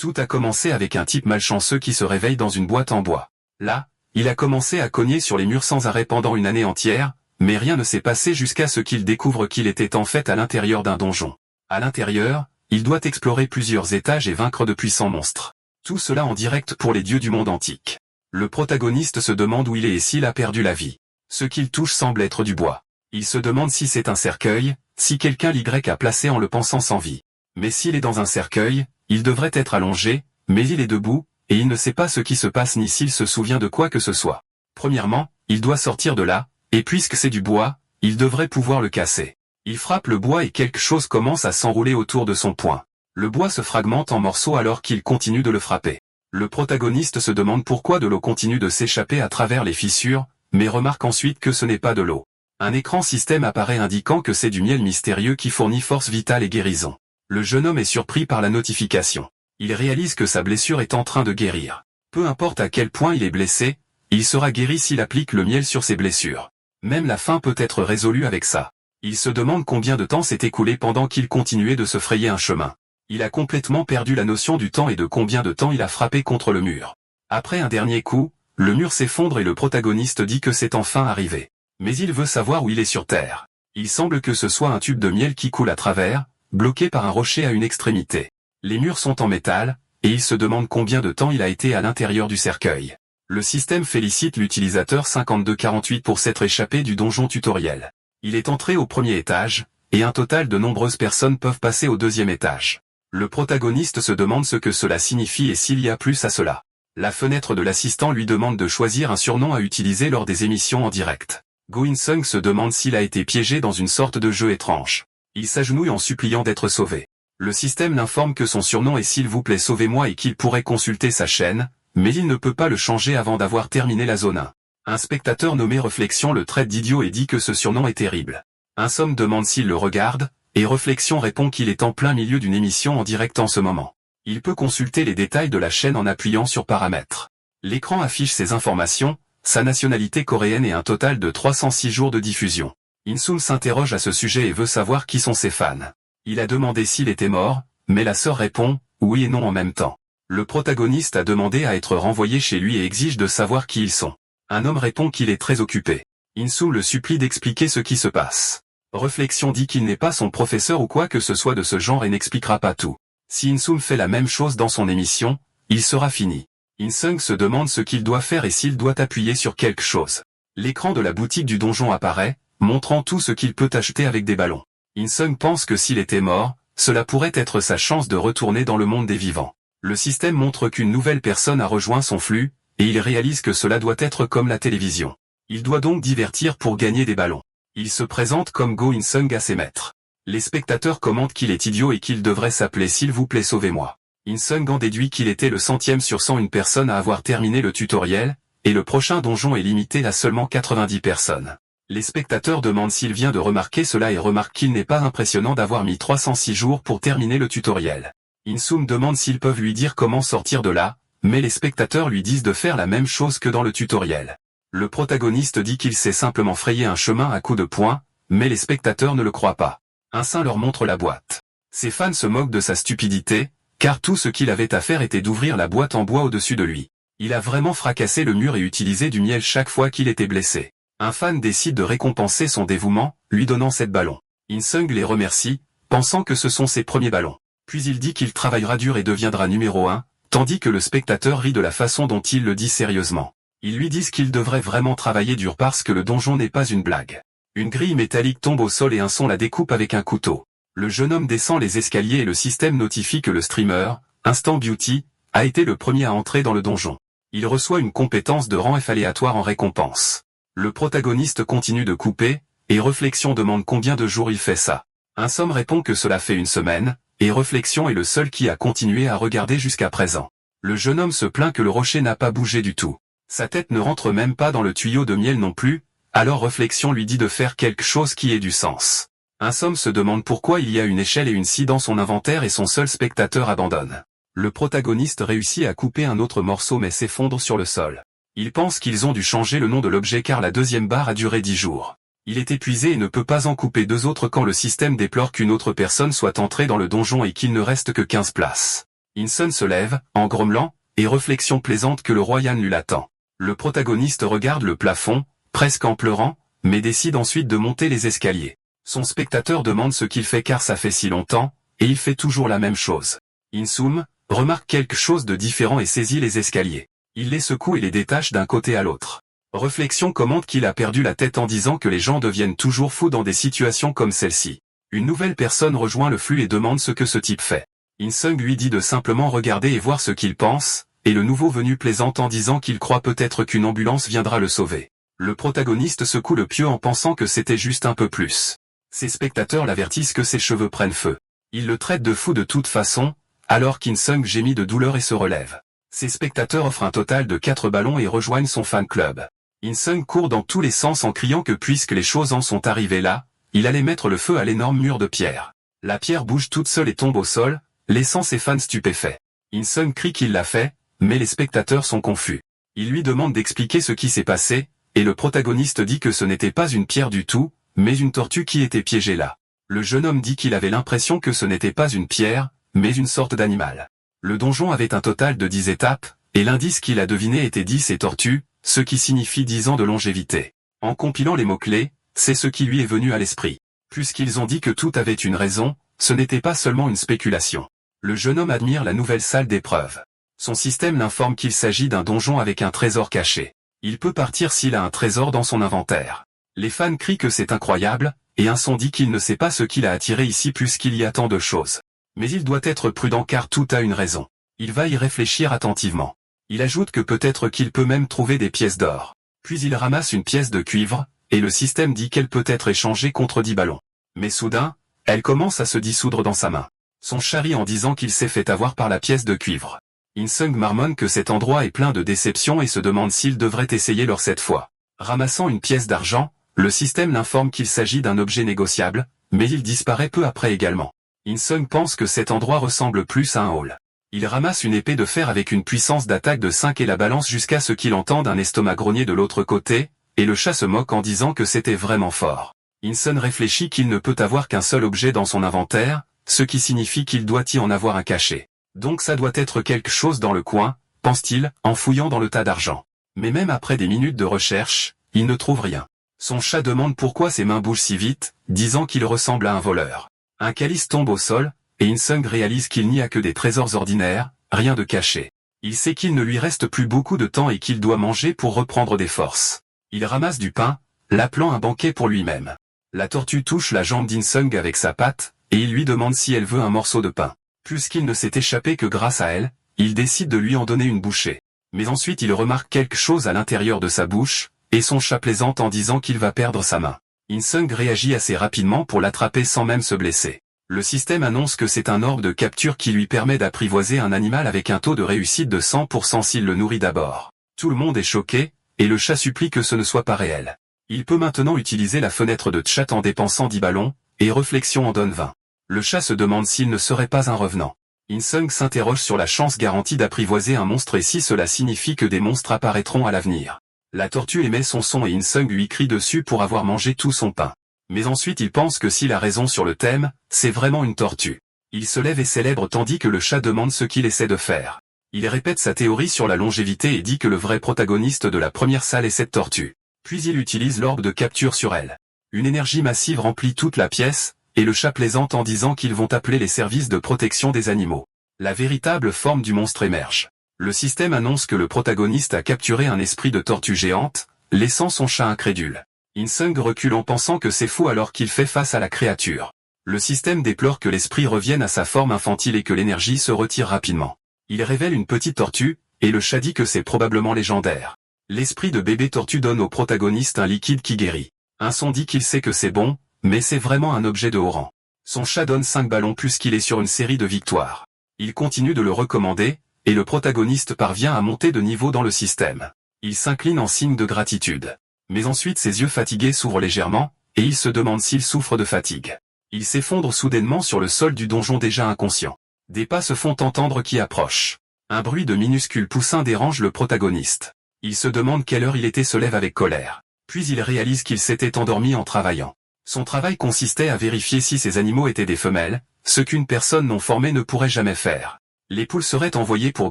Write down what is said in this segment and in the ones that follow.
Tout a commencé avec un type malchanceux qui se réveille dans une boîte en bois. Là, il a commencé à cogner sur les murs sans arrêt pendant une année entière, mais rien ne s'est passé jusqu'à ce qu'il découvre qu'il était en fait à l'intérieur d'un donjon. À l'intérieur, il doit explorer plusieurs étages et vaincre de puissants monstres. Tout cela en direct pour les dieux du monde antique. Le protagoniste se demande où il est et s'il a perdu la vie. Ce qu'il touche semble être du bois. Il se demande si c'est un cercueil, si quelqu'un l'Y a placé en le pensant sans vie. Mais s'il est dans un cercueil, il devrait être allongé, mais il est debout, et il ne sait pas ce qui se passe ni s'il se souvient de quoi que ce soit. Premièrement, il doit sortir de là, et puisque c'est du bois, il devrait pouvoir le casser. Il frappe le bois et quelque chose commence à s'enrouler autour de son poing. Le bois se fragmente en morceaux alors qu'il continue de le frapper. Le protagoniste se demande pourquoi de l'eau continue de s'échapper à travers les fissures, mais remarque ensuite que ce n'est pas de l'eau. Un écran système apparaît indiquant que c'est du miel mystérieux qui fournit force vitale et guérison. Le jeune homme est surpris par la notification. Il réalise que sa blessure est en train de guérir. Peu importe à quel point il est blessé, il sera guéri s'il applique le miel sur ses blessures. Même la faim peut être résolue avec ça. Il se demande combien de temps s'est écoulé pendant qu'il continuait de se frayer un chemin. Il a complètement perdu la notion du temps et de combien de temps il a frappé contre le mur. Après un dernier coup, le mur s'effondre et le protagoniste dit que c'est enfin arrivé. Mais il veut savoir où il est sur Terre. Il semble que ce soit un tube de miel qui coule à travers, bloqué par un rocher à une extrémité. Les murs sont en métal, et il se demande combien de temps il a été à l'intérieur du cercueil. Le système félicite l'utilisateur 5248 pour s'être échappé du donjon tutoriel. Il est entré au premier étage, et un total de nombreuses personnes peuvent passer au deuxième étage. Le protagoniste se demande ce que cela signifie et s'il y a plus à cela. La fenêtre de l'assistant lui demande de choisir un surnom à utiliser lors des émissions en direct. Go In-sung se demande s'il a été piégé dans une sorte de jeu étrange. Il s'agenouille en suppliant d'être sauvé. Le système l'informe que son surnom est s'il vous plaît sauvez-moi et qu'il pourrait consulter sa chaîne, mais il ne peut pas le changer avant d'avoir terminé la zone 1. Un spectateur nommé Réflexion le traite d'idiot et dit que ce surnom est terrible. Un somme demande s'il le regarde, et Réflexion répond qu'il est en plein milieu d'une émission en direct en ce moment. Il peut consulter les détails de la chaîne en appuyant sur paramètres. L'écran affiche ses informations, sa nationalité coréenne et un total de 306 jours de diffusion. In-sung s'interroge à ce sujet et veut savoir qui sont ses fans. Il a demandé s'il était mort, mais la sœur répond « oui et non en même temps ». Le protagoniste a demandé à être renvoyé chez lui et exige de savoir qui ils sont. Un homme répond qu'il est très occupé. In-sung le supplie d'expliquer ce qui se passe. Réflexion dit qu'il n'est pas son professeur ou quoi que ce soit de ce genre et n'expliquera pas tout. Si In-sung fait la même chose dans son émission, il sera fini. In-sung se demande ce qu'il doit faire et s'il doit appuyer sur quelque chose. L'écran de la boutique du donjon apparaît, montrant tout ce qu'il peut acheter avec des ballons. In-sung pense que s'il était mort, cela pourrait être sa chance de retourner dans le monde des vivants. Le système montre qu'une nouvelle personne a rejoint son flux, et il réalise que cela doit être comme la télévision. Il doit donc divertir pour gagner des ballons. Il se présente comme Go In-sung à ses maîtres. Les spectateurs commentent qu'il est idiot et qu'il devrait s'appeler s'il vous plaît sauvez-moi. In-sung en déduit qu'il était le 100e sur 101 personnes à avoir terminé le tutoriel, et le prochain donjon est limité à seulement 90 personnes. Les spectateurs demandent s'il vient de remarquer cela et remarquent qu'il n'est pas impressionnant d'avoir mis 306 jours pour terminer le tutoriel. In-sung demande s'ils peuvent lui dire comment sortir de là, mais les spectateurs lui disent de faire la même chose que dans le tutoriel. Le protagoniste dit qu'il s'est simplement frayé un chemin à coups de poing, mais les spectateurs ne le croient pas. Un saint leur montre la boîte. Ses fans se moquent de sa stupidité, car tout ce qu'il avait à faire était d'ouvrir la boîte en bois au-dessus de lui. Il a vraiment fracassé le mur et utilisé du miel chaque fois qu'il était blessé. Un fan décide de récompenser son dévouement, lui donnant 7 ballons. In-sung les remercie, pensant que ce sont ses premiers ballons. Puis il dit qu'il travaillera dur et deviendra numéro 1, tandis que le spectateur rit de la façon dont il le dit sérieusement. Ils lui disent qu'il devrait vraiment travailler dur parce que le donjon n'est pas une blague. Une grille métallique tombe au sol et un son la découpe avec un couteau. Le jeune homme descend les escaliers et le système notifie que le streamer, Instant Beauty, a été le premier à entrer dans le donjon. Il reçoit une compétence de rang F aléatoire en récompense. Le protagoniste continue de couper, et Réflexion demande combien de jours il fait ça. Un somme répond que cela fait 1 semaine, et Réflexion est le seul qui a continué à regarder jusqu'à présent. Le jeune homme se plaint que le rocher n'a pas bougé du tout. Sa tête ne rentre même pas dans le tuyau de miel non plus, alors Réflexion lui dit de faire quelque chose qui ait du sens. Un somme se demande pourquoi il y a une échelle et une scie dans son inventaire et son seul spectateur abandonne. Le protagoniste réussit à couper un autre morceau mais s'effondre sur le sol. Il pense qu'ils ont dû changer le nom de l'objet car la deuxième barre a duré 10 jours. Il est épuisé et ne peut pas en couper 2 autres quand le système déplore qu'une autre personne soit entrée dans le donjon et qu'il ne reste que 15 places. Insun se lève, en grommelant, et réflexion plaisante que le roi Yan lui l'attend. Le protagoniste regarde le plafond, presque en pleurant, mais décide ensuite de monter les escaliers. Son spectateur demande ce qu'il fait car ça fait si longtemps, et il fait toujours la même chose. Insum remarque quelque chose de différent et saisit les escaliers. Il les secoue et les détache d'un côté à l'autre. Réflexion commente qu'il a perdu la tête en disant que les gens deviennent toujours fous dans des situations comme celle-ci. Une nouvelle personne rejoint le flux et demande ce que ce type fait. Insung lui dit de simplement regarder et voir ce qu'il pense, et le nouveau venu plaisante en disant qu'il croit peut-être qu'une ambulance viendra le sauver. Le protagoniste secoue le pieu en pensant que c'était juste un peu plus. Ses spectateurs l'avertissent que ses cheveux prennent feu. Ils le traitent de fou de toute façon, alors qu'Insung gémit de douleur et se relève. Ses spectateurs offrent un total de 4 ballons et rejoignent son fan club. Insung court dans tous les sens en criant que puisque les choses en sont arrivées là, il allait mettre le feu à l'énorme mur de pierre. La pierre bouge toute seule et tombe au sol, laissant ses fans stupéfaits. Insung crie qu'il l'a fait, mais les spectateurs sont confus. Il lui demande d'expliquer ce qui s'est passé, et le protagoniste dit que ce n'était pas une pierre du tout, mais une tortue qui était piégée là. Le jeune homme dit qu'il avait l'impression que ce n'était pas une pierre, mais une sorte d'animal. Le donjon avait un total de 10 étapes, et l'indice qu'il a deviné était 10 et tortue, ce qui signifie 10 ans de longévité. En compilant les mots-clés, c'est ce qui lui est venu à l'esprit. Puisqu'ils ont dit que tout avait une raison, ce n'était pas seulement une spéculation. Le jeune homme admire la nouvelle salle d'épreuve. Son système l'informe qu'il s'agit d'un donjon avec un trésor caché. Il peut partir s'il a un trésor dans son inventaire. Les fans crient que c'est incroyable, et un son dit qu'il ne sait pas ce qu'il a attiré ici puisqu'il y a tant de choses. Mais il doit être prudent car tout a une raison. Il va y réfléchir attentivement. Il ajoute que peut-être qu'il peut même trouver des pièces d'or. Puis il ramasse une pièce de cuivre, et le système dit qu'elle peut être échangée contre 10 ballons. Mais soudain, elle commence à se dissoudre dans sa main. Son charrie en disant qu'il s'est fait avoir par la pièce de cuivre. Insung marmonne que cet endroit est plein de déceptions et se demande s'il devrait essayer leur cette fois. Ramassant une pièce d'argent, le système l'informe qu'il s'agit d'un objet négociable, mais il disparaît peu après également. Insung pense que cet endroit ressemble plus à un hall. Il ramasse une épée de fer avec une puissance d'attaque de 5 et la balance jusqu'à ce qu'il entende un estomac grogner de l'autre côté, et le chat se moque en disant que c'était vraiment fort. Insung réfléchit qu'il ne peut avoir qu'un seul objet dans son inventaire, ce qui signifie qu'il doit y en avoir un caché. Donc ça doit être quelque chose dans le coin, pense-t-il, en fouillant dans le tas d'argent. Mais même après des minutes de recherche, il ne trouve rien. Son chat demande pourquoi ses mains bougent si vite, disant qu'il ressemble à un voleur. Un calice tombe au sol, et Insung réalise qu'il n'y a que des trésors ordinaires, rien de caché. Il sait qu'il ne lui reste plus beaucoup de temps et qu'il doit manger pour reprendre des forces. Il ramasse du pain, l'appelant un banquet pour lui-même. La tortue touche la jambe d'Insung avec sa patte, et il lui demande si elle veut un morceau de pain. Puisqu'il ne s'est échappé que grâce à elle, il décide de lui en donner une bouchée. Mais ensuite il remarque quelque chose à l'intérieur de sa bouche, et son chat plaisante en disant qu'il va perdre sa main. Insung réagit assez rapidement pour l'attraper sans même se blesser. Le système annonce que c'est un orbe de capture qui lui permet d'apprivoiser un animal avec un taux de réussite de 100% s'il le nourrit d'abord. Tout le monde est choqué, et le chat supplie que ce ne soit pas réel. Il peut maintenant utiliser la fenêtre de chat en dépensant 10 ballons, et réflexion en donne 20. Le chat se demande s'il ne serait pas un revenant. Insung s'interroge sur la chance garantie d'apprivoiser un monstre et si cela signifie que des monstres apparaîtront à l'avenir. La tortue émet son son et Insung lui crie dessus pour avoir mangé tout son pain. Mais ensuite il pense que s'il a raison sur le thème, c'est vraiment une tortue. Il se lève et célèbre tandis que le chat demande ce qu'il essaie de faire. Il répète sa théorie sur la longévité et dit que le vrai protagoniste de la première salle est cette tortue. Puis il utilise l'orbe de capture sur elle. Une énergie massive remplit toute la pièce, et le chat plaisante en disant qu'ils vont appeler les services de protection des animaux. La véritable forme du monstre émerge. Le système annonce que le protagoniste a capturé un esprit de tortue géante, laissant son chat incrédule. Insung recule en pensant que c'est faux alors qu'il fait face à la créature. Le système déplore que l'esprit revienne à sa forme infantile et que l'énergie se retire rapidement. Il révèle une petite tortue, et le chat dit que c'est probablement légendaire. L'esprit de bébé tortue donne au protagoniste un liquide qui guérit. Un son dit qu'il sait que c'est bon, mais c'est vraiment un objet de haut rang. Son chat donne 5 ballons puisqu'il est sur une série de victoires. Il continue de le recommander, et le protagoniste parvient à monter de niveau dans le système. Il s'incline en signe de gratitude. Mais ensuite ses yeux fatigués s'ouvrent légèrement, et il se demande s'il souffre de fatigue. Il s'effondre soudainement sur le sol du donjon déjà inconscient. Des pas se font entendre qui approchent. Un bruit de minuscules poussins dérange le protagoniste. Il se demande quelle heure il était se lève avec colère. Puis il réalise qu'il s'était endormi en travaillant. Son travail consistait à vérifier si ces animaux étaient des femelles, ce qu'une personne non formée ne pourrait jamais faire. Les poules seraient envoyées pour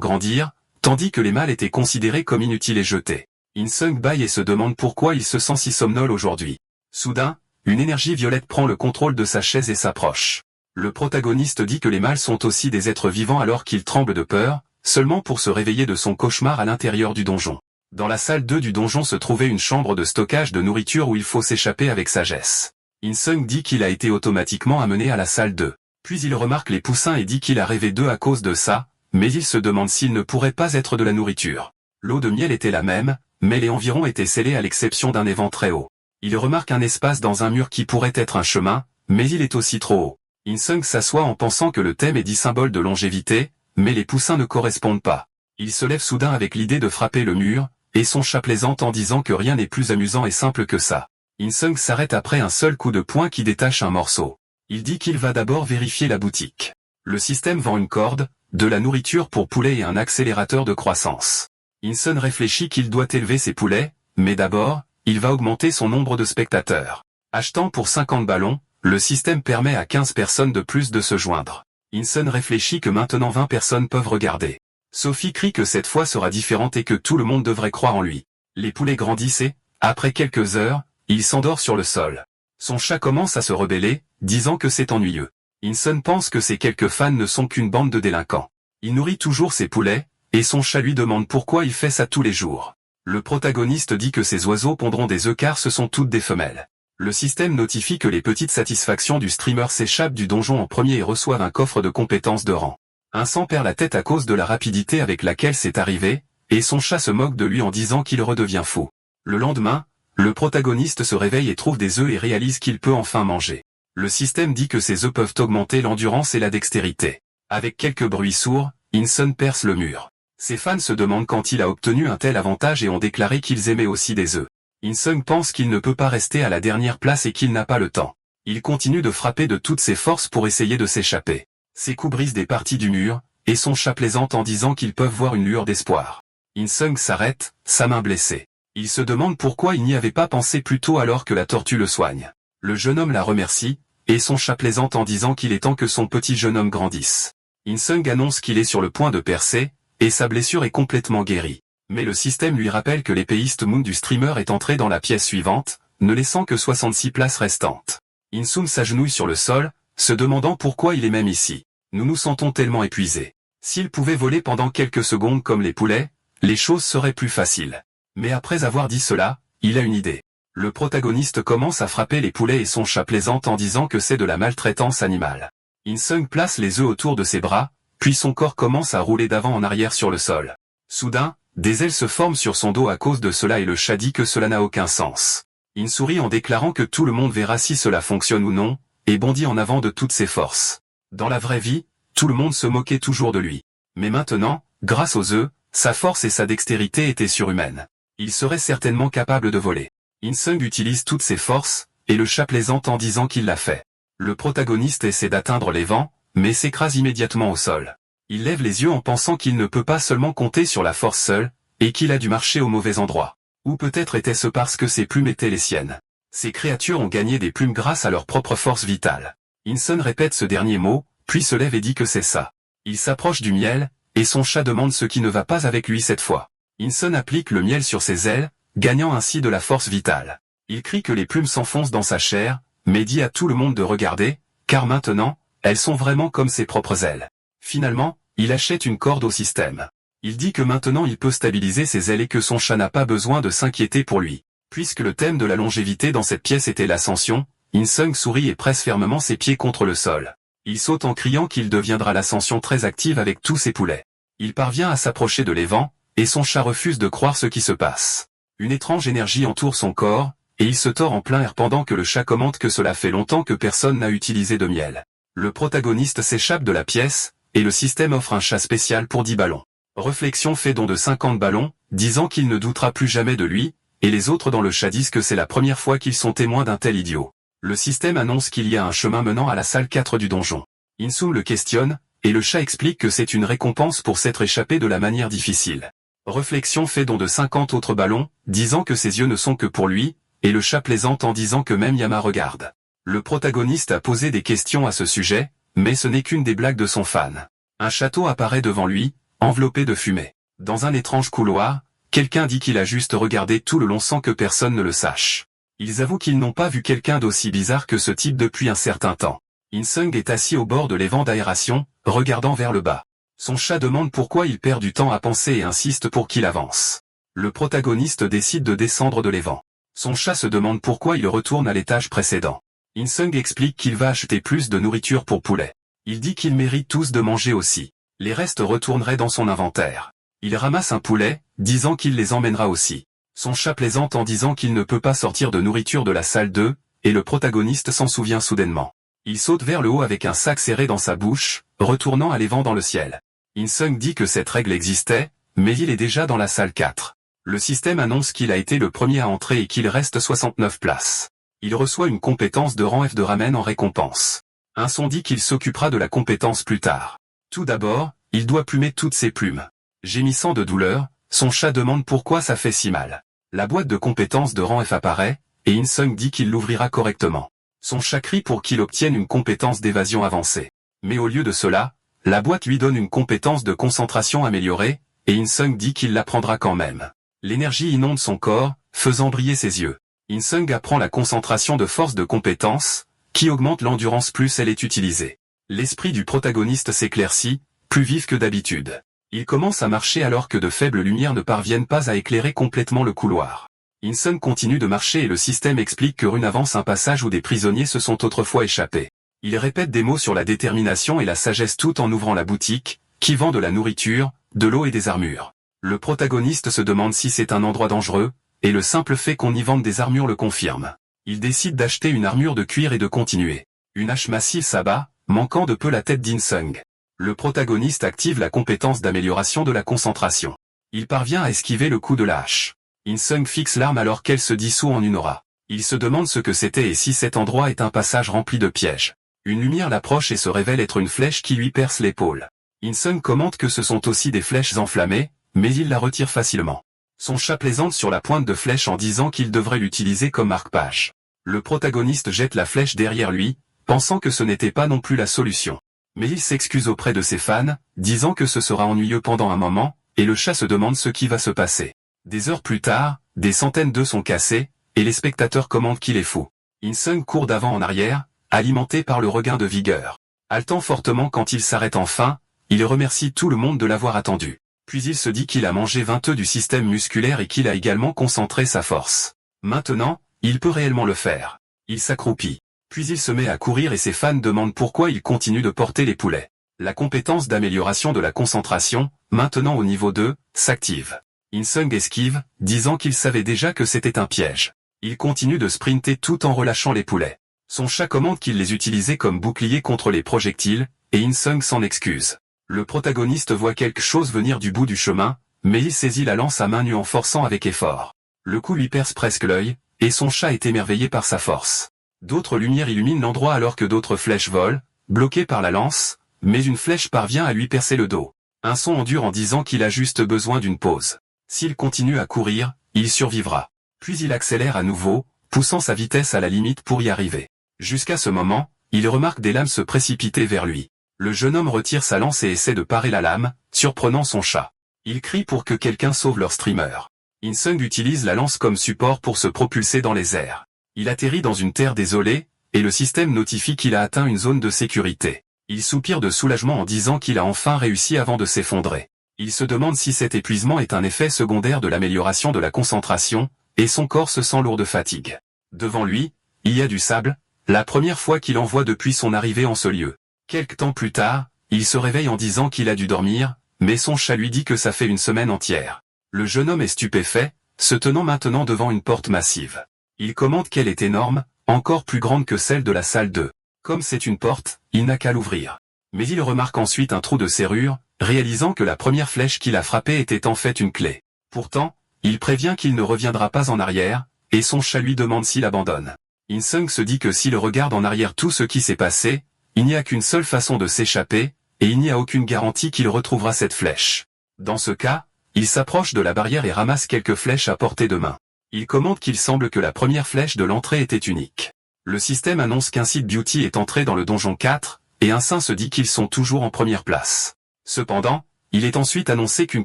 grandir, tandis que les mâles étaient considérés comme inutiles et jetés. In-sung bâille et se demande pourquoi il se sent si somnole aujourd'hui. Soudain, une énergie violette prend le contrôle de sa chaise et s'approche. Le protagoniste dit que les mâles sont aussi des êtres vivants alors qu'il tremble de peur, seulement pour se réveiller de son cauchemar à l'intérieur du donjon. Dans la salle 2 du donjon se trouvait une chambre de stockage de nourriture où il faut s'échapper avec sagesse. In-sung dit qu'il a été automatiquement amené à la salle 2. Puis il remarque les poussins et dit qu'il a rêvé d'eux à cause de ça, mais il se demande s'il ne pourrait pas être de la nourriture. L'eau de miel était la même, mais les environs étaient scellés à l'exception d'un évent très haut. Il remarque un espace dans un mur qui pourrait être un chemin, mais il est aussi trop haut. In-sung s'assoit en pensant que le thème est dit symbole de longévité, mais les poussins ne correspondent pas. Il se lève soudain avec l'idée de frapper le mur, et son chat plaisante en disant que rien n'est plus amusant et simple que ça. In-sung s'arrête après un seul coup de poing qui détache un morceau. Il dit qu'il va d'abord vérifier la boutique. Le système vend une corde, de la nourriture pour poulets et un accélérateur de croissance. In-sung réfléchit qu'il doit élever ses poulets, mais d'abord, il va augmenter son nombre de spectateurs. Achetant pour 50 ballons, le système permet à 15 personnes de plus de se joindre. In-sung réfléchit que maintenant 20 personnes peuvent regarder. Sophie crie que cette fois sera différente et que tout le monde devrait croire en lui. Les poulets grandissent et, après quelques heures, il s'endort sur le sol. Son chat commence à se rebeller, disant que c'est ennuyeux. In-sung pense que ces quelques fans ne sont qu'une bande de délinquants. Il nourrit toujours ses poulets, et son chat lui demande pourquoi il fait ça tous les jours. Le protagoniste dit que ces oiseaux pondront des œufs car ce sont toutes des femelles. Le système notifie que les petites satisfactions du streamer s'échappent du donjon en premier et reçoivent un coffre de compétences de rang. Un sang perd la tête à cause de la rapidité avec laquelle c'est arrivé, et son chat se moque de lui en disant qu'il redevient fou. Le lendemain, le protagoniste se réveille et trouve des œufs et réalise qu'il peut enfin manger. Le système dit que ces œufs peuvent augmenter l'endurance et la dextérité. Avec quelques bruits sourds, In-sung perce le mur. Ses fans se demandent quand il a obtenu un tel avantage et ont déclaré qu'ils aimaient aussi des œufs. In-sung pense qu'il ne peut pas rester à la dernière place et qu'il n'a pas le temps. Il continue de frapper de toutes ses forces pour essayer de s'échapper. Ses coups brisent des parties du mur, et son chat plaisante en disant qu'ils peuvent voir une lueur d'espoir. In-sung s'arrête, sa main blessée. Il se demande pourquoi il n'y avait pas pensé plus tôt alors que la tortue le soigne. Le jeune homme la remercie, et son chat plaisante en disant qu'il est temps que son petit jeune homme grandisse. In-sung annonce qu'il est sur le point de percer, et sa blessure est complètement guérie. Mais le système lui rappelle que l'épéiste Moon du streamer est entré dans la pièce suivante, ne laissant que 66 places restantes. In-sung s'agenouille sur le sol, se demandant pourquoi il est même ici. Nous nous sentons tellement épuisés. S'il pouvait voler pendant quelques secondes comme les poulets, les choses seraient plus faciles. Mais après avoir dit cela, il a une idée. Le protagoniste commence à frapper les poulets et son chat plaisante en disant que c'est de la maltraitance animale. In-sung place les œufs autour de ses bras, puis son corps commence à rouler d'avant en arrière sur le sol. Soudain, des ailes se forment sur son dos à cause de cela et le chat dit que cela n'a aucun sens. In sourit en déclarant que tout le monde verra si cela fonctionne ou non, et bondit en avant de toutes ses forces. Dans la vraie vie, tout le monde se moquait toujours de lui. Mais maintenant, grâce aux œufs, sa force et sa dextérité étaient surhumaines. Il serait certainement capable de voler. In-sung utilise toutes ses forces, et le chat plaisante en disant qu'il l'a fait. Le protagoniste essaie d'atteindre les vents, mais s'écrase immédiatement au sol. Il lève les yeux en pensant qu'il ne peut pas seulement compter sur la force seule, et qu'il a dû marcher au mauvais endroit. Ou peut-être était-ce parce que ses plumes étaient les siennes. Ces créatures ont gagné des plumes grâce à leur propre force vitale. In-sung répète ce dernier mot, puis se lève et dit que c'est ça. Il s'approche du miel, et son chat demande ce qui ne va pas avec lui cette fois. In-sung applique le miel sur ses ailes, gagnant ainsi de la force vitale. Il crie que les plumes s'enfoncent dans sa chair, mais dit à tout le monde de regarder, car maintenant, elles sont vraiment comme ses propres ailes. Finalement, il achète une corde au système. Il dit que maintenant il peut stabiliser ses ailes et que son chat n'a pas besoin de s'inquiéter pour lui. Puisque le thème de la longévité dans cette pièce était l'ascension, In-sung sourit et presse fermement ses pieds contre le sol. Il saute en criant qu'il deviendra l'ascension très active avec tous ses poulets. Il parvient à s'approcher de l'évent, et son chat refuse de croire ce qui se passe. Une étrange énergie entoure son corps, et il se tord en plein air pendant que le chat commente que cela fait longtemps que personne n'a utilisé de miel. Le protagoniste s'échappe de la pièce, et le système offre un chat spécial pour 10 ballons. Réflexion fait don de 50 ballons, disant qu'il ne doutera plus jamais de lui, et les autres dans le chat disent que c'est la première fois qu'ils sont témoins d'un tel idiot. Le système annonce qu'il y a un chemin menant à la salle 4 du donjon. In-sung le questionne, et le chat explique que c'est une récompense pour s'être échappé de la manière difficile. Réflexion fait don de 50 autres ballons, disant que ses yeux ne sont que pour lui, et le chat plaisante en disant que même Yama regarde. Le protagoniste a posé des questions à ce sujet, mais ce n'est qu'une des blagues de son fan. Un château apparaît devant lui, enveloppé de fumée. Dans un étrange couloir, quelqu'un dit qu'il a juste regardé tout le long sans que personne ne le sache. Ils avouent qu'ils n'ont pas vu quelqu'un d'aussi bizarre que ce type depuis un certain temps. In-sung est assis au bord de l'évent d'aération, regardant vers le bas. Son chat demande pourquoi il perd du temps à penser et insiste pour qu'il avance. Le protagoniste décide de descendre de l'évent. Son chat se demande pourquoi il retourne à l'étage précédent. In-sung explique qu'il va acheter plus de nourriture pour poulet. Il dit qu'ils méritent tous de manger aussi. Les restes retourneraient dans son inventaire. Il ramasse un poulet, disant qu'il les emmènera aussi. Son chat plaisante en disant qu'il ne peut pas sortir de nourriture de la salle 2, et le protagoniste s'en souvient soudainement. Il saute vers le haut avec un sac serré dans sa bouche, retournant à l'évent dans le ciel. In-sung dit que cette règle existait, mais il est déjà dans la salle 4. Le système annonce qu'il a été le premier à entrer et qu'il reste 69 places. Il reçoit une compétence de rang F de ramen en récompense. Un son dit qu'il s'occupera de la compétence plus tard. Tout d'abord, il doit plumer toutes ses plumes. Gémissant de douleur, son chat demande pourquoi ça fait si mal. La boîte de compétences de rang F apparaît, et In-sung dit qu'il l'ouvrira correctement. Son chat crie pour qu'il obtienne une compétence d'évasion avancée. Mais au lieu de cela, la boîte lui donne une compétence de concentration améliorée, et In-sung dit qu'il la prendra quand même. L'énergie inonde son corps, faisant briller ses yeux. In-sung apprend la concentration de force de compétence, qui augmente l'endurance plus elle est utilisée. L'esprit du protagoniste s'éclaircit, plus vif que d'habitude. Il commence à marcher alors que de faibles lumières ne parviennent pas à éclairer complètement le couloir. In-sung continue de marcher et le système explique que Rune avance un passage où des prisonniers se sont autrefois échappés. Il répète des mots sur la détermination et la sagesse tout en ouvrant la boutique, qui vend de la nourriture, de l'eau et des armures. Le protagoniste se demande si c'est un endroit dangereux, et le simple fait qu'on y vende des armures le confirme. Il décide d'acheter une armure de cuir et de continuer. Une hache massive s'abat, manquant de peu la tête d'In-sung. Le protagoniste active la compétence d'amélioration de la concentration. Il parvient à esquiver le coup de la hache. In-sung fixe l'arme alors qu'elle se dissout en une aura. Il se demande ce que c'était et si cet endroit est un passage rempli de pièges. Une lumière l'approche et se révèle être une flèche qui lui perce l'épaule. In-sung commente que ce sont aussi des flèches enflammées, mais il la retire facilement. Son chat plaisante sur la pointe de flèche en disant qu'il devrait l'utiliser comme marque-page. Le protagoniste jette la flèche derrière lui, pensant que ce n'était pas non plus la solution. Mais il s'excuse auprès de ses fans, disant que ce sera ennuyeux pendant un moment, et le chat se demande ce qui va se passer. Des heures plus tard, des centaines d'œufs sont cassés, et les spectateurs commentent qu'il est fou. In-sung court d'avant en arrière, alimenté par le regain de vigueur. Haletant fortement quand il s'arrête enfin, il remercie tout le monde de l'avoir attendu. Puis il se dit qu'il a mangé 20 œufs du système musculaire et qu'il a également concentré sa force. Maintenant, il peut réellement le faire. Il s'accroupit. Puis il se met à courir et ses fans demandent pourquoi il continue de porter les poulets. La compétence d'amélioration de la concentration, maintenant au niveau 2, s'active. In-sung esquive, disant qu'il savait déjà que c'était un piège. Il continue de sprinter tout en relâchant les poulets. Son chat commente qu'il les utilisait comme bouclier contre les projectiles, et In-sung s'en excuse. Le protagoniste voit quelque chose venir du bout du chemin, mais il saisit la lance à main nue en forçant avec effort. Le coup lui perce presque l'œil, et son chat est émerveillé par sa force. D'autres lumières illuminent l'endroit alors que d'autres flèches volent, bloquées par la lance, mais une flèche parvient à lui percer le dos. Un son endure en disant qu'il a juste besoin d'une pause. S'il continue à courir, il survivra. Puis il accélère à nouveau, poussant sa vitesse à la limite pour y arriver. Jusqu'à ce moment, il remarque des lames se précipiter vers lui. Le jeune homme retire sa lance et essaie de parer la lame, surprenant son chat. Il crie pour que quelqu'un sauve leur streamer. In-sung utilise la lance comme support pour se propulser dans les airs. Il atterrit dans une terre désolée, et le système notifie qu'il a atteint une zone de sécurité. Il soupire de soulagement en disant qu'il a enfin réussi avant de s'effondrer. Il se demande si cet épuisement est un effet secondaire de l'amélioration de la concentration, et son corps se sent lourd de fatigue. Devant lui, il y a du sable, la première fois qu'il en voit depuis son arrivée en ce lieu. Quelque temps plus tard, il se réveille en disant qu'il a dû dormir, mais son chat lui dit que ça fait une semaine entière. Le jeune homme est stupéfait, se tenant maintenant devant une porte massive. Il commente qu'elle est énorme, encore plus grande que celle de la salle 2. Comme c'est une porte, il n'a qu'à l'ouvrir. Mais il remarque ensuite un trou de serrure, réalisant que la première flèche qu'il a frappée était en fait une clé. Pourtant, il prévient qu'il ne reviendra pas en arrière, et son chat lui demande s'il abandonne. In-sung se dit que s'il regarde en arrière tout ce qui s'est passé, il n'y a qu'une seule façon de s'échapper, et il n'y a aucune garantie qu'il retrouvera cette flèche. Dans ce cas, il s'approche de la barrière et ramasse quelques flèches à portée de main. Il commente qu'il semble que la première flèche de l'entrée était unique. Le système annonce qu'un site beauty est entré dans le donjon 4, et un saint se dit qu'ils sont toujours en première place. Cependant, il est ensuite annoncé qu'une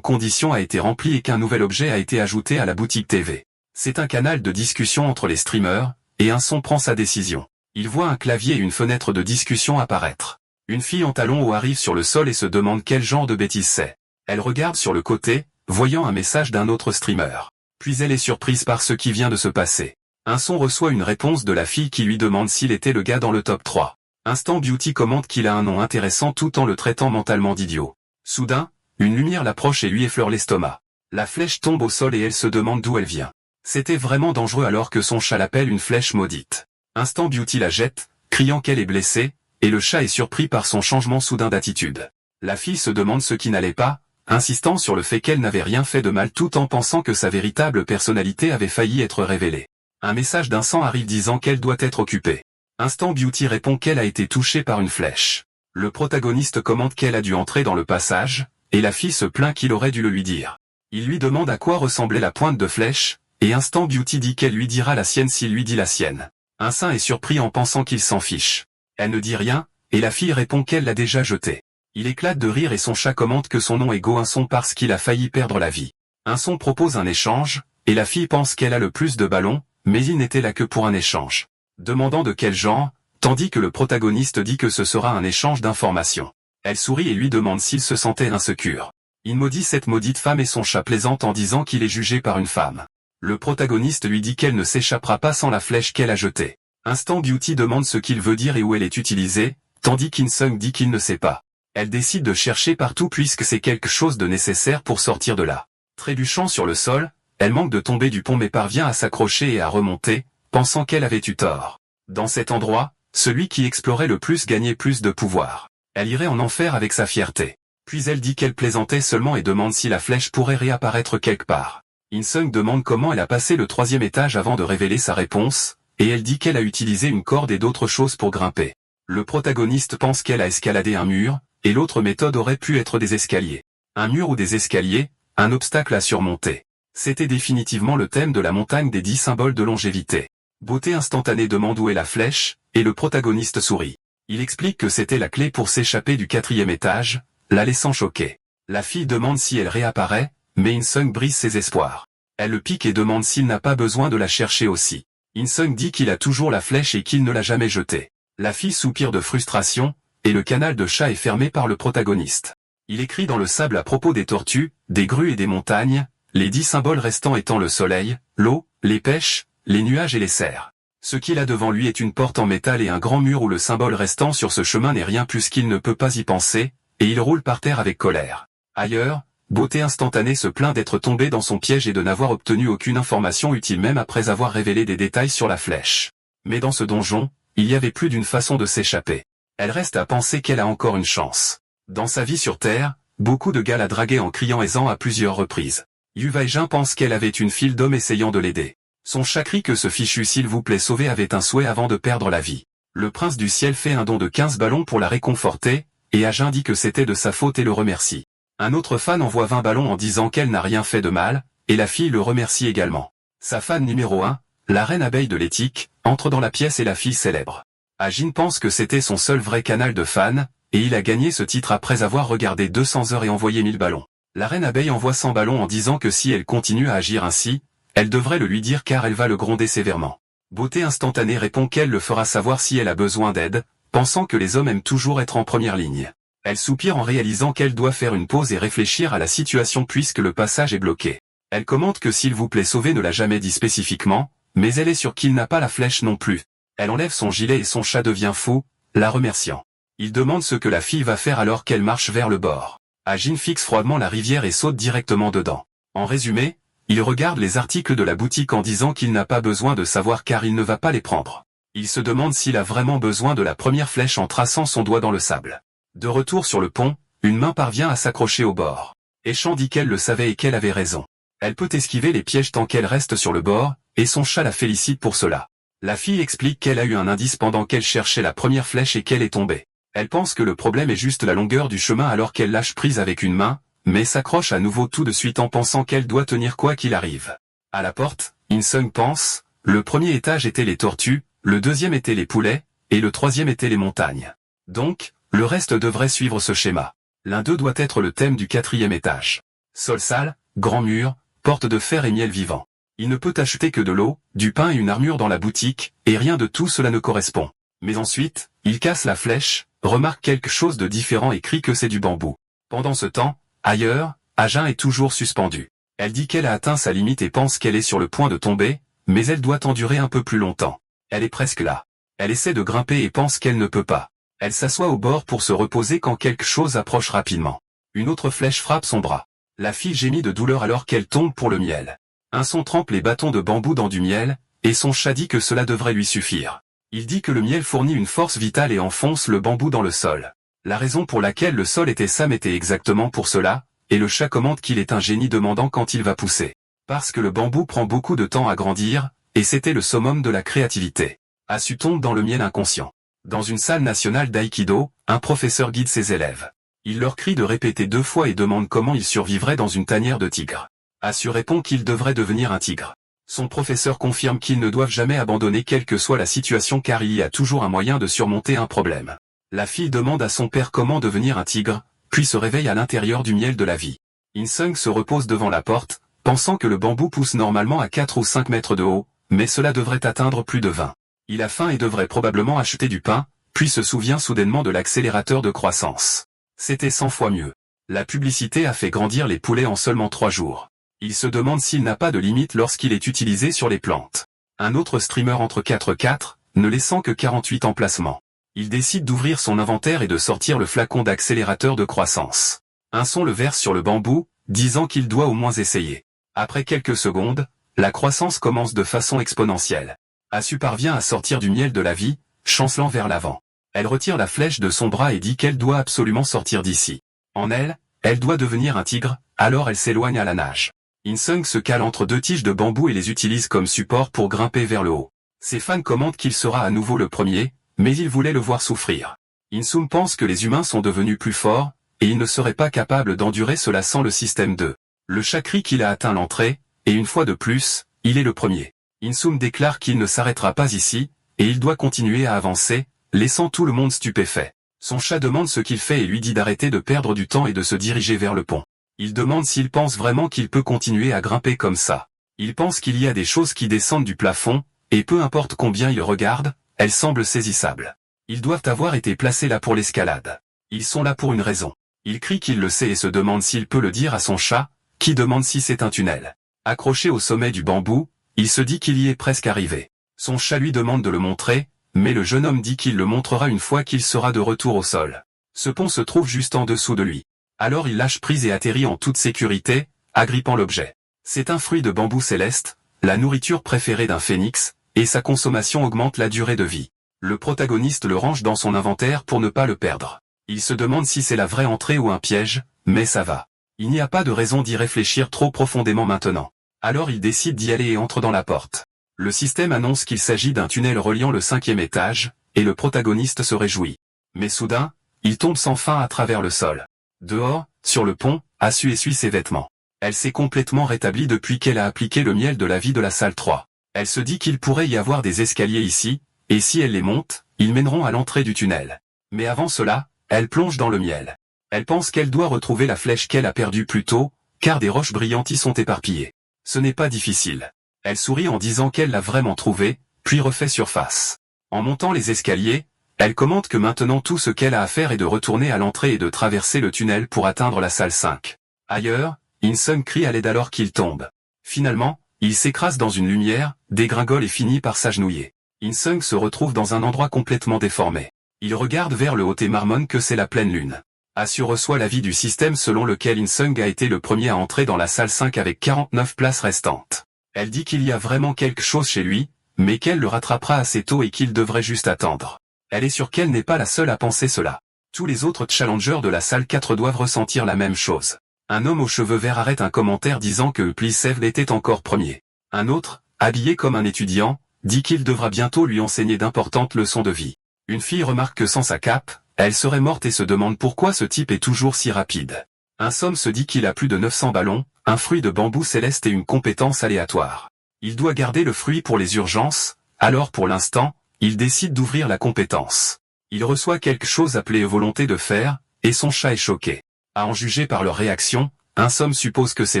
condition a été remplie et qu'un nouvel objet a été ajouté à la boutique TV. C'est un canal de discussion entre les streamers, et un son prend sa décision. Il voit un clavier et une fenêtre de discussion apparaître. Une fille en talons hauts arrive sur le sol et se demande quel genre de bêtise c'est. Elle regarde sur le côté, voyant un message d'un autre streamer. Puis elle est surprise par ce qui vient de se passer. Un son reçoit une réponse de la fille qui lui demande s'il était le gars dans le top 3. Instant Beauty commente qu'il a un nom intéressant tout en le traitant mentalement d'idiot. Soudain, une lumière l'approche et lui effleure l'estomac. La flèche tombe au sol et elle se demande d'où elle vient. C'était vraiment dangereux alors que son chat l'appelle une flèche maudite. Instant Beauty la jette, criant qu'elle est blessée, et le chat est surpris par son changement soudain d'attitude. La fille se demande ce qui n'allait pas, insistant sur le fait qu'elle n'avait rien fait de mal tout en pensant que sa véritable personnalité avait failli être révélée. Un message d'un sang arrive disant qu'elle doit être occupée. Instant Beauty répond qu'elle a été touchée par une flèche. Le protagoniste commente qu'elle a dû entrer dans le passage, et la fille se plaint qu'il aurait dû le lui dire. Il lui demande à quoi ressemblait la pointe de flèche, et Instant Beauty dit qu'elle lui dira la sienne s'il lui dit la sienne. Un saint est surpris en pensant qu'il s'en fiche. Elle ne dit rien, et la fille répond qu'elle l'a déjà jeté. Il éclate de rire et son chat commente que son nom est Goinson parce qu'il a failli perdre la vie. Un son propose un échange, et la fille pense qu'elle a le plus de ballons, mais il n'était là que pour un échange. Demandant de quel genre, tandis que le protagoniste dit que ce sera un échange d'informations. Elle sourit et lui demande s'il se sentait insécure. Il maudit cette maudite femme et son chat plaisante en disant qu'il est jugé par une femme. Le protagoniste lui dit qu'elle ne s'échappera pas sans la flèche qu'elle a jetée. Instant Beauty demande ce qu'il veut dire et où elle est utilisée, tandis qu'Insung dit qu'il ne sait pas. Elle décide de chercher partout puisque c'est quelque chose de nécessaire pour sortir de là. Trébuchant sur le sol, elle manque de tomber du pont mais parvient à s'accrocher et à remonter, pensant qu'elle avait eu tort. Dans cet endroit, celui qui explorait le plus gagnait plus de pouvoir. Elle irait en enfer avec sa fierté. Puis elle dit qu'elle plaisantait seulement et demande si la flèche pourrait réapparaître quelque part. Insung demande comment elle a passé le 3e étage avant de révéler sa réponse, et elle dit qu'elle a utilisé une corde et d'autres choses pour grimper. Le protagoniste pense qu'elle a escaladé un mur, et l'autre méthode aurait pu être des escaliers. Un mur ou des escaliers, un obstacle à surmonter. C'était définitivement le thème de la montagne des 10 symboles de longévité. Beauté instantanée demande où est la flèche, et le protagoniste sourit. Il explique que c'était la clé pour s'échapper du 4e étage, la laissant choquée. La fille demande si elle réapparaît, mais Insung brise ses espoirs. Elle le pique et demande s'il n'a pas besoin de la chercher aussi. Insung dit qu'il a toujours la flèche et qu'il ne l'a jamais jetée. La fille soupire de frustration, et le canal de chat est fermé par le protagoniste. Il écrit dans le sable à propos des tortues, des grues et des montagnes, les 10 symboles restants étant le soleil, l'eau, les pêches, les nuages et les cerfs. Ce qu'il a devant lui est une porte en métal et un grand mur où le symbole restant sur ce chemin n'est rien plus qu'il ne peut pas y penser, et il roule par terre avec colère. Ailleurs, Beauté instantanée se plaint d'être tombée dans son piège et de n'avoir obtenu aucune information utile même après avoir révélé des détails sur la flèche. Mais dans ce donjon, il y avait plus d'une façon de s'échapper. Elle reste à penser qu'elle a encore une chance. Dans sa vie sur Terre, beaucoup de gars la draguaient en criant aisant à plusieurs reprises. Yu Vaijin pense qu'elle avait une file d'hommes essayant de l'aider. Son chat crie que ce fichu s'il vous plaît sauvé avait un souhait avant de perdre la vie. Le prince du ciel fait un don de 15 ballons pour la réconforter, et Ajin dit que c'était de sa faute et le remercie. Un autre fan envoie 20 ballons en disant qu'elle n'a rien fait de mal, et la fille le remercie également. Sa fan numéro 1, la reine abeille de l'éthique, entre dans la pièce et la fille célèbre. Ajin pense que c'était son seul vrai canal de fans, et il a gagné ce titre après avoir regardé 200 heures et envoyé 1000 ballons. La reine abeille envoie 100 ballons en disant que si elle continue à agir ainsi, elle devrait le lui dire car elle va le gronder sévèrement. Beauté instantanée répond qu'elle le fera savoir si elle a besoin d'aide, pensant que les hommes aiment toujours être en première ligne. Elle soupire en réalisant qu'elle doit faire une pause et réfléchir à la situation puisque le passage est bloqué. Elle commente que s'il vous plaît sauver ne l'a jamais dit spécifiquement, mais elle est sûre qu'il n'a pas la flèche non plus. Elle enlève son gilet et son chat devient fou, la remerciant. Il demande ce que la fille va faire alors qu'elle marche vers le bord. Ajin fixe froidement la rivière et saute directement dedans. En résumé, il regarde les articles de la boutique en disant qu'il n'a pas besoin de savoir car il ne va pas les prendre. Il se demande s'il a vraiment besoin de la première flèche en traçant son doigt dans le sable. De retour sur le pont, une main parvient à s'accrocher au bord. Échan dit qu'elle le savait et qu'elle avait raison. Elle peut esquiver les pièges tant qu'elle reste sur le bord, et son chat la félicite pour cela. La fille explique qu'elle a eu un indice pendant qu'elle cherchait la première flèche et qu'elle est tombée. Elle pense que le problème est juste la longueur du chemin alors qu'elle lâche prise avec une main, mais s'accroche à nouveau tout de suite en pensant qu'elle doit tenir quoi qu'il arrive. À la porte, Insung pense, le premier étage était les tortues, le deuxième était les poulets, et le troisième était les montagnes. Donc, le reste devrait suivre ce schéma. L'un d'eux doit être le thème du 4e étage. Sol sale, grand mur, porte de fer et miel vivant. Il ne peut acheter que de l'eau, du pain et une armure dans la boutique, et rien de tout cela ne correspond. Mais ensuite, il casse la flèche, remarque quelque chose de différent et crie que c'est du bambou. Pendant ce temps, ailleurs, Ajin est toujours suspendue. Elle dit qu'elle a atteint sa limite et pense qu'elle est sur le point de tomber, mais elle doit endurer un peu plus longtemps. Elle est presque là. Elle essaie de grimper et pense qu'elle ne peut pas. Elle s'assoit au bord pour se reposer quand quelque chose approche rapidement. Une autre flèche frappe son bras. La fille gémit de douleur alors qu'elle tombe pour le miel. Un son trempe les bâtons de bambou dans du miel, et son chat dit que cela devrait lui suffire. Il dit que le miel fournit une force vitale et enfonce le bambou dans le sol. La raison pour laquelle le sol était sale était exactement pour cela, et le chat commente qu'il est un génie demandant quand il va pousser. Parce que le bambou prend beaucoup de temps à grandir, et c'était le summum de la créativité. Asu tombe dans le miel inconscient. Dans une salle nationale d'aïkido, un professeur guide ses élèves. Il leur crie de répéter 2 fois et demande comment ils survivraient dans une tanière de tigre. Asu répond qu'il devrait devenir un tigre. Son professeur confirme qu'ils ne doivent jamais abandonner quelle que soit la situation car il y a toujours un moyen de surmonter un problème. La fille demande à son père comment devenir un tigre, puis se réveille à l'intérieur du miel de la vie. In-sung se repose devant la porte, pensant que le bambou pousse normalement à 4 ou 5 mètres de haut, mais cela devrait atteindre plus de 20. Il a faim et devrait probablement acheter du pain, puis se souvient soudainement de l'accélérateur de croissance. C'était 100 fois mieux. La publicité a fait grandir les poulets en seulement 3 jours. Il se demande s'il n'a pas de limite lorsqu'il est utilisé sur les plantes. Un autre streamer entre 4, ne laissant que 48 emplacements. Il décide d'ouvrir son inventaire et de sortir le flacon d'accélérateur de croissance. Un son le verse sur le bambou, disant qu'il doit au moins essayer. Après quelques secondes, la croissance commence de façon exponentielle. Asu parvient à sortir du miel de la vie, chancelant vers l'avant. Elle retire la flèche de son bras et dit qu'elle doit absolument sortir d'ici. En elle, elle doit devenir un tigre, alors elle s'éloigne à la nage. In-sung se cale entre 2 tiges de bambou et les utilise comme support pour grimper vers le haut. Ses fans commentent qu'il sera à nouveau le premier, mais ils voulaient le voir souffrir. In-sung pense que les humains sont devenus plus forts, et il ne serait pas capable d'endurer cela sans le système 2. Le chat crie qu'il a atteint l'entrée, et une fois de plus, il est le premier. In-sung déclare qu'il ne s'arrêtera pas ici, et il doit continuer à avancer, laissant tout le monde stupéfait. Son chat demande ce qu'il fait et lui dit d'arrêter de perdre du temps et de se diriger vers le pont. Il demande s'il pense vraiment qu'il peut continuer à grimper comme ça. Il pense qu'il y a des choses qui descendent du plafond, et peu importe combien il regarde, elles semblent saisissables. Ils doivent avoir été placés là pour l'escalade. Ils sont là pour une raison. Il crie qu'il le sait et se demande s'il peut le dire à son chat, qui demande si c'est un tunnel. Accroché au sommet du bambou, il se dit qu'il y est presque arrivé. Son chat lui demande de le montrer, mais le jeune homme dit qu'il le montrera une fois qu'il sera de retour au sol. Ce pont se trouve juste en dessous de lui. Alors il lâche prise et atterrit en toute sécurité, agrippant l'objet. C'est un fruit de bambou céleste, la nourriture préférée d'un phénix, et sa consommation augmente la durée de vie. Le protagoniste le range dans son inventaire pour ne pas le perdre. Il se demande si c'est la vraie entrée ou un piège, mais ça va. Il n'y a pas de raison d'y réfléchir trop profondément maintenant. Alors il décide d'y aller et entre dans la porte. Le système annonce qu'il s'agit d'un tunnel reliant le 5e étage, et le protagoniste se réjouit. Mais soudain, il tombe sans fin à travers le sol. Dehors, sur le pont, Asu essuie ses vêtements. Elle s'est complètement rétablie depuis qu'elle a appliqué le miel de la vie de la salle 3. Elle se dit qu'il pourrait y avoir des escaliers ici, et si elle les monte, ils mèneront à l'entrée du tunnel. Mais avant cela, elle plonge dans le miel. Elle pense qu'elle doit retrouver la flèche qu'elle a perdue plus tôt, car des roches brillantes y sont éparpillées. Ce n'est pas difficile. Elle sourit en disant qu'elle l'a vraiment trouvée, puis refait surface. En montant les escaliers, elle commente que maintenant tout ce qu'elle a à faire est de retourner à l'entrée et de traverser le tunnel pour atteindre la salle 5. Ailleurs, In-sung crie à l'aide alors qu'il tombe. Finalement, il s'écrase dans une lumière, dégringole et finit par s'agenouiller. In-sung se retrouve dans un endroit complètement déformé. Il regarde vers le haut et marmonne que c'est la pleine lune. Asu reçoit l'avis du système selon lequel In-sung a été le premier à entrer dans la salle 5 avec 49 places restantes. Elle dit qu'il y a vraiment quelque chose chez lui, mais qu'elle le rattrapera assez tôt et qu'il devrait juste attendre. Elle est sûre qu'elle n'est pas la seule à penser cela. Tous les autres challengers de la salle 4 doivent ressentir la même chose. Un homme aux cheveux verts arrête un commentaire disant que Plisev était encore premier. Un autre, habillé comme un étudiant, dit qu'il devra bientôt lui enseigner d'importantes leçons de vie. Une fille remarque que sans sa cape, elle serait morte et se demande pourquoi ce type est toujours si rapide. Un somme se dit qu'il a plus de 900 ballons, un fruit de bambou céleste et une compétence aléatoire. Il doit garder le fruit pour les urgences, alors pour l'instant, il décide d'ouvrir la compétence. Il reçoit quelque chose appelé volonté de fer, et son chat est choqué. À en juger par leur réaction, Insome suppose que c'est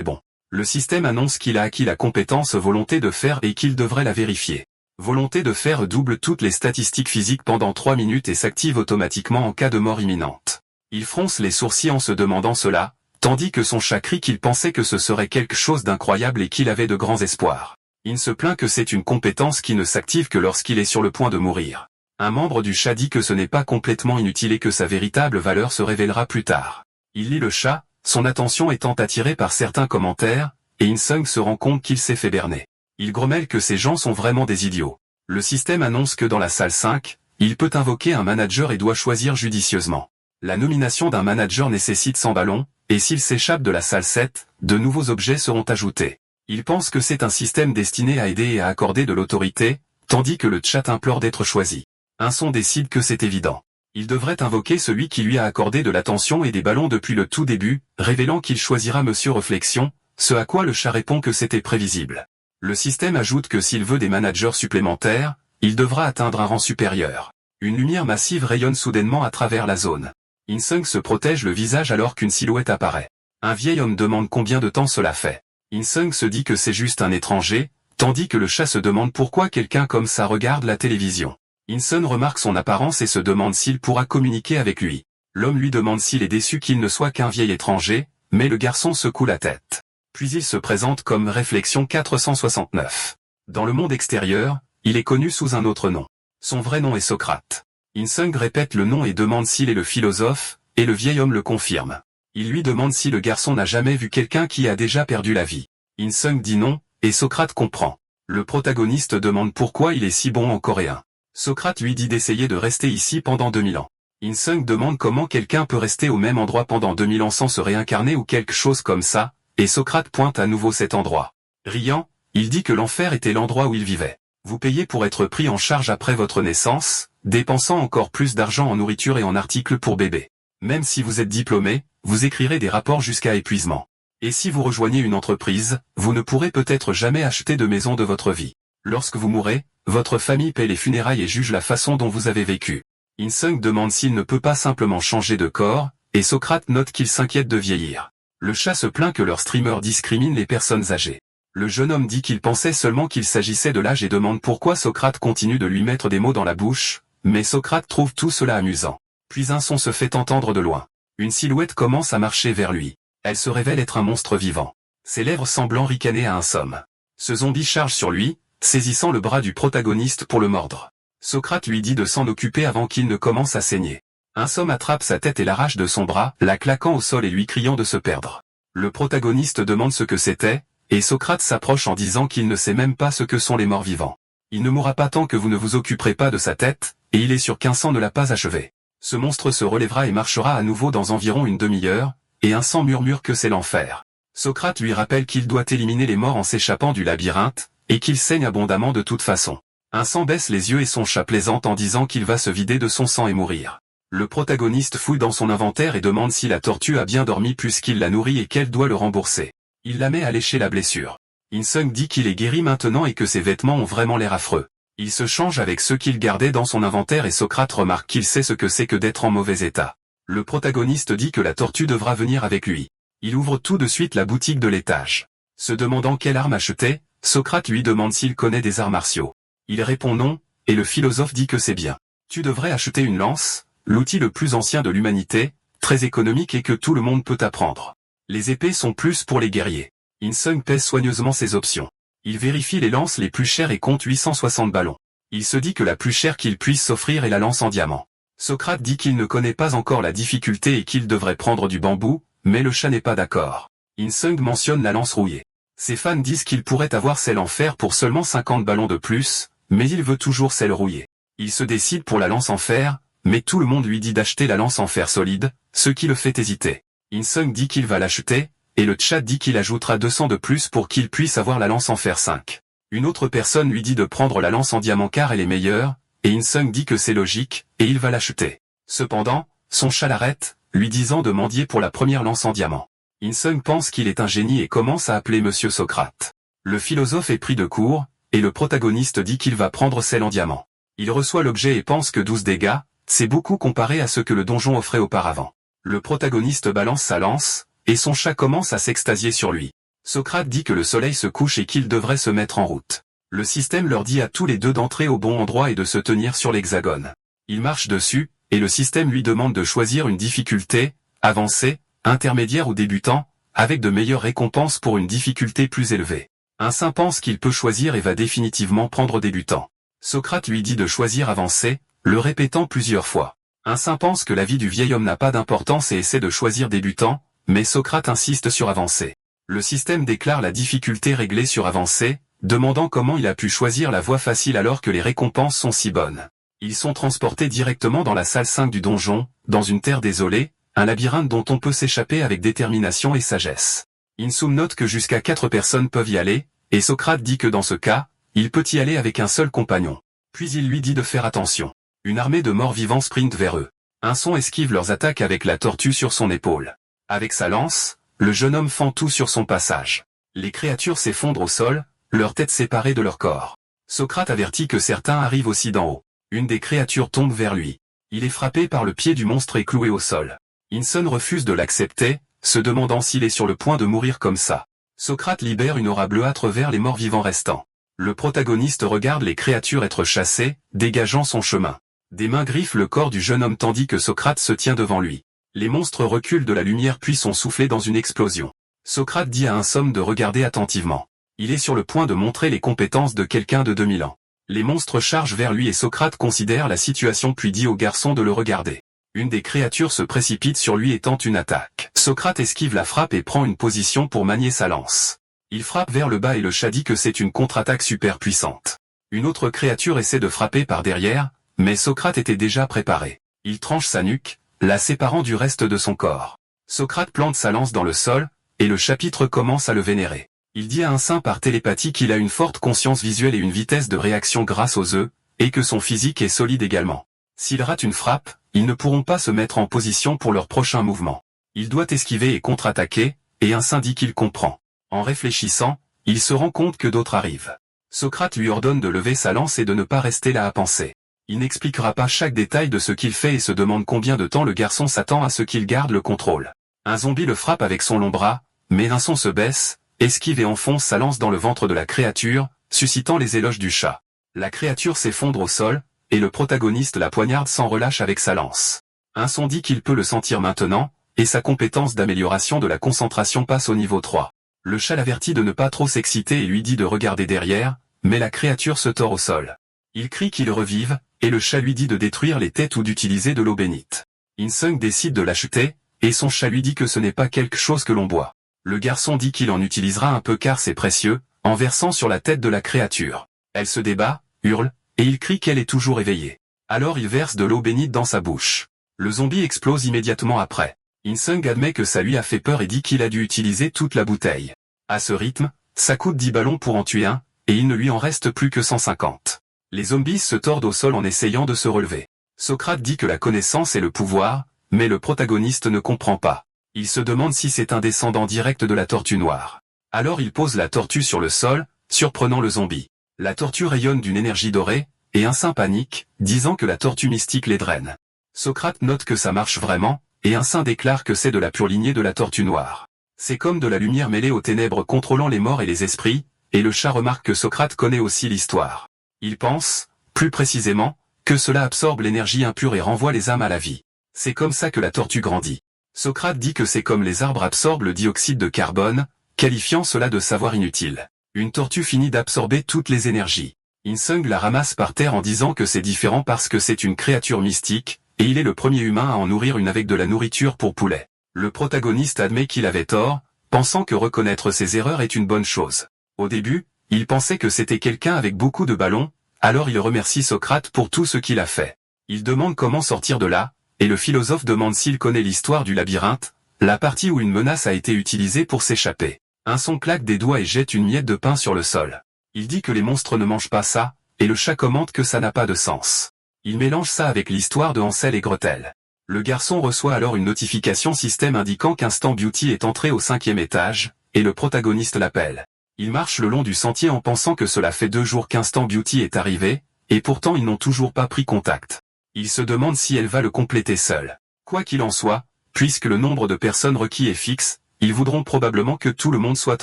bon. Le système annonce qu'il a acquis la compétence volonté de faire et qu'il devrait la vérifier. Volonté de faire double toutes les statistiques physiques pendant 3 minutes et s'active automatiquement en cas de mort imminente. Il fronce les sourcils en se demandant cela, tandis que son chat crie qu'il pensait que ce serait quelque chose d'incroyable et qu'il avait de grands espoirs. Il se plaint que c'est une compétence qui ne s'active que lorsqu'il est sur le point de mourir. Un membre du chat dit que ce n'est pas complètement inutile et que sa véritable valeur se révélera plus tard. Il lit le chat, son attention étant attirée par certains commentaires, et Insung se rend compte qu'il s'est fait berner. Il grommelle que ces gens sont vraiment des idiots. Le système annonce que dans la salle 5, il peut invoquer un manager et doit choisir judicieusement. La nomination d'un manager nécessite 100 ballons, et s'il s'échappe de la salle 7, de nouveaux objets seront ajoutés. Il pense que c'est un système destiné à aider et à accorder de l'autorité, tandis que le chat implore d'être choisi. Un son décide que c'est évident. Il devrait invoquer celui qui lui a accordé de l'attention et des ballons depuis le tout début, révélant qu'il choisira Monsieur Réflexion, ce à quoi le chat répond que c'était prévisible. Le système ajoute que s'il veut des managers supplémentaires, il devra atteindre un rang supérieur. Une lumière massive rayonne soudainement à travers la zone. Insung se protège le visage alors qu'une silhouette apparaît. Un vieil homme demande combien de temps cela fait. Insung se dit que c'est juste un étranger, tandis que le chat se demande pourquoi quelqu'un comme ça regarde la télévision. Insung remarque son apparence et se demande s'il pourra communiquer avec lui. L'homme lui demande s'il est déçu qu'il ne soit qu'un vieil étranger, mais le garçon secoue la tête. Puis il se présente comme Réflexion 469. Dans le monde extérieur, il est connu sous un autre nom. Son vrai nom est Socrate. Insung répète le nom et demande s'il est le philosophe, et le vieil homme le confirme. Il lui demande si le garçon n'a jamais vu quelqu'un qui a déjà perdu la vie. Insung dit non, et Socrate comprend. Le protagoniste demande pourquoi il est si bon en coréen. Socrate lui dit d'essayer de rester ici pendant 2000 ans. Insung demande comment quelqu'un peut rester au même endroit pendant 2000 ans sans se réincarner ou quelque chose comme ça, et Socrate pointe à nouveau cet endroit. Riant, il dit que l'enfer était l'endroit où il vivait. Vous payez pour être pris en charge après votre naissance, dépensant encore plus d'argent en nourriture et en articles pour bébé. Même si vous êtes diplômé, vous écrirez des rapports jusqu'à épuisement. Et si vous rejoignez une entreprise, vous ne pourrez peut-être jamais acheter de maison de votre vie. Lorsque vous mourrez, votre famille paie les funérailles et juge la façon dont vous avez vécu. Insung demande s'il ne peut pas simplement changer de corps, et Socrate note qu'il s'inquiète de vieillir. Le chat se plaint que leur streamer discrimine les personnes âgées. Le jeune homme dit qu'il pensait seulement qu'il s'agissait de l'âge et demande pourquoi Socrate continue de lui mettre des mots dans la bouche, mais Socrate trouve tout cela amusant. Puis un son se fait entendre de loin. Une silhouette commence à marcher vers lui. Elle se révèle être un monstre vivant. Ses lèvres semblent ricaner à un somme. Ce zombie charge sur lui, saisissant le bras du protagoniste pour le mordre. Socrate lui dit de s'en occuper avant qu'il ne commence à saigner. Un somme attrape sa tête et l'arrache de son bras, la claquant au sol et lui criant de se perdre. Le protagoniste demande ce que c'était, et Socrate s'approche en disant qu'il ne sait même pas ce que sont les morts vivants. Il ne mourra pas tant que vous ne vous occuperez pas de sa tête, et il est sûr qu'un sang ne l'a pas achevé. Ce monstre se relèvera et marchera à nouveau dans environ une demi-heure, et un sang murmure que c'est l'enfer. Socrate lui rappelle qu'il doit éliminer les morts en s'échappant du labyrinthe, et qu'il saigne abondamment de toute façon. Un sang baisse les yeux et son chat plaisante en disant qu'il va se vider de son sang et mourir. Le protagoniste fouille dans son inventaire et demande si la tortue a bien dormi puisqu'il la nourrit et qu'elle doit le rembourser. Il la met à lécher la blessure. Insung dit qu'il est guéri maintenant et que ses vêtements ont vraiment l'air affreux. Il se change avec ceux qu'il gardait dans son inventaire et Socrate remarque qu'il sait ce que c'est que d'être en mauvais état. Le protagoniste dit que la tortue devra venir avec lui. Il ouvre tout de suite la boutique de l'étage. Se demandant quelle arme acheter, Socrate lui demande s'il connaît des arts martiaux. Il répond non, et le philosophe dit que c'est bien. Tu devrais acheter une lance, l'outil le plus ancien de l'humanité, très économique et que tout le monde peut apprendre. Les épées sont plus pour les guerriers. Insung pèse soigneusement ses options. Il vérifie les lances les plus chères et compte 860 ballons. Il se dit que la plus chère qu'il puisse s'offrir est la lance en diamant. Socrate dit qu'il ne connaît pas encore la difficulté et qu'il devrait prendre du bambou, mais le chat n'est pas d'accord. Insung mentionne la lance rouillée. Ses fans disent qu'il pourrait avoir celle en fer pour seulement 50 ballons de plus, mais il veut toujours celle rouillée. Il se décide pour la lance en fer, mais tout le monde lui dit d'acheter la lance en fer solide, ce qui le fait hésiter. Insung dit qu'il va l'acheter, et le chat dit qu'il ajoutera 200 de plus pour qu'il puisse avoir la lance en fer 5. Une autre personne lui dit de prendre la lance en diamant car elle est meilleure, et Insung dit que c'est logique, et il va l'acheter. Cependant, son chat l'arrête, lui disant de mendier pour la première lance en diamant. Insung pense qu'il est un génie et commence à appeler Monsieur Socrate. Le philosophe est pris de court, et le protagoniste dit qu'il va prendre celle en diamant. Il reçoit l'objet et pense que 12 dégâts, c'est beaucoup comparé à ce que le donjon offrait auparavant. Le protagoniste balance sa lance, et son chat commence à s'extasier sur lui. Socrate dit que le soleil se couche et qu'ils devraient se mettre en route. Le système leur dit à tous les deux d'entrer au bon endroit et de se tenir sur l'hexagone. Ils marchent dessus, et le système lui demande de choisir une difficulté, avancée, intermédiaire ou débutant, avec de meilleures récompenses pour une difficulté plus élevée. Un saint pense qu'il peut choisir et va définitivement prendre débutant. Socrate lui dit de choisir avancé, le répétant plusieurs fois. Un saint pense que la vie du vieil homme n'a pas d'importance et essaie de choisir débutant, mais Socrate insiste sur avancé. Le système déclare la difficulté réglée sur avancé, demandant comment il a pu choisir la voie facile alors que les récompenses sont si bonnes. Ils sont transportés directement dans la salle 5 du donjon, dans une terre désolée, un labyrinthe dont on peut s'échapper avec détermination et sagesse. Insum note que jusqu'à 4 personnes peuvent y aller, et Socrate dit que dans ce cas, il peut y aller avec un seul compagnon. Puis il lui dit de faire attention. Une armée de morts-vivants sprint vers eux. Un son esquive leurs attaques avec la tortue sur son épaule. Avec sa lance, le jeune homme fend tout sur son passage. Les créatures s'effondrent au sol, leurs têtes séparées de leur corps. Socrate avertit que certains arrivent aussi d'en haut. Une des créatures tombe vers lui. Il est frappé par le pied du monstre et cloué au sol. Inson refuse de l'accepter, se demandant s'il est sur le point de mourir comme ça. Socrate libère une aura bleuâtre vers les morts-vivants restants. Le protagoniste regarde les créatures être chassées, dégageant son chemin. Des mains griffent le corps du jeune homme tandis que Socrate se tient devant lui. Les monstres reculent de la lumière puis sont soufflés dans une explosion. Socrate dit à Insome de regarder attentivement. Il est sur le point de montrer les compétences de quelqu'un de 2000 ans. Les monstres chargent vers lui et Socrate considère la situation puis dit au garçon de le regarder. Une des créatures se précipite sur lui et tente une attaque. Socrate esquive la frappe et prend une position pour manier sa lance. Il frappe vers le bas et le chat dit que c'est une contre-attaque super puissante. Une autre créature essaie de frapper par derrière, mais Socrate était déjà préparé. Il tranche sa nuque, la séparant du reste de son corps. Socrate plante sa lance dans le sol, et le chapitre commence à le vénérer. Il dit à un saint par télépathie qu'il a une forte conscience visuelle et une vitesse de réaction grâce aux œufs, et que son physique est solide également. S'il rate une frappe, ils ne pourront pas se mettre en position pour leur prochain mouvement. Il doit esquiver et contre-attaquer, et un saint dit qu'il comprend. En réfléchissant, il se rend compte que d'autres arrivent. Socrate lui ordonne de lever sa lance et de ne pas rester là à penser. Il n'expliquera pas chaque détail de ce qu'il fait et se demande combien de temps le garçon s'attend à ce qu'il garde le contrôle. Un zombie le frappe avec son long bras, mais un son se baisse, esquive et enfonce sa lance dans le ventre de la créature, suscitant les éloges du chat. La créature s'effondre au sol, et le protagoniste la poignarde sans relâche avec sa lance. Un son dit qu'il peut le sentir maintenant, et sa compétence d'amélioration de la concentration passe au niveau 3. Le chat l'avertit de ne pas trop s'exciter et lui dit de regarder derrière, mais la créature se tord au sol. Il crie qu'il revive, et le chat lui dit de détruire les têtes ou d'utiliser de l'eau bénite. Insung décide de l'acheter, et son chat lui dit que ce n'est pas quelque chose que l'on boit. Le garçon dit qu'il en utilisera un peu car c'est précieux, en versant sur la tête de la créature. Elle se débat, hurle, et il crie qu'elle est toujours éveillée. Alors il verse de l'eau bénite dans sa bouche. Le zombie explose immédiatement après. Insung admet que ça lui a fait peur et dit qu'il a dû utiliser toute la bouteille. À ce rythme, ça coûte 10 ballons pour en tuer un, et il ne lui en reste plus que 150. Les zombies se tordent au sol en essayant de se relever. Socrate dit que la connaissance est le pouvoir, mais le protagoniste ne comprend pas. Il se demande si c'est un descendant direct de la tortue noire. Alors il pose la tortue sur le sol, surprenant le zombie. La tortue rayonne d'une énergie dorée, et un saint panique, disant que la tortue mystique les draine. Socrate note que ça marche vraiment, et un saint déclare que c'est de la pure lignée de la tortue noire. C'est comme de la lumière mêlée aux ténèbres contrôlant les morts et les esprits, et le chat remarque que Socrate connaît aussi l'histoire. Il pense, plus précisément, que cela absorbe l'énergie impure et renvoie les âmes à la vie. C'est comme ça que la tortue grandit. Socrate dit que c'est comme les arbres absorbent le dioxyde de carbone, qualifiant cela de savoir inutile. Une tortue finit d'absorber toutes les énergies. Insung la ramasse par terre en disant que c'est différent parce que c'est une créature mystique, et il est le premier humain à en nourrir une avec de la nourriture pour poulet. Le protagoniste admet qu'il avait tort, pensant que reconnaître ses erreurs est une bonne chose. Au début, il pensait que c'était quelqu'un avec beaucoup de ballons, alors il remercie Socrate pour tout ce qu'il a fait. Il demande comment sortir de là, et le philosophe demande s'il connaît l'histoire du labyrinthe, la partie où une menace a été utilisée pour s'échapper. Un son claque des doigts et jette une miette de pain sur le sol. Il dit que les monstres ne mangent pas ça, et le chat commente que ça n'a pas de sens. Il mélange ça avec l'histoire de Hansel et Gretel. Le garçon reçoit alors une notification système indiquant qu'Instant Beauty est entré au 5e étage, et le protagoniste l'appelle. Il marche le long du sentier en pensant que cela fait 2 jours qu'Instant Beauty est arrivé, et pourtant ils n'ont toujours pas pris contact. Il se demande si elle va le compléter seule. Quoi qu'il en soit, puisque le nombre de personnes requis est fixe, ils voudront probablement que tout le monde soit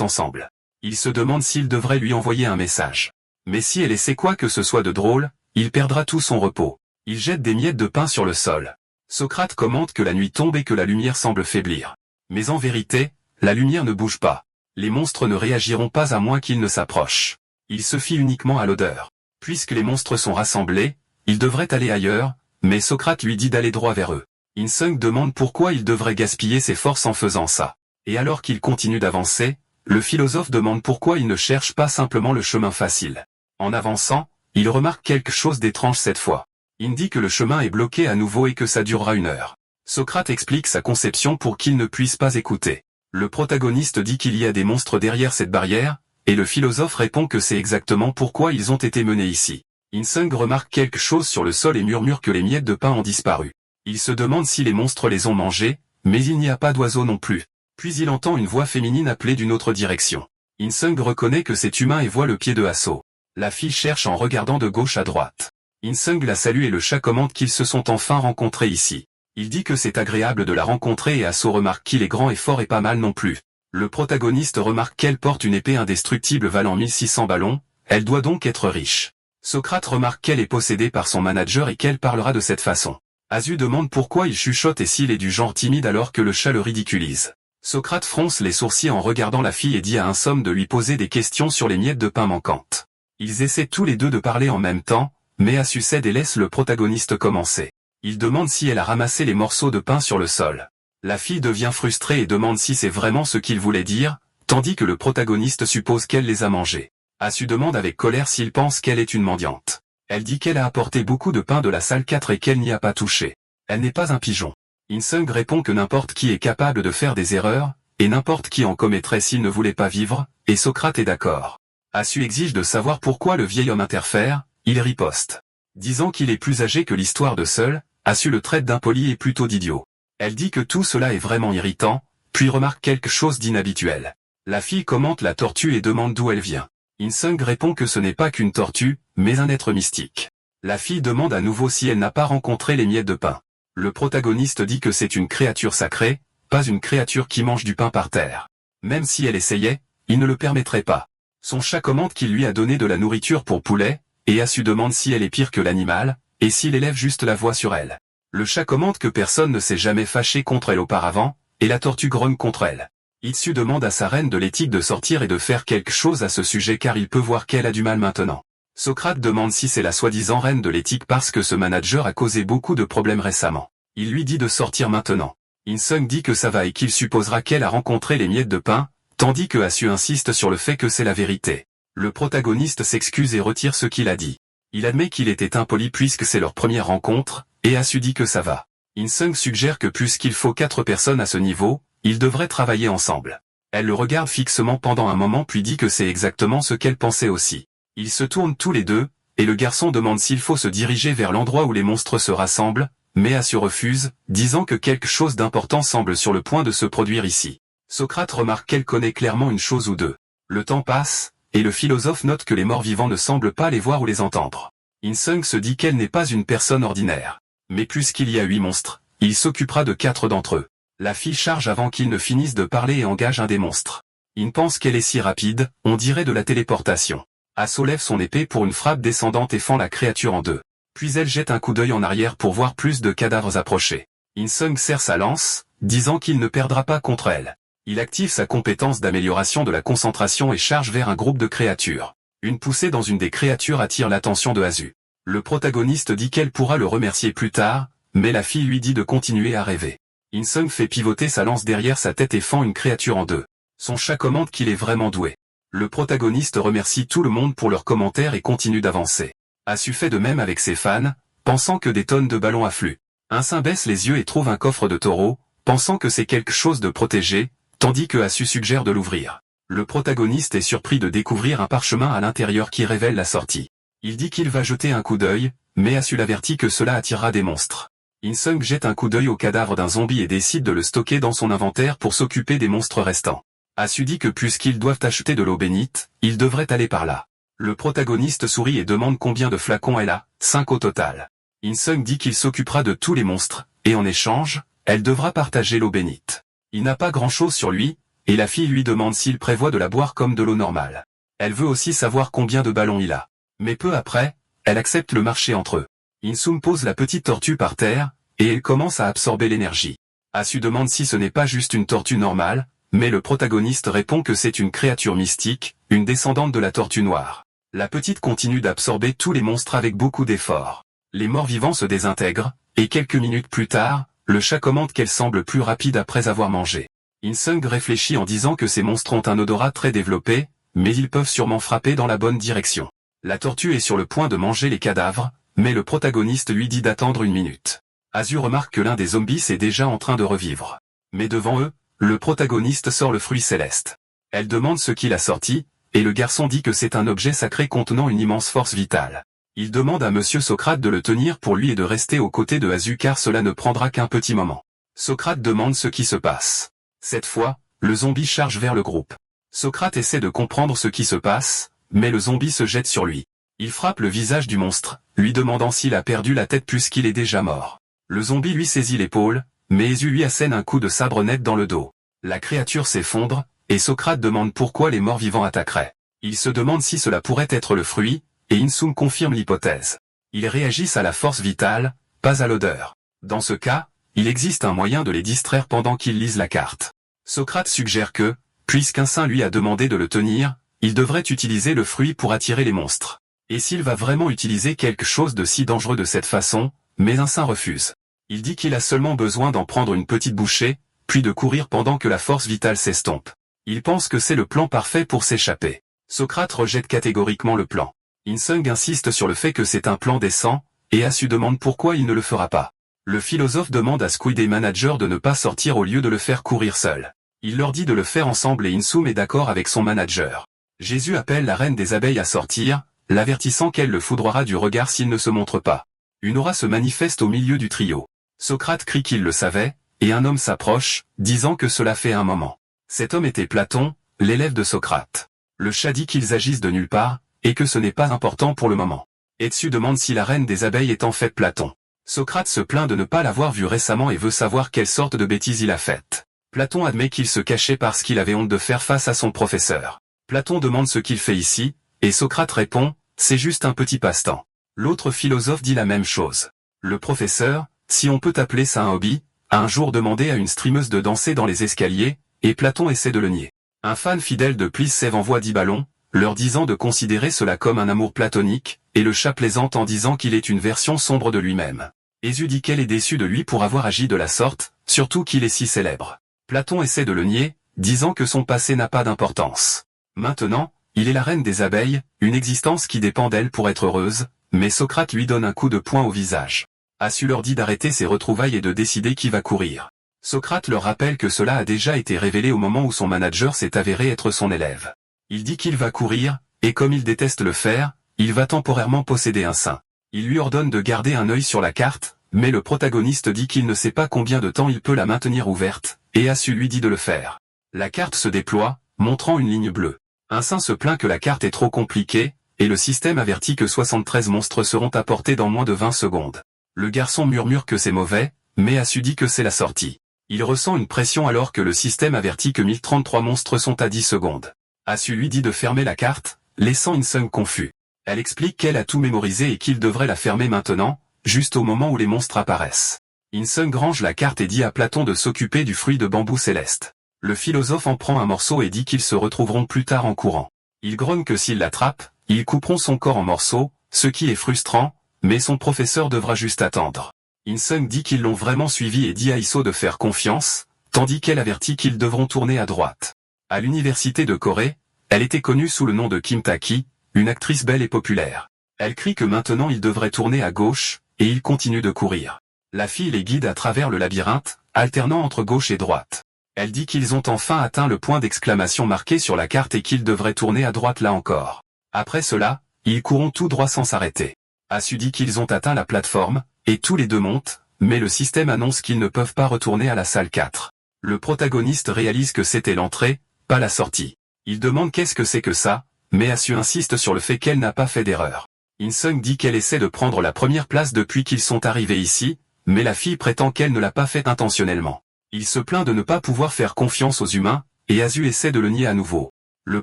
ensemble. Il se demande s'il devrait lui envoyer un message. Mais si elle essaie quoi que ce soit de drôle, il perdra tout son repos. Il jette des miettes de pain sur le sol. Socrate commente que la nuit tombe et que la lumière semble faiblir. Mais en vérité, la lumière ne bouge pas. Les monstres ne réagiront pas à moins qu'ils ne s'approchent. Il se fie uniquement à l'odeur. Puisque les monstres sont rassemblés, ils devraient aller ailleurs, mais Socrate lui dit d'aller droit vers eux. In-sung demande pourquoi il devrait gaspiller ses forces en faisant ça. Et alors qu'il continue d'avancer, le philosophe demande pourquoi il ne cherche pas simplement le chemin facile. En avançant, il remarque quelque chose d'étrange cette fois. Il dit que le chemin est bloqué à nouveau et que ça durera 1 heure. Socrate explique sa conception pour qu'il ne puisse pas écouter. Le protagoniste dit qu'il y a des monstres derrière cette barrière, et le philosophe répond que c'est exactement pourquoi ils ont été menés ici. In-sung remarque quelque chose sur le sol et murmure que les miettes de pain ont disparu. Il se demande si les monstres les ont mangés, mais il n'y a pas d'oiseaux non plus. Puis il entend une voix féminine appeler d'une autre direction. In-sung reconnaît que c'est humain et voit le pied de Asso. La fille cherche en regardant de gauche à droite. In-sung la salue et le chat commente qu'ils se sont enfin rencontrés ici. Il dit que c'est agréable de la rencontrer et Asso remarque qu'il est grand et fort et pas mal non plus. Le protagoniste remarque qu'elle porte une épée indestructible valant 1600 ballons, elle doit donc être riche. Socrate remarque qu'elle est possédée par son manager et qu'elle parlera de cette façon. Asu demande pourquoi il chuchote et s'il est du genre timide alors que le chat le ridiculise. Socrate fronce les sourcils en regardant la fille et dit à In-sung de lui poser des questions sur les miettes de pain manquantes. Ils essaient tous les deux de parler en même temps, mais Asu cède et laisse le protagoniste commencer. Il demande si elle a ramassé les morceaux de pain sur le sol. La fille devient frustrée et demande si c'est vraiment ce qu'il voulait dire, tandis que le protagoniste suppose qu'elle les a mangés. Asu demande avec colère s'il pense qu'elle est une mendiante. Elle dit qu'elle a apporté beaucoup de pain de la salle 4 et qu'elle n'y a pas touché. Elle n'est pas un pigeon. In-sung répond que n'importe qui est capable de faire des erreurs, et n'importe qui en commettrait s'il ne voulait pas vivre, et Socrate est d'accord. Asu exige de savoir pourquoi le vieil homme interfère, il riposte. Disant qu'il est plus âgé que l'histoire de Seul, Asu le traite d'impoli et plutôt d'idiot. Elle dit que tout cela est vraiment irritant, puis remarque quelque chose d'inhabituel. La fille commente la tortue et demande d'où elle vient. In-sung répond que ce n'est pas qu'une tortue, mais un être mystique. La fille demande à nouveau si elle n'a pas rencontré les miettes de pain. Le protagoniste dit que c'est une créature sacrée, pas une créature qui mange du pain par terre. Même si elle essayait, il ne le permettrait pas. Son chat commente qu'il lui a donné de la nourriture pour poulet, et Asu demande si elle est pire que l'animal, et s'il élève juste la voix sur elle. Le chat commente que personne ne s'est jamais fâché contre elle auparavant, et la tortue grogne contre elle. Itsu demande à sa reine de l'éthique de sortir et de faire quelque chose à ce sujet car il peut voir qu'elle a du mal maintenant. Socrate demande si c'est la soi-disant reine de l'éthique parce que ce manager a causé beaucoup de problèmes récemment. Il lui dit de sortir maintenant. In-sung dit que ça va et qu'il supposera qu'elle a rencontré les miettes de pain, tandis que Asu insiste sur le fait que c'est la vérité. Le protagoniste s'excuse et retire ce qu'il a dit. Il admet qu'il était impoli puisque c'est leur première rencontre, et Asu dit que ça va. In-sung suggère que puisqu'il faut 4 personnes à ce niveau, ils devraient travailler ensemble. Elle le regarde fixement pendant un moment puis dit que c'est exactement ce qu'elle pensait aussi. Ils se tournent tous les deux, et le garçon demande s'il faut se diriger vers l'endroit où les monstres se rassemblent, mais Asu refuse, disant que quelque chose d'important semble sur le point de se produire ici. Socrate remarque qu'elle connaît clairement une chose ou deux. Le temps passe, et le philosophe note que les morts vivants ne semblent pas les voir ou les entendre. In-sung se dit qu'elle n'est pas une personne ordinaire. Mais puisqu'il y a 8 monstres, il s'occupera de 4 d'entre eux. La fille charge avant qu'il ne finisse de parler et engage un des monstres. In pense qu'elle est si rapide, on dirait de la téléportation. Asso lève son épée pour une frappe descendante et fend la créature en deux. Puis elle jette un coup d'œil en arrière pour voir plus de cadavres approcher. In-sung serre sa lance, disant qu'il ne perdra pas contre elle. Il active sa compétence d'amélioration de la concentration et charge vers un groupe de créatures. Une poussée dans une des créatures attire l'attention de Asu. Le protagoniste dit qu'elle pourra le remercier plus tard, mais la fille lui dit de continuer à rêver. In-sung fait pivoter sa lance derrière sa tête et fend une créature en deux. Son chat commente qu'il est vraiment doué. Le protagoniste remercie tout le monde pour leurs commentaires et continue d'avancer. Asu fait de même avec ses fans, pensant que des tonnes de ballons affluent. In-sung baisse les yeux et trouve un coffre de taureau, pensant que c'est quelque chose de protégé, tandis que Asu suggère de l'ouvrir. Le protagoniste est surpris de découvrir un parchemin à l'intérieur qui révèle la sortie. Il dit qu'il va jeter un coup d'œil, mais Asu l'avertit que cela attirera des monstres. In-sung jette un coup d'œil au cadavre d'un zombie et décide de le stocker dans son inventaire pour s'occuper des monstres restants. Asu dit que puisqu'ils doivent acheter de l'eau bénite, ils devraient aller par là. Le protagoniste sourit et demande combien de flacons elle a, 5 au total. In-sung dit qu'il s'occupera de tous les monstres, et en échange, elle devra partager l'eau bénite. Il n'a pas grand-chose sur lui, et la fille lui demande s'il prévoit de la boire comme de l'eau normale. Elle veut aussi savoir combien de ballons il a. Mais peu après, elle accepte le marché entre eux. Insum pose la petite tortue par terre, et elle commence à absorber l'énergie. Asu demande si ce n'est pas juste une tortue normale, mais le protagoniste répond que c'est une créature mystique, une descendante de la tortue noire. La petite continue d'absorber tous les monstres avec beaucoup d'efforts. Les morts-vivants se désintègrent, et quelques minutes plus tard, le chat commente qu'elle semble plus rapide après avoir mangé. Insung réfléchit en disant que ces monstres ont un odorat très développé, mais ils peuvent sûrement frapper dans la bonne direction. La tortue est sur le point de manger les cadavres, mais le protagoniste lui dit d'attendre une minute. Asu remarque que l'un des zombies est déjà en train de revivre. Mais devant eux, le protagoniste sort le fruit céleste. Elle demande ce qu'il a sorti, et le garçon dit que c'est un objet sacré contenant une immense force vitale. Il demande à Monsieur Socrate de le tenir pour lui et de rester aux côtés de Asu car cela ne prendra qu'un petit moment. Socrate demande ce qui se passe. Cette fois, le zombie charge vers le groupe. Socrate essaie de comprendre ce qui se passe, mais le zombie se jette sur lui. Il frappe le visage du monstre, lui demandant s'il a perdu la tête puisqu'il est déjà mort. Le zombie lui saisit l'épaule, mais Asu lui assène un coup de sabre net dans le dos. La créature s'effondre, et Socrate demande pourquoi les morts-vivants attaqueraient. Il se demande si cela pourrait être le fruit, et Insum confirme l'hypothèse. Ils réagissent à la force vitale, pas à l'odeur. Dans ce cas, il existe un moyen de les distraire pendant qu'ils lisent la carte. Socrate suggère que, puisqu'un saint lui a demandé de le tenir, il devrait utiliser le fruit pour attirer les monstres. Et s'il va vraiment utiliser quelque chose de si dangereux de cette façon, mais un saint refuse. Il dit qu'il a seulement besoin d'en prendre une petite bouchée, puis de courir pendant que la force vitale s'estompe. Il pense que c'est le plan parfait pour s'échapper. Socrate rejette catégoriquement le plan. Insung insiste sur le fait que c'est un plan décent, et Asu demande pourquoi il ne le fera pas. Le philosophe demande à Squid et Manager de ne pas sortir au lieu de le faire courir seul. Il leur dit de le faire ensemble et Insum est d'accord avec son manager. Jésus appelle la reine des abeilles à sortir, l'avertissant qu'elle le foudroiera du regard s'il ne se montre pas. Une aura se manifeste au milieu du trio. Socrate crie qu'il le savait, et un homme s'approche, disant que cela fait un moment. Cet homme était Platon, l'élève de Socrate. Le chat dit qu'ils agissent de nulle part, et que ce n'est pas important pour le moment. Etsu demande si la reine des abeilles est en fait Platon. Socrate se plaint de ne pas l'avoir vu récemment et veut savoir quelle sorte de bêtises il a faites. Platon admet qu'il se cachait parce qu'il avait honte de faire face à son professeur. Platon demande ce qu'il fait ici, et Socrate répond, c'est juste un petit passe-temps. L'autre philosophe dit la même chose. Le professeur, si on peut appeler ça un hobby, a un jour demandé à une streameuse de danser dans les escaliers, et Platon essaie de le nier. Un fan fidèle de Please Save envoie 10 ballons, leur disant de considérer cela comme un amour platonique, et le chat plaisante en disant qu'il est une version sombre de lui-même. Asu dit qu'elle est déçue de lui pour avoir agi de la sorte, surtout qu'il est si célèbre. Platon essaie de le nier, disant que son passé n'a pas d'importance. Maintenant, il est la reine des abeilles, une existence qui dépend d'elle pour être heureuse, mais Socrate lui donne un coup de poing au visage. Asu leur dit d'arrêter ses retrouvailles et de décider qui va courir. Socrate leur rappelle que cela a déjà été révélé au moment où son manager s'est avéré être son élève. Il dit qu'il va courir, et comme il déteste le faire, il va temporairement posséder un saint. Il lui ordonne de garder un œil sur la carte, mais le protagoniste dit qu'il ne sait pas combien de temps il peut la maintenir ouverte, et Asu lui dit de le faire. La carte se déploie, montrant une ligne bleue. Un saint se plaint que la carte est trop compliquée, et le système avertit que 73 monstres seront apportés dans moins de 20 secondes. Le garçon murmure que c'est mauvais, mais Asu dit que c'est la sortie. Il ressent une pression alors que le système avertit que 1033 monstres sont à 10 secondes. Asu lui dit de fermer la carte, laissant Insung confus. Elle explique qu'elle a tout mémorisé et qu'il devrait la fermer maintenant, juste au moment où les monstres apparaissent. Insung range la carte et dit à Platon de s'occuper du fruit de bambou céleste. Le philosophe en prend un morceau et dit qu'ils se retrouveront plus tard en courant. Il grogne que s'ils l'attrapent, ils couperont son corps en morceaux, ce qui est frustrant, mais son professeur devra juste attendre. Insung dit qu'ils l'ont vraiment suivi et dit à Iso de faire confiance, tandis qu'elle avertit qu'ils devront tourner à droite. À l'université de Corée, elle était connue sous le nom de Kim Taki, une actrice belle et populaire. Elle crie que maintenant il devrait tourner à gauche, et il continue de courir. La fille les guide à travers le labyrinthe, alternant entre gauche et droite. Elle dit qu'ils ont enfin atteint le point d'exclamation marqué sur la carte et qu'ils devraient tourner à droite là encore. Après cela, ils courront tout droit sans s'arrêter. Asu dit qu'ils ont atteint la plateforme, et tous les deux montent, mais le système annonce qu'ils ne peuvent pas retourner à la salle 4. Le protagoniste réalise que c'était l'entrée, pas la sortie. Il demande qu'est-ce que c'est que ça, mais Asu insiste sur le fait qu'elle n'a pas fait d'erreur. Insung dit qu'elle essaie de prendre la première place depuis qu'ils sont arrivés ici, mais la fille prétend qu'elle ne l'a pas fait intentionnellement. Il se plaint de ne pas pouvoir faire confiance aux humains, et Azu essaie de le nier à nouveau. Le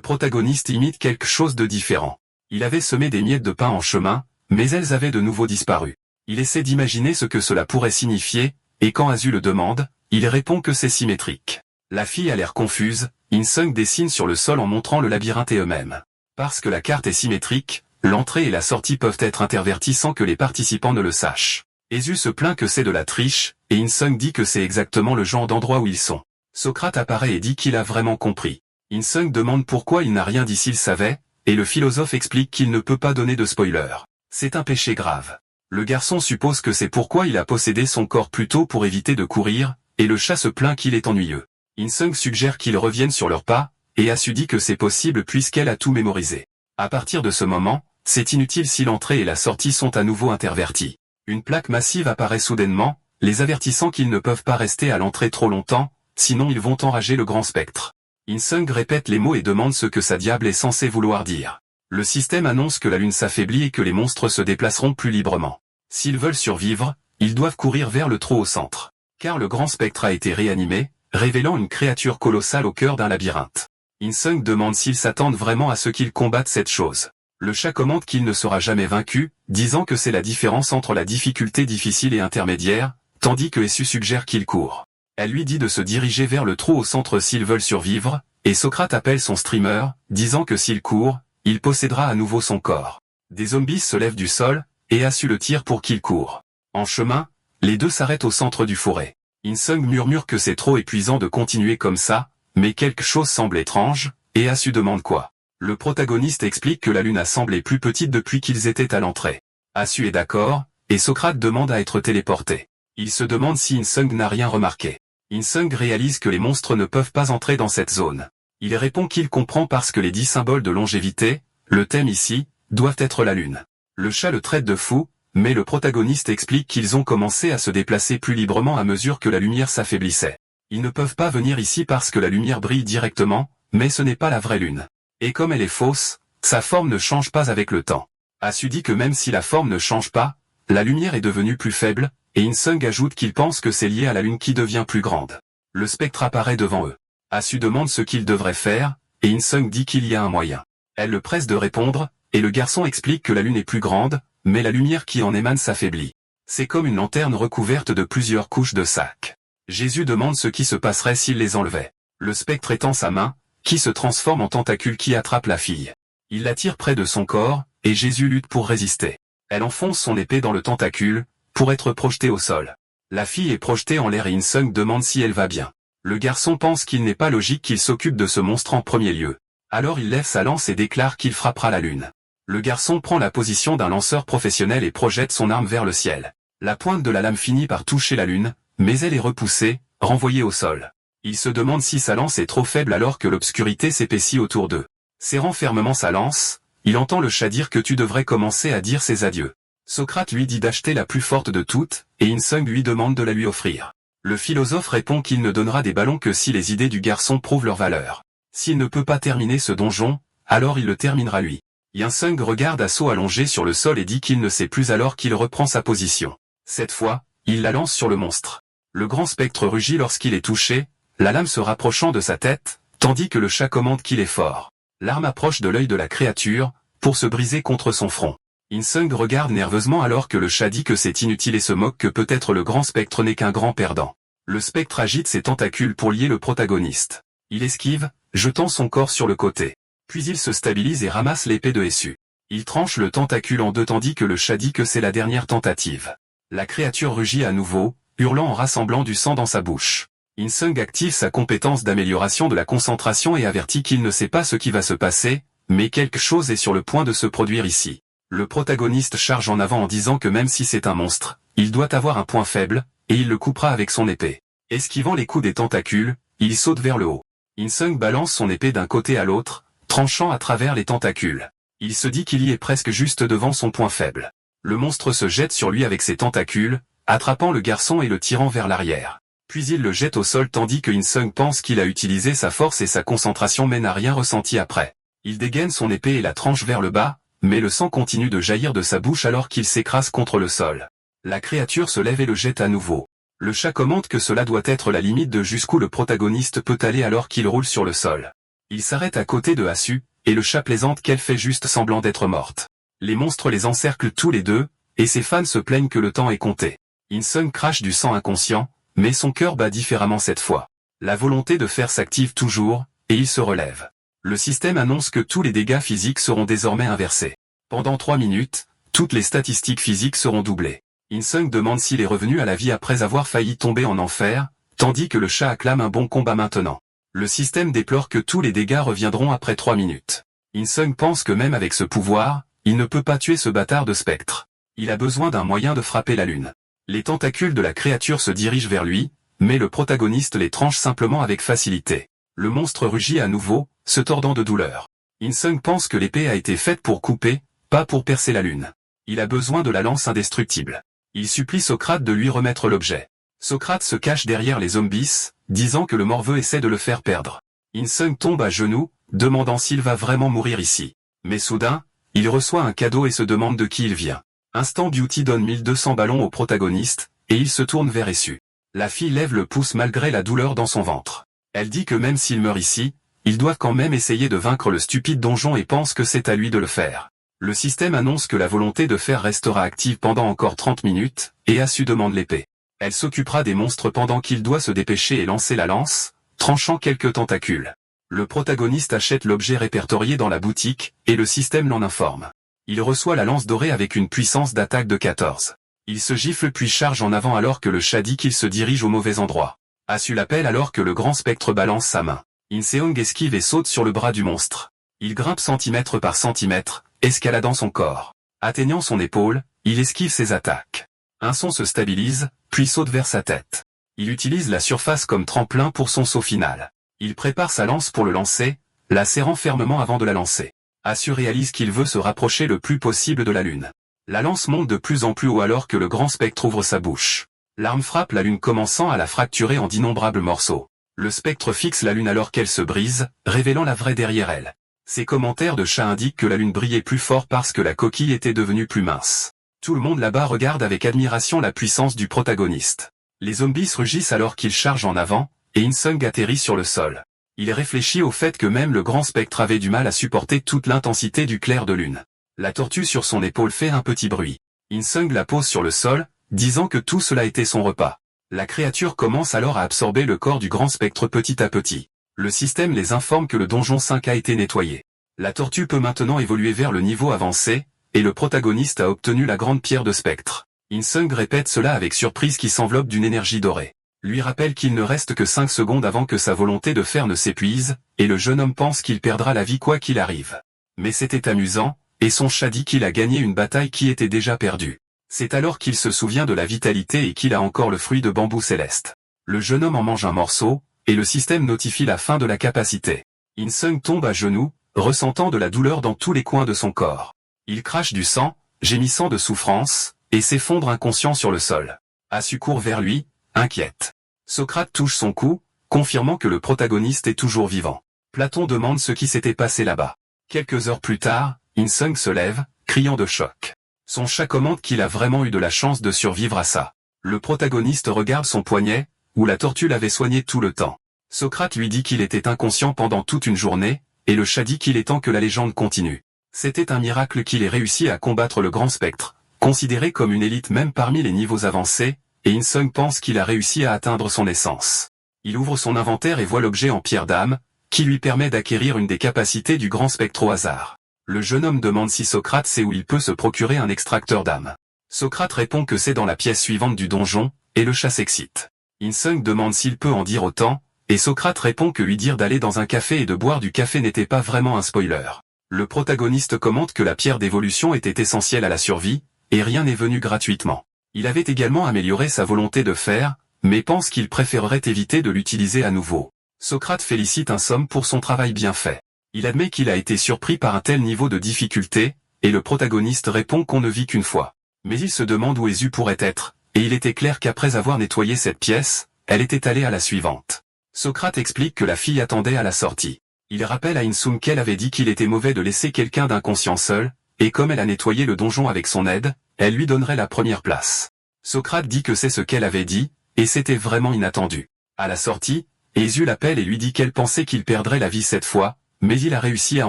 protagoniste imite quelque chose de différent. Il avait semé des miettes de pain en chemin, mais elles avaient de nouveau disparu. Il essaie d'imaginer ce que cela pourrait signifier, et quand Azu le demande, il répond que c'est symétrique. La fille a l'air confuse, In-sung dessine sur le sol en montrant le labyrinthe et eux-mêmes. Parce que la carte est symétrique, l'entrée et la sortie peuvent être interverties sans que les participants ne le sachent. Azu se plaint que c'est de la triche, et In-sung dit que c'est exactement le genre d'endroit où ils sont. Socrate apparaît et dit qu'il a vraiment compris. In-sung demande pourquoi il n'a rien dit s'il savait, et le philosophe explique qu'il ne peut pas donner de spoiler. C'est un péché grave. Le garçon suppose que c'est pourquoi il a possédé son corps plus tôt pour éviter de courir, et le chat se plaint qu'il est ennuyeux. In-sung suggère qu'ils reviennent sur leurs pas, et Asu dit que c'est possible puisqu'elle a tout mémorisé. À partir de ce moment, c'est inutile si l'entrée et la sortie sont à nouveau interverties. Une plaque massive apparaît soudainement, les avertissant qu'ils ne peuvent pas rester à l'entrée trop longtemps, sinon ils vont enrager le grand spectre. In-sung répète les mots et demande ce que sa diable est censée vouloir dire. Le système annonce que la lune s'affaiblit et que les monstres se déplaceront plus librement. S'ils veulent survivre, ils doivent courir vers le trou au centre. Car le grand spectre a été réanimé, révélant une créature colossale au cœur d'un labyrinthe. In-sung demande s'ils s'attendent vraiment à ce qu'ils combattent cette chose. Le chat commente qu'il ne sera jamais vaincu, disant que c'est la différence entre la difficulté difficile et intermédiaire, tandis que Essu suggère qu'il court. Elle lui dit de se diriger vers le trou au centre s'ils veulent survivre, et Socrate appelle son streamer, disant que s'il court, il possédera à nouveau son corps. Des zombies se lèvent du sol, et Asu le tire pour qu'il court. En chemin, les deux s'arrêtent au centre du forêt. In-sung murmure que c'est trop épuisant de continuer comme ça, mais quelque chose semble étrange, et Asu demande quoi. Le protagoniste explique que la lune a semblé plus petite depuis qu'ils étaient à l'entrée. Asu est d'accord, et Socrate demande à être téléporté. Il se demande si In-sung n'a rien remarqué. In-sung réalise que les monstres ne peuvent pas entrer dans cette zone. Il répond qu'il comprend parce que les 10 symboles de longévité, le thème ici, doivent être la lune. Le chat le traite de fou, mais le protagoniste explique qu'ils ont commencé à se déplacer plus librement à mesure que la lumière s'affaiblissait. Ils ne peuvent pas venir ici parce que la lumière brille directement, mais ce n'est pas la vraie lune. Et comme elle est fausse, sa forme ne change pas avec le temps. Asu dit que même si la forme ne change pas, la lumière est devenue plus faible, et In-sung ajoute qu'il pense que c'est lié à la lune qui devient plus grande. Le spectre apparaît devant eux. Asu demande ce qu'il devrait faire, et In-sung dit qu'il y a un moyen. Elle le presse de répondre, et le garçon explique que la lune est plus grande, mais la lumière qui en émane s'affaiblit. C'est comme une lanterne recouverte de plusieurs couches de sac. Jésus demande ce qui se passerait s'il les enlevait. Le spectre étend sa main, qui se transforme en tentacule qui attrape la fille. Il la tire près de son corps, et Jésus lutte pour résister. Elle enfonce son épée dans le tentacule, pour être projetée au sol. La fille est projetée en l'air et In-sung demande si elle va bien. Le garçon pense qu'il n'est pas logique qu'il s'occupe de ce monstre en premier lieu. Alors il lève sa lance et déclare qu'il frappera la lune. Le garçon prend la position d'un lanceur professionnel et projette son arme vers le ciel. La pointe de la lame finit par toucher la lune, mais elle est repoussée, renvoyée au sol. Il se demande si sa lance est trop faible alors que l'obscurité s'épaissit autour d'eux. Serrant fermement sa lance, il entend le chat dire que tu devrais commencer à dire ses adieux. Socrate lui dit d'acheter la plus forte de toutes, et In-sung lui demande de la lui offrir. Le philosophe répond qu'il ne donnera des ballons que si les idées du garçon prouvent leur valeur. S'il ne peut pas terminer ce donjon, alors il le terminera lui. In-sung regarde Aso allongé sur le sol et dit qu'il ne sait plus alors qu'il reprend sa position. Cette fois, il la lance sur le monstre. Le grand spectre rugit lorsqu'il est touché, la lame se rapprochant de sa tête, tandis que le chat commande qu'il est fort. L'arme approche de l'œil de la créature, pour se briser contre son front. In-sung regarde nerveusement alors que le chat dit que c'est inutile et se moque que peut-être le grand spectre n'est qu'un grand perdant. Le spectre agite ses tentacules pour lier le protagoniste. Il esquive, jetant son corps sur le côté. Puis il se stabilise et ramasse l'épée de Essu. Il tranche le tentacule en deux tandis que le chat dit que c'est la dernière tentative. La créature rugit à nouveau, hurlant en rassemblant du sang dans sa bouche. In-sung active sa compétence d'amélioration de la concentration et avertit qu'il ne sait pas ce qui va se passer, mais quelque chose est sur le point de se produire ici. Le protagoniste charge en avant en disant que même si c'est un monstre, il doit avoir un point faible, et il le coupera avec son épée. Esquivant les coups des tentacules, il saute vers le haut. In-sung balance son épée d'un côté à l'autre, tranchant à travers les tentacules. Il se dit qu'il y est presque juste devant son point faible. Le monstre se jette sur lui avec ses tentacules, attrapant le garçon et le tirant vers l'arrière. Puis il le jette au sol tandis que In-sung pense qu'il a utilisé sa force et sa concentration mais n'a rien ressenti après. Il dégaine son épée et la tranche vers le bas, mais le sang continue de jaillir de sa bouche alors qu'il s'écrase contre le sol. La créature se lève et le jette à nouveau. Le chat commente que cela doit être la limite de jusqu'où le protagoniste peut aller alors qu'il roule sur le sol. Il s'arrête à côté de Asu, et le chat plaisante qu'elle fait juste semblant d'être morte. Les monstres les encerclent tous les deux, et ses fans se plaignent que le temps est compté. In-sung crache du sang inconscient, mais son cœur bat différemment cette fois. La volonté de faire s'active toujours, et il se relève. Le système annonce que tous les dégâts physiques seront désormais inversés. Pendant 3 minutes, toutes les statistiques physiques seront doublées. In-sung demande s'il est revenu à la vie après avoir failli tomber en enfer, tandis que le chat acclame un bon combat maintenant. Le système déplore que tous les dégâts reviendront après 3 minutes. In-sung pense que même avec ce pouvoir, il ne peut pas tuer ce bâtard de spectre. Il a besoin d'un moyen de frapper la lune. Les tentacules de la créature se dirigent vers lui, mais le protagoniste les tranche simplement avec facilité. Le monstre rugit à nouveau, se tordant de douleur. In-sung pense que l'épée a été faite pour couper, pas pour percer la lune. Il a besoin de la lance indestructible. Il supplie Socrate de lui remettre l'objet. Socrate se cache derrière les zombies, disant que le morveux essaie de le faire perdre. In-sung tombe à genoux, demandant s'il va vraiment mourir ici. Mais soudain, il reçoit un cadeau et se demande de qui il vient. Instant Beauty donne 1200 ballons au protagoniste, et il se tourne vers Essu. La fille lève le pouce malgré la douleur dans son ventre. Elle dit que même s'il meurt ici, ils doivent quand même essayer de vaincre le stupide donjon et pense que c'est à lui de le faire. Le système annonce que la volonté de faire restera active pendant encore 30 minutes, et Asu demande l'épée. Elle s'occupera des monstres pendant qu'il doit se dépêcher et lancer la lance, tranchant quelques tentacules. Le protagoniste achète l'objet répertorié dans la boutique, et le système l'en informe. Il reçoit la lance dorée avec une puissance d'attaque de 14. Il se gifle puis charge en avant alors que le chat dit qu'il se dirige au mauvais endroit. Asu l'appelle alors que le grand spectre balance sa main. In-seong esquive et saute sur le bras du monstre. Il grimpe centimètre par centimètre, escaladant son corps. Atteignant son épaule, il esquive ses attaques. Un son se stabilise, puis saute vers sa tête. Il utilise la surface comme tremplin pour son saut final. Il prépare sa lance pour le lancer, la serrant fermement avant de la lancer. Asu réalise qu'il veut se rapprocher le plus possible de la lune. La lance monte de plus en plus haut alors que le grand spectre ouvre sa bouche. L'arme frappe la lune commençant à la fracturer en d'innombrables morceaux. Le spectre fixe la lune alors qu'elle se brise, révélant la vraie derrière elle. Ses commentaires de chat indiquent que la lune brillait plus fort parce que la coquille était devenue plus mince. Tout le monde là-bas regarde avec admiration la puissance du protagoniste. Les zombies rugissent alors qu'ils chargent en avant, et In-sung atterrit sur le sol. Il réfléchit au fait que même le grand spectre avait du mal à supporter toute l'intensité du clair de lune. La tortue sur son épaule fait un petit bruit. In-sung la pose sur le sol, disant que tout cela était son repas. La créature commence alors à absorber le corps du grand spectre petit à petit. Le système les informe que le donjon 5 a été nettoyé. La tortue peut maintenant évoluer vers le niveau avancé, et le protagoniste a obtenu la grande pierre de spectre. In-sung répète cela avec surprise qui s'enveloppe d'une énergie dorée. Lui rappelle qu'il ne reste que 5 secondes avant que sa volonté de faire ne s'épuise, et le jeune homme pense qu'il perdra la vie quoi qu'il arrive. Mais c'était amusant, et son chat dit qu'il a gagné une bataille qui était déjà perdue. C'est alors qu'il se souvient de la vitalité et qu'il a encore le fruit de bambou céleste. Le jeune homme en mange un morceau, et le système notifie la fin de la capacité. In-sung tombe à genoux, ressentant de la douleur dans tous les coins de son corps. Il crache du sang, gémissant de souffrance, et s'effondre inconscient sur le sol. Asu court vers lui, inquiète. Socrate touche son cou, confirmant que le protagoniste est toujours vivant. Platon demande ce qui s'était passé là-bas. Quelques heures plus tard, In-sung se lève, criant de choc. Son chat commente qu'il a vraiment eu de la chance de survivre à ça. Le protagoniste regarde son poignet, où la tortue l'avait soigné tout le temps. Socrate lui dit qu'il était inconscient pendant toute une journée, et le chat dit qu'il est temps que la légende continue. C'était un miracle qu'il ait réussi à combattre le grand spectre, considéré comme une élite même parmi les niveaux avancés, et In-sung pense qu'il a réussi à atteindre son essence. Il ouvre son inventaire et voit l'objet en pierre d'âme, qui lui permet d'acquérir une des capacités du grand spectre au hasard. Le jeune homme demande si Socrate sait où il peut se procurer un extracteur d'âme. Socrate répond que c'est dans la pièce suivante du donjon, et le chat s'excite. In-sung demande s'il peut en dire autant, et Socrate répond que lui dire d'aller dans un café et de boire du café n'était pas vraiment un spoiler. Le protagoniste commente que la pierre d'évolution était essentielle à la survie, et rien n'est venu gratuitement. Il avait également amélioré sa volonté de faire, mais pense qu'il préférerait éviter de l'utiliser à nouveau. Socrate félicite In-sung pour son travail bien fait. Il admet qu'il a été surpris par un tel niveau de difficulté, et le protagoniste répond qu'on ne vit qu'une fois. Mais il se demande où Esu pourrait être, et il était clair qu'après avoir nettoyé cette pièce, elle était allée à la suivante. Socrate explique que la fille attendait à la sortie. Il rappelle à In-sung qu'elle avait dit qu'il était mauvais de laisser quelqu'un d'inconscient seul, et comme elle a nettoyé le donjon avec son aide, elle lui donnerait la première place. Socrate dit que c'est ce qu'elle avait dit, et c'était vraiment inattendu. À la sortie, Hésiu l'appelle et lui dit qu'elle pensait qu'il perdrait la vie cette fois, mais il a réussi à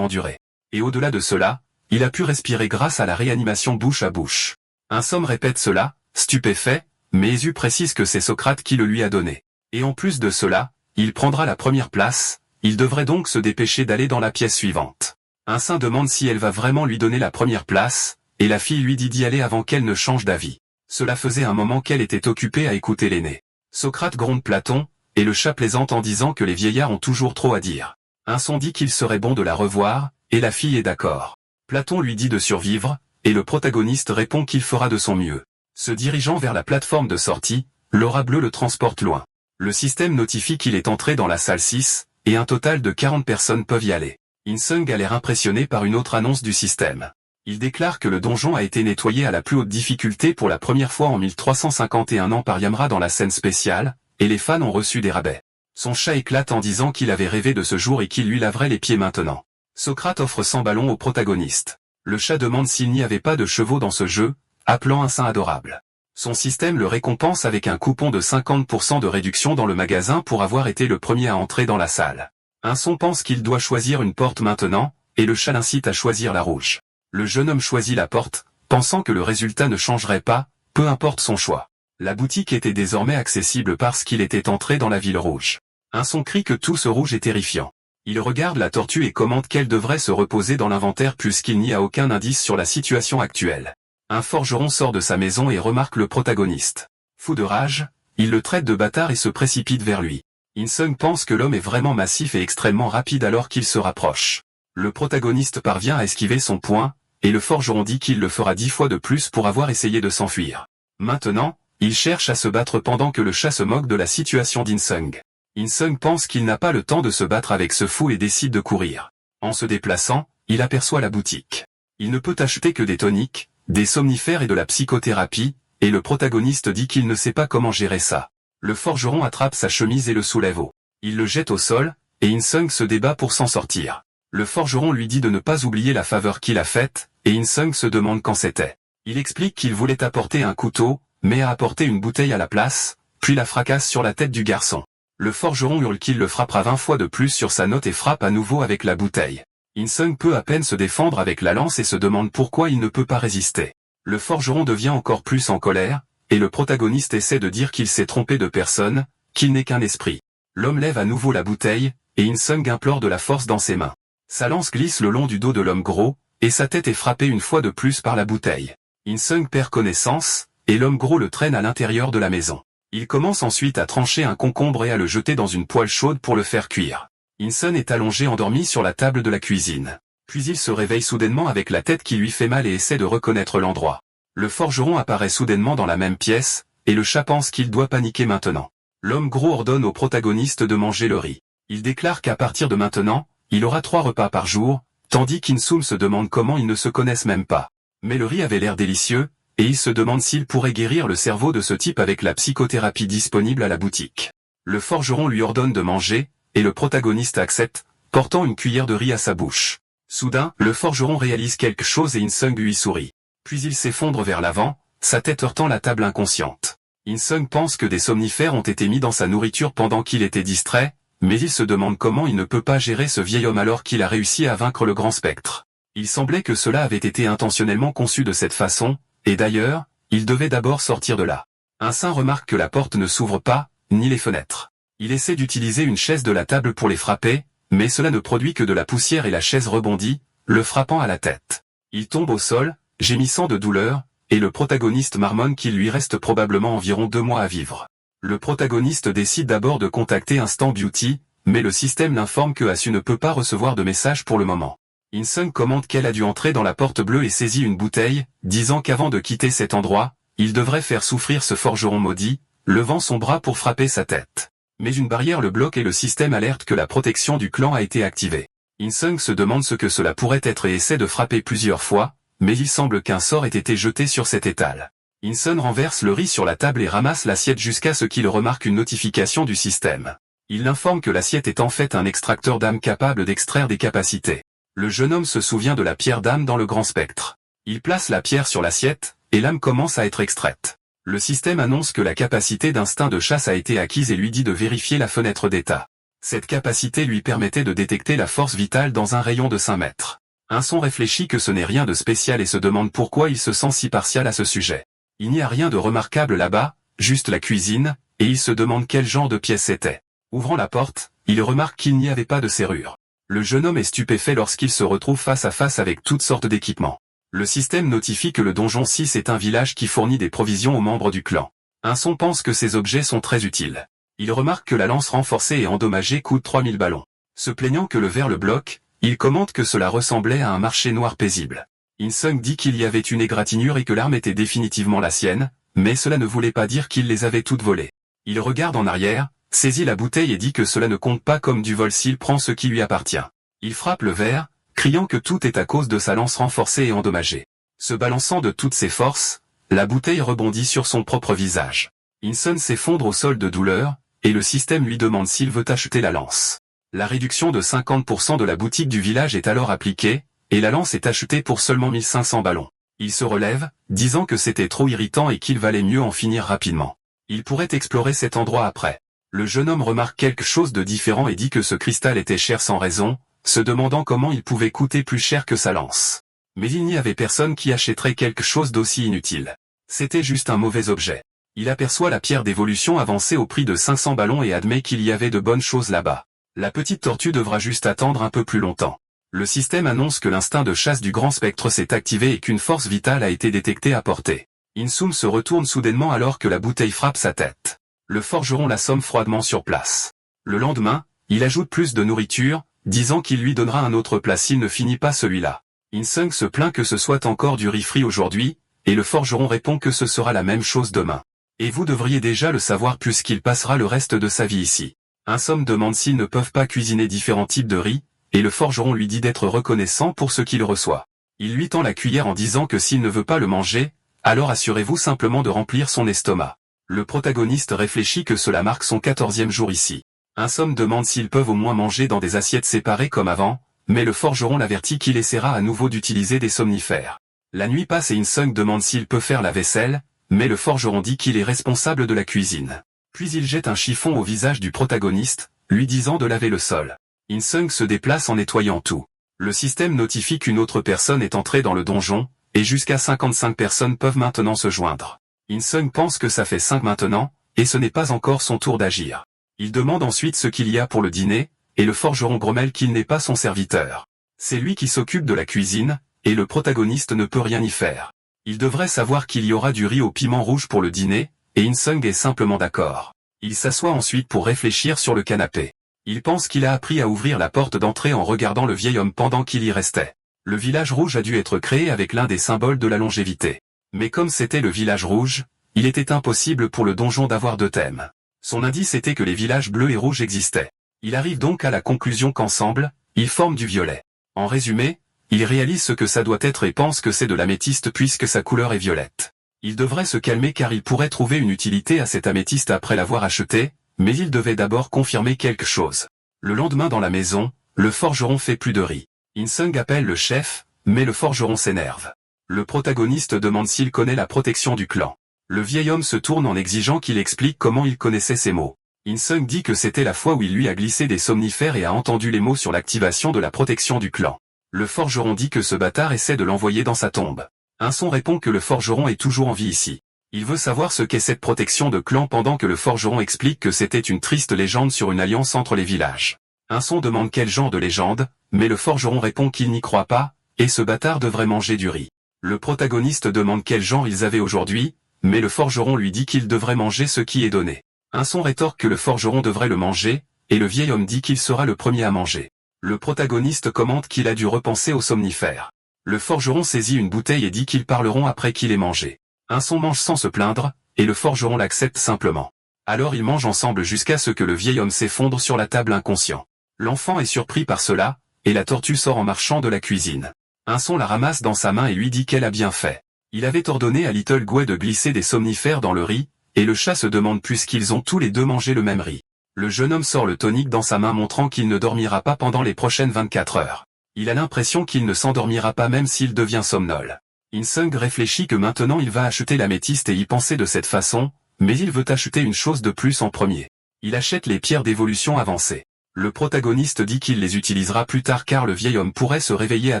endurer. Et au-delà de cela, il a pu respirer grâce à la réanimation bouche à bouche. Un somme répète cela, stupéfait, mais Hésiu précise que c'est Socrate qui le lui a donné. Et en plus de cela, il prendra la première place, il devrait donc se dépêcher d'aller dans la pièce suivante. Un saint demande si elle va vraiment lui donner la première place, et la fille lui dit d'y aller avant qu'elle ne change d'avis. Cela faisait un moment qu'elle était occupée à écouter l'aîné. Socrate gronde Platon, et le chat plaisante en disant que les vieillards ont toujours trop à dire. Un son dit qu'il serait bon de la revoir, et la fille est d'accord. Platon lui dit de survivre, et le protagoniste répond qu'il fera de son mieux. Se dirigeant vers la plateforme de sortie, l'aura bleue le transporte loin. Le système notifie qu'il est entré dans la salle 6, et un total de 40 personnes peuvent y aller. In-sung a l'air impressionné par une autre annonce du système. Il déclare que le donjon a été nettoyé à la plus haute difficulté pour la première fois en 1351 ans par Yamra dans la scène spéciale, et les fans ont reçu des rabais. Son chat éclate en disant qu'il avait rêvé de ce jour et qu'il lui laverait les pieds maintenant. Socrate offre 100 ballons au protagoniste. Le chat demande s'il n'y avait pas de chevaux dans ce jeu, appelant un saint adorable. Son système le récompense avec un coupon de 50% de réduction dans le magasin pour avoir été le premier à entrer dans la salle. Un son pense qu'il doit choisir une porte maintenant, et le chat l'incite à choisir la rouge. Le jeune homme choisit la porte, pensant que le résultat ne changerait pas, peu importe son choix. La boutique était désormais accessible parce qu'il était entré dans la ville rouge. Un son crie que tout ce rouge est terrifiant. Il regarde la tortue et commente qu'elle devrait se reposer dans l'inventaire puisqu'il n'y a aucun indice sur la situation actuelle. Un forgeron sort de sa maison et remarque le protagoniste. Fou de rage, il le traite de bâtard et se précipite vers lui. In-sung pense que l'homme est vraiment massif et extrêmement rapide alors qu'il se rapproche. Le protagoniste parvient à esquiver son poing, et le forgeron dit qu'il le fera 10 fois de plus pour avoir essayé de s'enfuir. Maintenant, il cherche à se battre pendant que le chat se moque de la situation d'In-sung. In-sung pense qu'il n'a pas le temps de se battre avec ce fou et décide de courir. En se déplaçant, il aperçoit la boutique. Il ne peut acheter que des toniques, des somnifères et de la psychothérapie, et le protagoniste dit qu'il ne sait pas comment gérer ça. Le forgeron attrape sa chemise et le soulève haut. Il le jette au sol, et In-sung se débat pour s'en sortir. Le forgeron lui dit de ne pas oublier la faveur qu'il a faite, et In-sung se demande quand c'était. Il explique qu'il voulait apporter un couteau, mais a apporté une bouteille à la place, puis la fracasse sur la tête du garçon. Le forgeron hurle qu'il le frappera 20 fois de plus sur sa note et frappe à nouveau avec la bouteille. In-sung peut à peine se défendre avec la lance et se demande pourquoi il ne peut pas résister. Le forgeron devient encore plus en colère, et le protagoniste essaie de dire qu'il s'est trompé de personne, qu'il n'est qu'un esprit. L'homme lève à nouveau la bouteille, et In-sung implore de la force dans ses mains. Sa lance glisse le long du dos de l'homme gros, et sa tête est frappée une fois de plus par la bouteille. In-sung perd connaissance, et l'homme gros le traîne à l'intérieur de la maison. Il commence ensuite à trancher un concombre et à le jeter dans une poêle chaude pour le faire cuire. In-sung est allongé endormi sur la table de la cuisine. Puis il se réveille soudainement avec la tête qui lui fait mal et essaie de reconnaître l'endroit. Le forgeron apparaît soudainement dans la même pièce, et le chat pense qu'il doit paniquer maintenant. L'homme gros ordonne au protagoniste de manger le riz. Il déclare qu'à partir de maintenant, il aura 3 repas par jour, tandis qu'In-sung se demande comment ils ne se connaissent même pas. Mais le riz avait l'air délicieux, et il se demande s'il pourrait guérir le cerveau de ce type avec la psychothérapie disponible à la boutique. Le forgeron lui ordonne de manger, et le protagoniste accepte, portant une cuillère de riz à sa bouche. Soudain, le forgeron réalise quelque chose et In-sung lui sourit. Puis il s'effondre vers l'avant, sa tête heurtant la table inconsciente. In-sung pense que des somnifères ont été mis dans sa nourriture pendant qu'il était distrait, mais il se demande comment il ne peut pas gérer ce vieil homme alors qu'il a réussi à vaincre le grand spectre. Il semblait que cela avait été intentionnellement conçu de cette façon, et d'ailleurs, il devait d'abord sortir de là. Un saint remarque que la porte ne s'ouvre pas, ni les fenêtres. Il essaie d'utiliser une chaise de la table pour les frapper, mais cela ne produit que de la poussière et la chaise rebondit, le frappant à la tête. Il tombe au sol, gémissant de douleur, et le protagoniste marmonne qu'il lui reste probablement environ 2 mois à vivre. Le protagoniste décide d'abord de contacter Instant Beauty, mais le système l'informe que Asu ne peut pas recevoir de message pour le moment. In-sung commente qu'elle a dû entrer dans la porte bleue et saisit une bouteille, disant qu'avant de quitter cet endroit, il devrait faire souffrir ce forgeron maudit, levant son bras pour frapper sa tête. Mais une barrière le bloque et le système alerte que la protection du clan a été activée. In-sung se demande ce que cela pourrait être et essaie de frapper plusieurs fois, mais il semble qu'un sort ait été jeté sur cet étal. In-sung renverse le riz sur la table et ramasse l'assiette jusqu'à ce qu'il remarque une notification du système. Il l'informe que l'assiette est en fait un extracteur d'âme capable d'extraire des capacités. Le jeune homme se souvient de la pierre d'âme dans le grand spectre. Il place la pierre sur l'assiette, et l'âme commence à être extraite. Le système annonce que la capacité d'instinct de chasse a été acquise et lui dit de vérifier la fenêtre d'état. Cette capacité lui permettait de détecter la force vitale dans un rayon de 5 mètres. Un son réfléchit que ce n'est rien de spécial et se demande pourquoi il se sent si partial à ce sujet. Il n'y a rien de remarquable là-bas, juste la cuisine, et il se demande quel genre de pièce c'était. Ouvrant la porte, il remarque qu'il n'y avait pas de serrure. Le jeune homme est stupéfait lorsqu'il se retrouve face à face avec toutes sortes d'équipements. Le système notifie que le donjon 6 est un village qui fournit des provisions aux membres du clan. Un son pense que ces objets sont très utiles. Il remarque que la lance renforcée et endommagée coûte 3000 ballons. Se plaignant que le verre le bloque, il commente que cela ressemblait à un marché noir paisible. In-sung dit qu'il y avait une égratignure et que l'arme était définitivement la sienne, mais cela ne voulait pas dire qu'il les avait toutes volées. Il regarde en arrière, saisit la bouteille et dit que cela ne compte pas comme du vol s'il prend ce qui lui appartient. Il frappe le verre, criant que tout est à cause de sa lance renforcée et endommagée. Se balançant de toutes ses forces, la bouteille rebondit sur son propre visage. In-sung s'effondre au sol de douleur, et le système lui demande s'il veut acheter la lance. La réduction de 50% de la boutique du village est alors appliquée, et la lance est achetée pour seulement 1500 ballons. Il se relève, disant que c'était trop irritant et qu'il valait mieux en finir rapidement. Il pourrait explorer cet endroit après. Le jeune homme remarque quelque chose de différent et dit que ce cristal était cher sans raison, se demandant comment il pouvait coûter plus cher que sa lance. Mais il n'y avait personne qui achèterait quelque chose d'aussi inutile. C'était juste un mauvais objet. Il aperçoit la pierre d'évolution avancée au prix de 500 ballons et admet qu'il y avait de bonnes choses là-bas. La petite tortue devra juste attendre un peu plus longtemps. Le système annonce que l'instinct de chasse du grand spectre s'est activé et qu'une force vitale a été détectée à portée. In-sung se retourne soudainement alors que la bouteille frappe sa tête. Le forgeron l'assomme froidement sur place. Le lendemain, il ajoute plus de nourriture, disant qu'il lui donnera un autre plat s'il ne finit pas celui-là. In-sung se plaint que ce soit encore du riz frit aujourd'hui, et le forgeron répond que ce sera la même chose demain. Et vous devriez déjà le savoir puisqu'il passera le reste de sa vie ici. In-sung demande s'ils ne peuvent pas cuisiner différents types de riz, et le forgeron lui dit d'être reconnaissant pour ce qu'il reçoit. Il lui tend la cuillère en disant que s'il ne veut pas le manger, alors assurez-vous simplement de remplir son estomac. Le protagoniste réfléchit que cela marque son 14e jour ici. In-sung demande s'ils peuvent au moins manger dans des assiettes séparées comme avant, mais le forgeron l'avertit qu'il essaiera à nouveau d'utiliser des somnifères. La nuit passe et In-sung demande s'il peut faire la vaisselle, mais le forgeron dit qu'il est responsable de la cuisine. Puis il jette un chiffon au visage du protagoniste, lui disant de laver le sol. In-sung se déplace en nettoyant tout. Le système notifie qu'une autre personne est entrée dans le donjon, et jusqu'à 55 personnes peuvent maintenant se joindre. In-sung pense que ça fait 5 maintenant, et ce n'est pas encore son tour d'agir. Il demande ensuite ce qu'il y a pour le dîner, et le forgeron grommelle qu'il n'est pas son serviteur. C'est lui qui s'occupe de la cuisine, et le protagoniste ne peut rien y faire. Il devrait savoir qu'il y aura du riz au piment rouge pour le dîner, et In-sung est simplement d'accord. Il s'assoit ensuite pour réfléchir sur le canapé. Il pense qu'il a appris à ouvrir la porte d'entrée en regardant le vieil homme pendant qu'il y restait. Le village rouge a dû être créé avec l'un des symboles de la longévité. Mais comme c'était le village rouge, il était impossible pour le donjon d'avoir de thème. Son indice était que les villages bleus et rouges existaient. Il arrive donc à la conclusion qu'ensemble, ils forment du violet. En résumé, il réalise ce que ça doit être et pense que c'est de l'améthyste puisque sa couleur est violette. Il devrait se calmer car il pourrait trouver une utilité à cet améthyste après l'avoir acheté, mais il devait d'abord confirmer quelque chose. Le lendemain dans la maison, le forgeron fait plus de riz. In-sung appelle le chef, mais le forgeron s'énerve. Le protagoniste demande s'il connaît la protection du clan. Le vieil homme se tourne en exigeant qu'il explique comment il connaissait ces mots. In-sung dit que c'était la fois où il lui a glissé des somnifères et a entendu les mots sur l'activation de la protection du clan. Le forgeron dit que ce bâtard essaie de l'envoyer dans sa tombe. Un son répond que le forgeron est toujours en vie ici. Il veut savoir ce qu'est cette protection de clan pendant que le forgeron explique que c'était une triste légende sur une alliance entre les villages. Un son demande quel genre de légende, mais le forgeron répond qu'il n'y croit pas, et ce bâtard devrait manger du riz. Le protagoniste demande quel genre ils avaient aujourd'hui, mais le forgeron lui dit qu'il devrait manger ce qui est donné. Un son rétorque que le forgeron devrait le manger, et le vieil homme dit qu'il sera le premier à manger. Le protagoniste commente qu'il a dû repenser aux somnifères. Le forgeron saisit une bouteille et dit qu'ils parleront après qu'il ait mangé. Un son mange sans se plaindre, et le forgeron l'accepte simplement. Alors ils mangent ensemble jusqu'à ce que le vieil homme s'effondre sur la table inconscient. L'enfant est surpris par cela, et la tortue sort en marchant de la cuisine. Un son la ramasse dans sa main et lui dit qu'elle a bien fait. Il avait ordonné à Little Guay de glisser des somnifères dans le riz, et le chat se demande puisqu'ils ont tous les deux mangé le même riz. Le jeune homme sort le tonique dans sa main montrant qu'il ne dormira pas pendant les prochaines 24 heures. Il a l'impression qu'il ne s'endormira pas même s'il devient somnole. In-sung réfléchit que maintenant il va acheter l'améthyste et y penser de cette façon, mais il veut acheter une chose de plus en premier. Il achète les pierres d'évolution avancées. Le protagoniste dit qu'il les utilisera plus tard car le vieil homme pourrait se réveiller à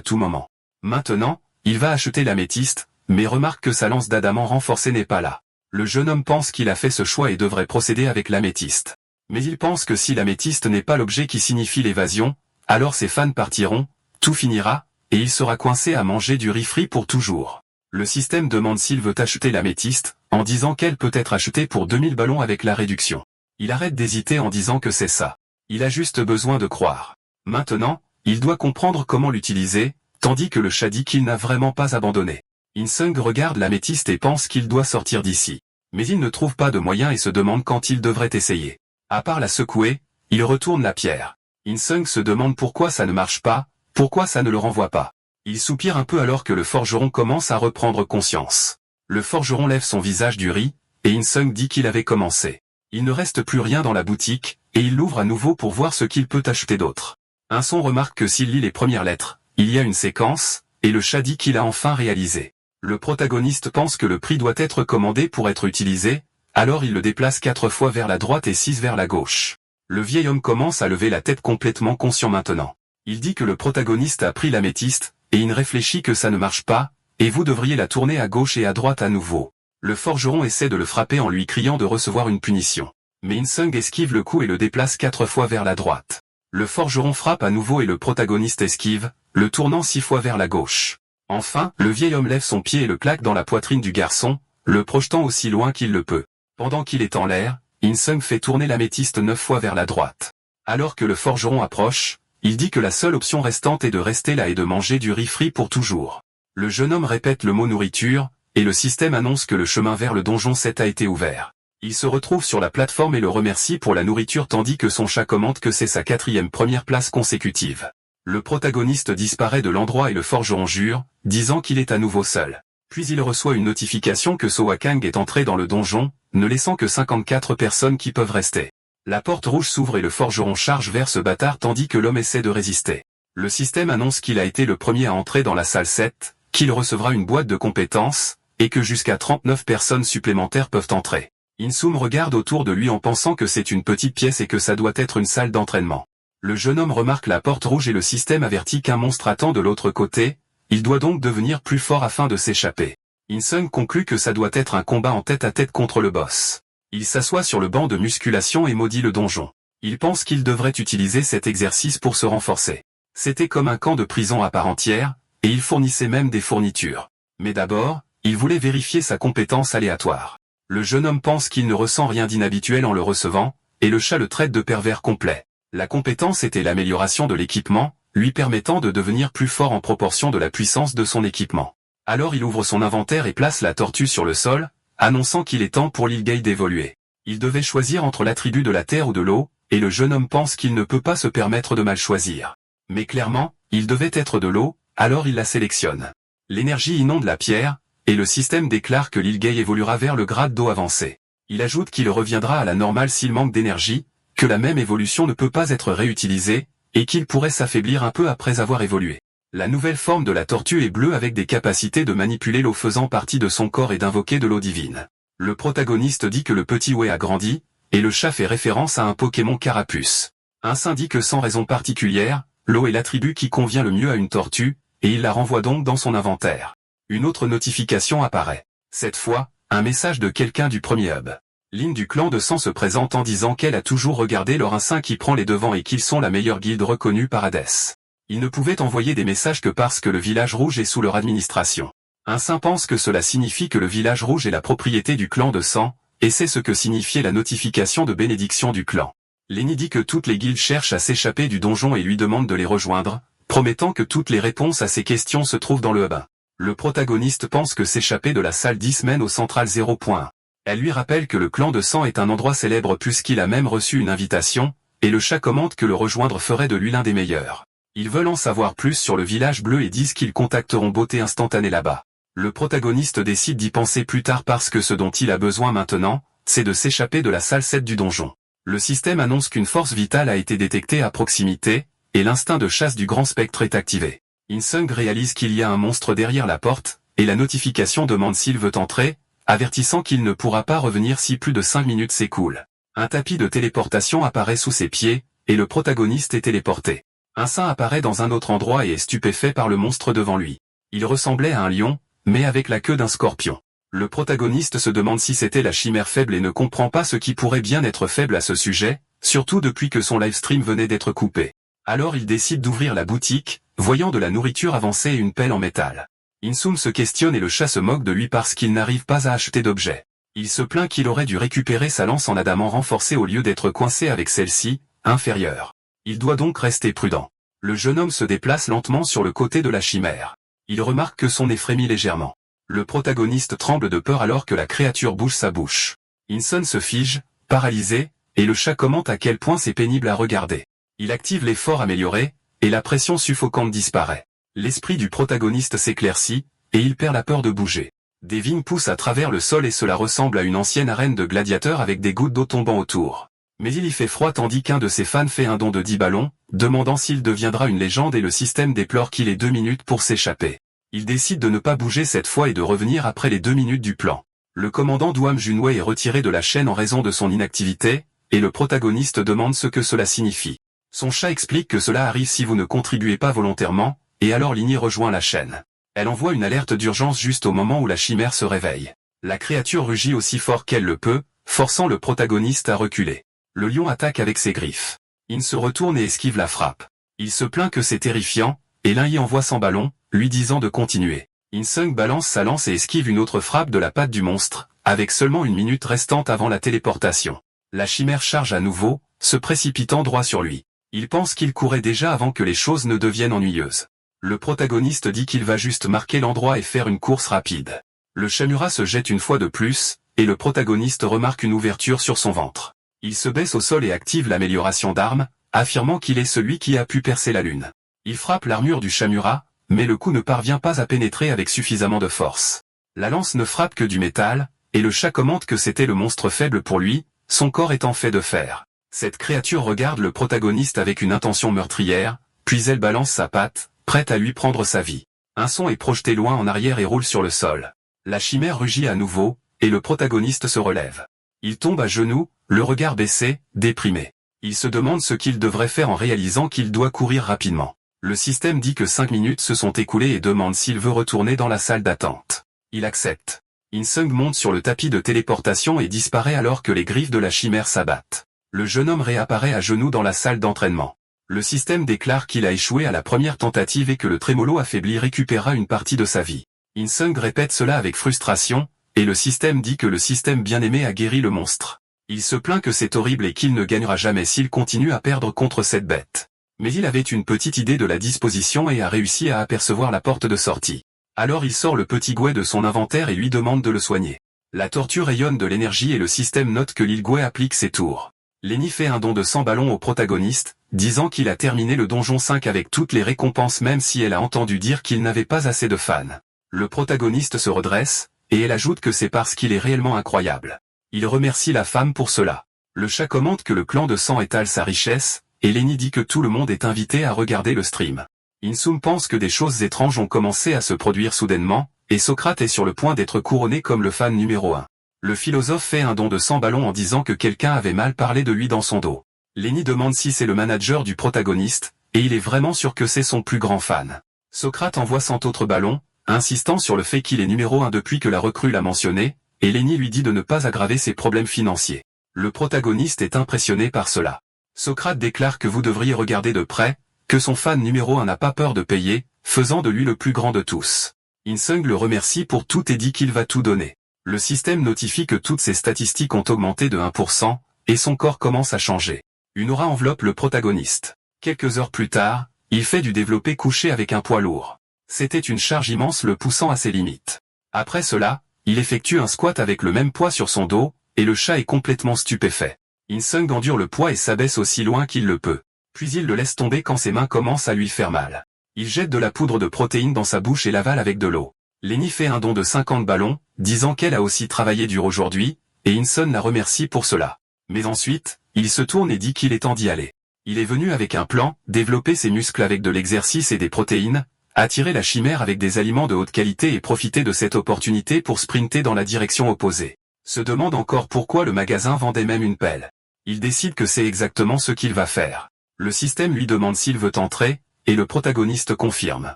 tout moment. Maintenant, il va acheter l'améthyste, mais remarque que sa lance d'adamant renforcée n'est pas là. Le jeune homme pense qu'il a fait ce choix et devrait procéder avec l'améthyste. Mais il pense que si l'améthyste n'est pas l'objet qui signifie l'évasion, alors ses fans partiront, tout finira, et il sera coincé à manger du riz frit pour toujours. Le système demande s'il veut acheter l'améthyste, en disant qu'elle peut être achetée pour 2000 ballons avec la réduction. Il arrête d'hésiter en disant que c'est ça. Il a juste besoin de croire. Maintenant, il doit comprendre comment l'utiliser, tandis que le chat dit qu'il n'a vraiment pas abandonné. In-sung regarde l'améthyste et pense qu'il doit sortir d'ici. Mais il ne trouve pas de moyen et se demande quand il devrait essayer. À part la secouer, il retourne la pierre. In-sung se demande pourquoi ça ne marche pas, pourquoi ça ne le renvoie pas. Il soupire un peu alors que le forgeron commence à reprendre conscience. Le forgeron lève son visage du riz, et In-sung dit qu'il avait commencé. Il ne reste plus rien dans la boutique, et il l'ouvre à nouveau pour voir ce qu'il peut acheter d'autre. Un son remarque que s'il lit les premières lettres, il y a une séquence, et le chat dit qu'il a enfin réalisé. Le protagoniste pense que le prix doit être commandé pour être utilisé, alors il le déplace 4 fois vers la droite et 6 vers la gauche. Le vieil homme commence à lever la tête complètement conscient maintenant. Il dit que le protagoniste a pris l'améthyste, et il réfléchit que ça ne marche pas, et vous devriez la tourner à gauche et à droite à nouveau. Le forgeron essaie de le frapper en lui criant de recevoir une punition. Mais In-sung esquive le coup et le déplace 4 fois vers la droite. Le forgeron frappe à nouveau et le protagoniste esquive, le tournant 6 fois vers la gauche. Enfin, le vieil homme lève son pied et le claque dans la poitrine du garçon, le projetant aussi loin qu'il le peut. Pendant qu'il est en l'air, In-sung fait tourner l'améthyste 9 fois vers la droite. Alors que le forgeron approche, il dit que la seule option restante est de rester là et de manger du riz frit pour toujours. Le jeune homme répète le mot nourriture, et le système annonce que le chemin vers le donjon 7 a été ouvert. Il se retrouve sur la plateforme et le remercie pour la nourriture tandis que son chat commente que c'est sa 4e première place consécutive. Le protagoniste disparaît de l'endroit et le forgeron jure, disant qu'il est à nouveau seul. Puis il reçoit une notification que Sohakang est entré dans le donjon, ne laissant que 54 personnes qui peuvent rester. La porte rouge s'ouvre et le forgeron charge vers ce bâtard tandis que l'homme essaie de résister. Le système annonce qu'il a été le premier à entrer dans la salle 7, qu'il recevra une boîte de compétences, et que jusqu'à 39 personnes supplémentaires peuvent entrer. In-sung regarde autour de lui en pensant que c'est une petite pièce et que ça doit être une salle d'entraînement. Le jeune homme remarque la porte rouge et le système avertit qu'un monstre attend de l'autre côté, il doit donc devenir plus fort afin de s'échapper. In-sung conclut que ça doit être un combat en tête à tête contre le boss. Il s'assoit sur le banc de musculation et maudit le donjon. Il pense qu'il devrait utiliser cet exercice pour se renforcer. C'était comme un camp de prison à part entière, et il fournissait même des fournitures. Mais d'abord, il voulait vérifier sa compétence aléatoire. Le jeune homme pense qu'il ne ressent rien d'inhabituel en le recevant, et le chat le traite de pervers complet. La compétence était l'amélioration de l'équipement, lui permettant de devenir plus fort en proportion de la puissance de son équipement. Alors il ouvre son inventaire et place la tortue sur le sol, annonçant qu'il est temps pour l'Ilgay d'évoluer. Il devait choisir entre l'attribut de la terre ou de l'eau, et le jeune homme pense qu'il ne peut pas se permettre de mal choisir. Mais clairement, il devait être de l'eau, alors il la sélectionne. L'énergie inonde la pierre, et le système déclare que l'Ilgay évoluera vers le grade d'eau avancé. Il ajoute qu'il reviendra à la normale s'il manque d'énergie, que la même évolution ne peut pas être réutilisée, et qu'il pourrait s'affaiblir un peu après avoir évolué. La nouvelle forme de la tortue est bleue avec des capacités de manipuler l'eau faisant partie de son corps et d'invoquer de l'eau divine. Le protagoniste dit que le petit Wei a grandi, et le chat fait référence à un Pokémon Carapuce. Un saint dit que sans raison particulière, l'eau est l'attribut qui convient le mieux à une tortue, et il la renvoie donc dans son inventaire. Une autre notification apparaît. Cette fois, un message de quelqu'un du premier hub. Lin du clan de sang se présente en disant qu'elle a toujours regardé leur instinct qui prend les devants et qu'ils sont la meilleure guilde reconnue par Hades. Ils ne pouvaient envoyer des messages que parce que le village rouge est sous leur administration. Un saint pense que cela signifie que le village rouge est la propriété du clan de sang, et c'est ce que signifiait la notification de bénédiction du clan. Lenny dit que toutes les guildes cherchent à s'échapper du donjon et lui demande de les rejoindre, promettant que toutes les réponses à ces questions se trouvent dans le hub. Le protagoniste pense que s'échapper de la salle 10 mène au central 0.1. Elle lui rappelle que le clan de sang est un endroit célèbre puisqu'il a même reçu une invitation, et le chat commente que le rejoindre ferait de lui l'un des meilleurs. Ils veulent en savoir plus sur le village bleu et disent qu'ils contacteront beauté instantanée là-bas. Le protagoniste décide d'y penser plus tard parce que ce dont il a besoin maintenant, c'est de s'échapper de la salle 7 du donjon. Le système annonce qu'une force vitale a été détectée à proximité, et l'instinct de chasse du grand spectre est activé. In-sung réalise qu'il y a un monstre derrière la porte, et la notification demande s'il veut entrer, avertissant qu'il ne pourra pas revenir si plus de 5 minutes s'écoulent. Un tapis de téléportation apparaît sous ses pieds, et le protagoniste est téléporté. Un saint apparaît dans un autre endroit et est stupéfait par le monstre devant lui. Il ressemblait à un lion, mais avec la queue d'un scorpion. Le protagoniste se demande si c'était la chimère faible et ne comprend pas ce qui pourrait bien être faible à ce sujet, surtout depuis que son livestream venait d'être coupé. Alors il décide d'ouvrir la boutique, voyant de la nourriture avancée et une pelle en métal. Insum se questionne et le chat se moque de lui parce qu'il n'arrive pas à acheter d'objets. Il se plaint qu'il aurait dû récupérer sa lance en adamant renforcée au lieu d'être coincé avec celle-ci, inférieure. Il doit donc rester prudent. Le jeune homme se déplace lentement sur le côté de la chimère. Il remarque que son nez frémit légèrement. Le protagoniste tremble de peur alors que la créature bouge sa bouche. Inson se fige, paralysé, et le chat commente à quel point c'est pénible à regarder. Il active l'effort amélioré, et la pression suffocante disparaît. L'esprit du protagoniste s'éclaircit, et il perd la peur de bouger. Des vignes poussent à travers le sol et cela ressemble à une ancienne arène de gladiateurs avec des gouttes d'eau tombant autour. Mais il y fait froid tandis qu'un de ses fans fait un don de 10 ballons, demandant s'il deviendra une légende et le système déplore qu'il ait 2 minutes pour s'échapper. Il décide de ne pas bouger cette fois et de revenir après les 2 minutes du plan. Le commandant Douam Junwei est retiré de la chaîne en raison de son inactivité, et le protagoniste demande ce que cela signifie. Son chat explique que cela arrive si vous ne contribuez pas volontairement, et alors Lini rejoint la chaîne. Elle envoie une alerte d'urgence juste au moment où la chimère se réveille. La créature rugit aussi fort qu'elle le peut, forçant le protagoniste à reculer. Le lion attaque avec ses griffes. In se retourne et esquive la frappe. Il se plaint que c'est terrifiant, et l'un y envoie son ballon, lui disant de continuer. Insung balance sa lance et esquive une autre frappe de la patte du monstre, avec seulement 1 minute restante avant la téléportation. La chimère charge à nouveau, se précipitant droit sur lui. Il pense qu'il courait déjà avant que les choses ne deviennent ennuyeuses. Le protagoniste dit qu'il va juste marquer l'endroit et faire une course rapide. Le Shamura se jette une fois de plus, et le protagoniste remarque une ouverture sur son ventre. Il se baisse au sol et active l'amélioration d'armes, affirmant qu'il est celui qui a pu percer la lune. Il frappe l'armure du Shamura, mais le coup ne parvient pas à pénétrer avec suffisamment de force. La lance ne frappe que du métal, et le chat commente que c'était le monstre faible pour lui, son corps étant fait de fer. Cette créature regarde le protagoniste avec une intention meurtrière, puis elle balance sa patte, prête à lui prendre sa vie. Un son est projeté loin en arrière et roule sur le sol. La chimère rugit à nouveau, et le protagoniste se relève. Il tombe à genoux, le regard baissé, déprimé. Il se demande ce qu'il devrait faire en réalisant qu'il doit courir rapidement. Le système dit que 5 minutes se sont écoulées et demande s'il veut retourner dans la salle d'attente. Il accepte. Insung monte sur le tapis de téléportation et disparaît alors que les griffes de la chimère s'abattent. Le jeune homme réapparaît à genoux dans la salle d'entraînement. Le système déclare qu'il a échoué à la première tentative et que le trémolo affaibli récupérera une partie de sa vie. Insung répète cela avec frustration, et le système dit que le système bien-aimé a guéri le monstre. Il se plaint que c'est horrible et qu'il ne gagnera jamais s'il continue à perdre contre cette bête. Mais il avait une petite idée de la disposition et a réussi à apercevoir la porte de sortie. Alors il sort le petit Gouet de son inventaire et lui demande de le soigner. La tortue rayonne de l'énergie et le système note que l'île Gouet applique ses tours. Lenny fait un don de 100 ballons au protagoniste, disant qu'il a terminé le donjon 5 avec toutes les récompenses même si elle a entendu dire qu'il n'avait pas assez de fans. Le protagoniste se redresse, et elle ajoute que c'est parce qu'il est réellement incroyable. Il remercie la femme pour cela. Le chat commente que le clan de sang étale sa richesse, et Lenny dit que tout le monde est invité à regarder le stream. Insum pense que des choses étranges ont commencé à se produire soudainement, et Socrate est sur le point d'être couronné comme le fan numéro 1. Le philosophe fait un don de 100 ballons en disant que quelqu'un avait mal parlé de lui dans son dos. Lenny demande si c'est le manager du protagoniste, et il est vraiment sûr que c'est son plus grand fan. Socrate envoie 100 autres ballons, insistant sur le fait qu'il est numéro 1 depuis que la recrue l'a mentionné, et Lenny lui dit de ne pas aggraver ses problèmes financiers. Le protagoniste est impressionné par cela. Socrate déclare que vous devriez regarder de près, que son fan numéro 1 n'a pas peur de payer, faisant de lui le plus grand de tous. Insung le remercie pour tout et dit qu'il va tout donner. Le système notifie que toutes ses statistiques ont augmenté de 1%, et son corps commence à changer. Une aura enveloppe le protagoniste. Quelques heures plus tard, il fait du développé couché avec un poids lourd. C'était une charge immense le poussant à ses limites. Après cela, il effectue un squat avec le même poids sur son dos, et le chat est complètement stupéfait. Insung endure le poids et s'abaisse aussi loin qu'il le peut. Puis il le laisse tomber quand ses mains commencent à lui faire mal. Il jette de la poudre de protéines dans sa bouche et l'avale avec de l'eau. Lenny fait un don de 50 ballons, disant qu'elle a aussi travaillé dur aujourd'hui, et Inson la remercie pour cela. Mais ensuite, il se tourne et dit qu'il est temps d'y aller. Il est venu avec un plan, développer ses muscles avec de l'exercice et des protéines, attirer la chimère avec des aliments de haute qualité et profiter de cette opportunité pour sprinter dans la direction opposée. Se demande encore pourquoi le magasin vendait même une pelle. Il décide que c'est exactement ce qu'il va faire. Le système lui demande s'il veut entrer, et le protagoniste confirme.